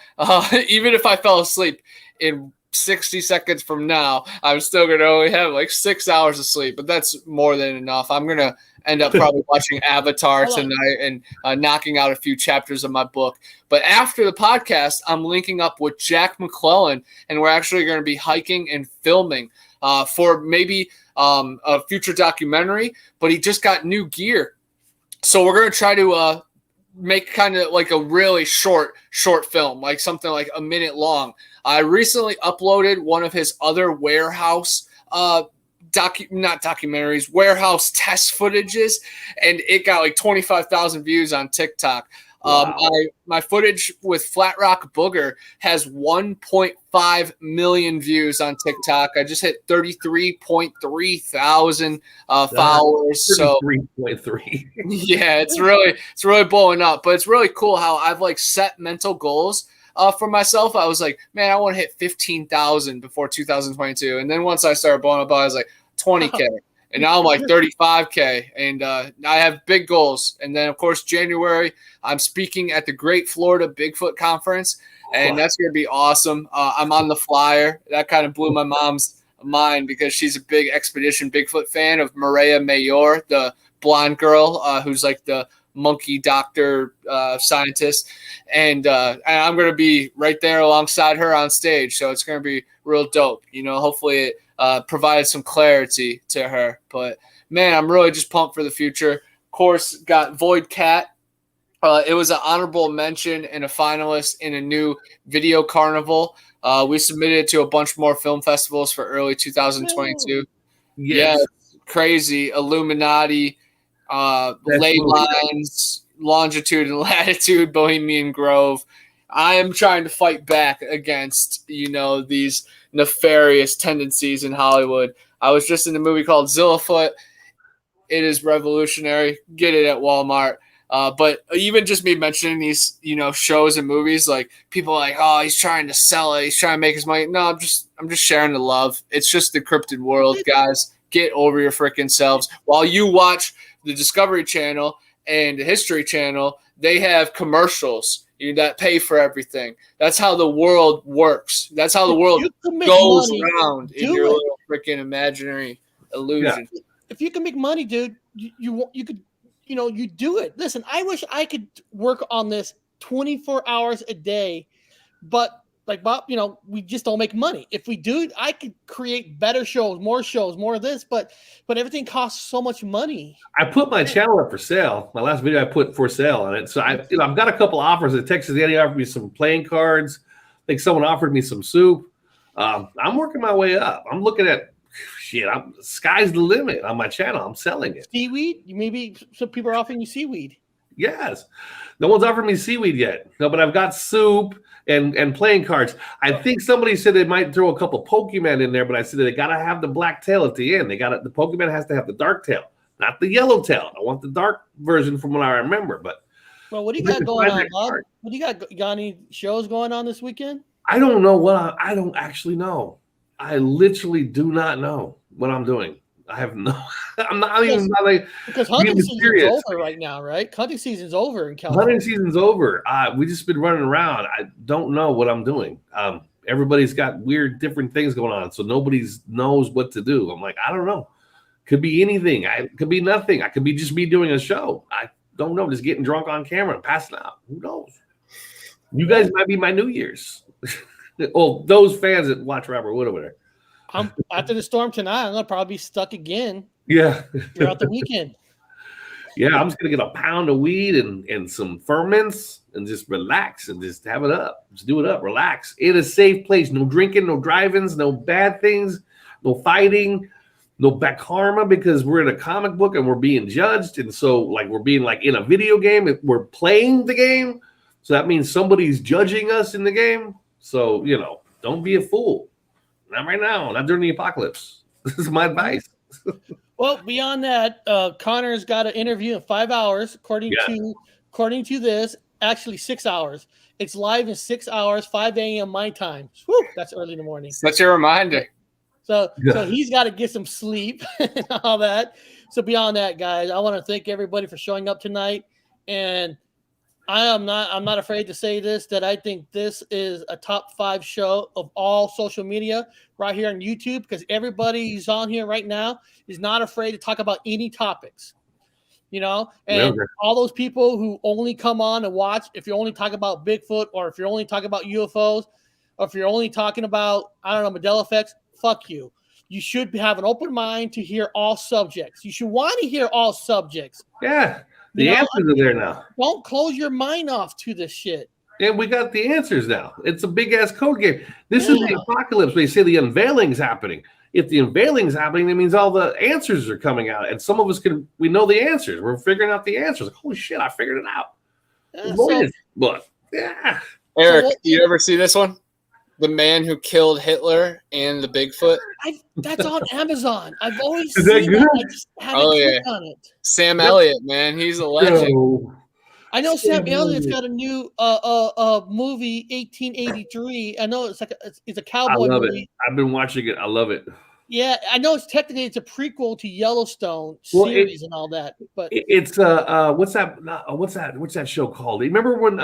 [SPEAKER 6] Even if I fell asleep in 60 seconds from now, I'm still gonna only have like 6 hours of sleep, but that's more than enough. I'm gonna end up probably watching Avatar tonight and knocking out a few chapters of my book. But after the podcast, I'm linking up with Jack McClellan, and we're actually going to be hiking and filming for maybe a future documentary. But he just got new gear, so we're going to try to make kind of like a really short film, like something like a minute long. I recently uploaded one of his other warehouse warehouse test footages, and it got like 25,000 views on TikTok. Wow. My footage with Flat Rock Booger has 1.5 million views on TikTok. I just hit 33.3 thousand followers.
[SPEAKER 5] 33.3.
[SPEAKER 6] Yeah, it's really blowing up. But it's really cool how I've like set mental goals for myself. I was like, man, I want to hit 15,000 before 2022. And then once I started blowing up, I was like 20K. And now I'm like 35K. And I have big goals. And then, of course, January, I'm speaking at the Great Florida Bigfoot Conference. And that's going to be awesome. I'm on the flyer. That kind of blew my mom's mind because she's a big Expedition Bigfoot fan of Maria Mayor, the blonde girl who's like the monkey doctor scientist, and I'm going to be right there alongside her on stage, so it's going to be real dope. Hopefully it provided some clarity to her, but man, I'm really just pumped for the future. Of course, got Void Cat. It was an honorable mention and a finalist in a new video carnival. We submitted it to a bunch more film festivals for early 2022. Yeah, crazy Illuminati, ley lines, longitude and latitude, Bohemian Grove. I am trying to fight back against, these nefarious tendencies in Hollywood. I was just in a movie called Zillafoot. It is revolutionary. Get it at Walmart. But even just me mentioning these, shows and movies, like people are like, oh, he's trying to sell it. He's trying to make his money. No, I'm just sharing the love. It's just the cryptid world, guys. Get over your freaking selves. While you watch the Discovery Channel and the History Channel, they have commercials that pay for everything. That's how the world works. That's how the world goes around in your little freaking imaginary illusion.
[SPEAKER 4] Yeah. If you can make money, dude, you could, you do it. Listen, I wish I could work on this 24 hours a day, but like Bob, we just don't make money. If we do, I could create better shows, more of this, but everything costs so much money.
[SPEAKER 5] I put my channel up for sale. My last video I put for sale on it. So I've got a couple offers at Texas. They offered me some playing cards. I think someone offered me some soup. I'm working my way up. I'm looking at sky's the limit on my channel. I'm selling it.
[SPEAKER 4] Seaweed? Maybe some people are offering you seaweed.
[SPEAKER 5] Yes. No one's offered me seaweed yet. No, but I've got soup and playing cards. I think somebody said they might throw a couple Pokemon in there, but I said they got to have the black tail at the end. The Pokemon has to have the dark tail, not the yellow tail. I want the dark version from what I remember. But
[SPEAKER 4] well, what do you got going on, Bob? What do you got? Got any shows going on this weekend?
[SPEAKER 5] I don't know I don't actually know. I literally do not know what I'm doing. I have no. I'm not even
[SPEAKER 4] because hunting season's over right now, right? Hunting season's over in California.
[SPEAKER 5] Hunting season's over. We just been running around. I don't know what I'm doing. Everybody's got weird, different things going on, so nobody knows what to do. I'm like, I don't know. Could be anything. Could be nothing. I could be just me doing a show. I don't know. Just getting drunk on camera and passing out. Who knows? You guys might be my New Year's. Well, those fans that watch Robert Wood over there.
[SPEAKER 4] After the storm tonight, I'm gonna probably be stuck again.
[SPEAKER 5] Yeah,
[SPEAKER 4] throughout the weekend.
[SPEAKER 5] Yeah, I'm just gonna get a pound of weed and some ferments and just relax and just have it up. Just do it up, relax. In a safe place. No drinking, no driving, no bad things, no fighting, no bad karma, because we're in a comic book and we're being judged. And so like we're being like in a video game, if we're playing the game. So that means somebody's judging us in the game. So, you know, don't be a fool. Not right now, not during the apocalypse. This is my advice.
[SPEAKER 4] Well, beyond that, Connor's got an interview in 5 hours, according to this, actually 6 hours. It's live in 6 hours, 5 a.m. my time. Whew, that's early in the morning.
[SPEAKER 6] Such a reminder.
[SPEAKER 4] So he's got to get some sleep and all that. So beyond that, guys, I want to thank everybody for showing up tonight. And I'm not afraid to say this, that I think this is a top 5 show of all social media right here on YouTube, because everybody who's on here right now is not afraid to talk about any topics, you know, and all those people who only come on and watch, if you only talk about Bigfoot, or if you're only talking about UFOs, or if you're only talking about, I don't know, Mandela effects, fuck you. You should have an open mind to hear all subjects. You should want to hear all subjects.
[SPEAKER 5] Yeah. The answers are there now.
[SPEAKER 4] Don't close your mind off to this shit.
[SPEAKER 5] And we got the answers now. It's a big ass code game. This is the apocalypse. They say the unveiling's happening. If the unveiling's happening, that means all the answers are coming out. And some of us we know the answers. We're figuring out the answers. Like, holy shit, I figured it out.
[SPEAKER 6] Eric, you ever see this one? The man who killed Hitler and the Bigfoot.
[SPEAKER 4] That's on Amazon. I've always
[SPEAKER 5] seen that. Good?
[SPEAKER 4] I just haven't clicked on it.
[SPEAKER 6] Sam Elliott, man, he's a legend.
[SPEAKER 5] No.
[SPEAKER 4] I know Sam Elliott's got a new movie, 1883. I know it's like it's a cowboy movie.
[SPEAKER 5] I've been watching it. I love it.
[SPEAKER 4] Yeah, I know it's a prequel to Yellowstone series and all that. But
[SPEAKER 5] it's what's that show called? Remember when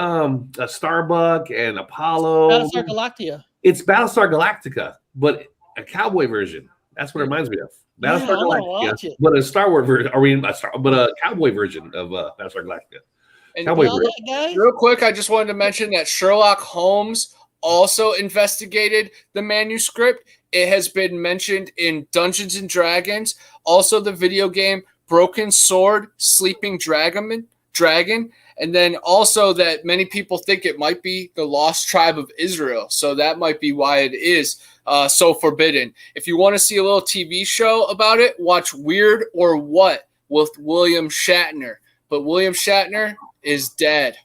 [SPEAKER 5] Starbuck and Apollo?
[SPEAKER 4] Battlestar Galactica.
[SPEAKER 5] It's Battlestar Galactica, but a cowboy version. That's what it reminds me of. Battlestar Galactica, but a Star Wars version, but a cowboy version of Battlestar Galactica.
[SPEAKER 6] And real quick, I just wanted to mention that Sherlock Holmes also investigated the manuscript. It has been mentioned in Dungeons and Dragons, also the video game Broken Sword, Sleeping Dragon, and then also that many people think it might be the Lost Tribe of Israel. So that might be why it is so forbidden. If you want to see a little TV show about it, watch Weird or What with William Shatner. But William Shatner is dead.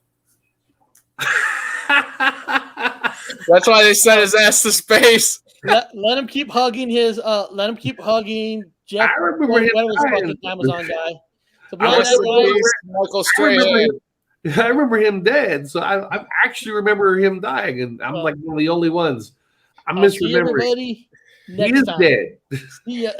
[SPEAKER 6] That's why they sent his ass to space.
[SPEAKER 4] Let him keep hugging his. Let him keep hugging Jeff.
[SPEAKER 5] I remember him.
[SPEAKER 4] Amazon guy. So
[SPEAKER 6] Michael Stray.
[SPEAKER 5] I remember him dead. So I actually remember him dying, and I'm like one of the only ones. I'm misremembering.
[SPEAKER 4] He
[SPEAKER 5] is dead.
[SPEAKER 4] See ya.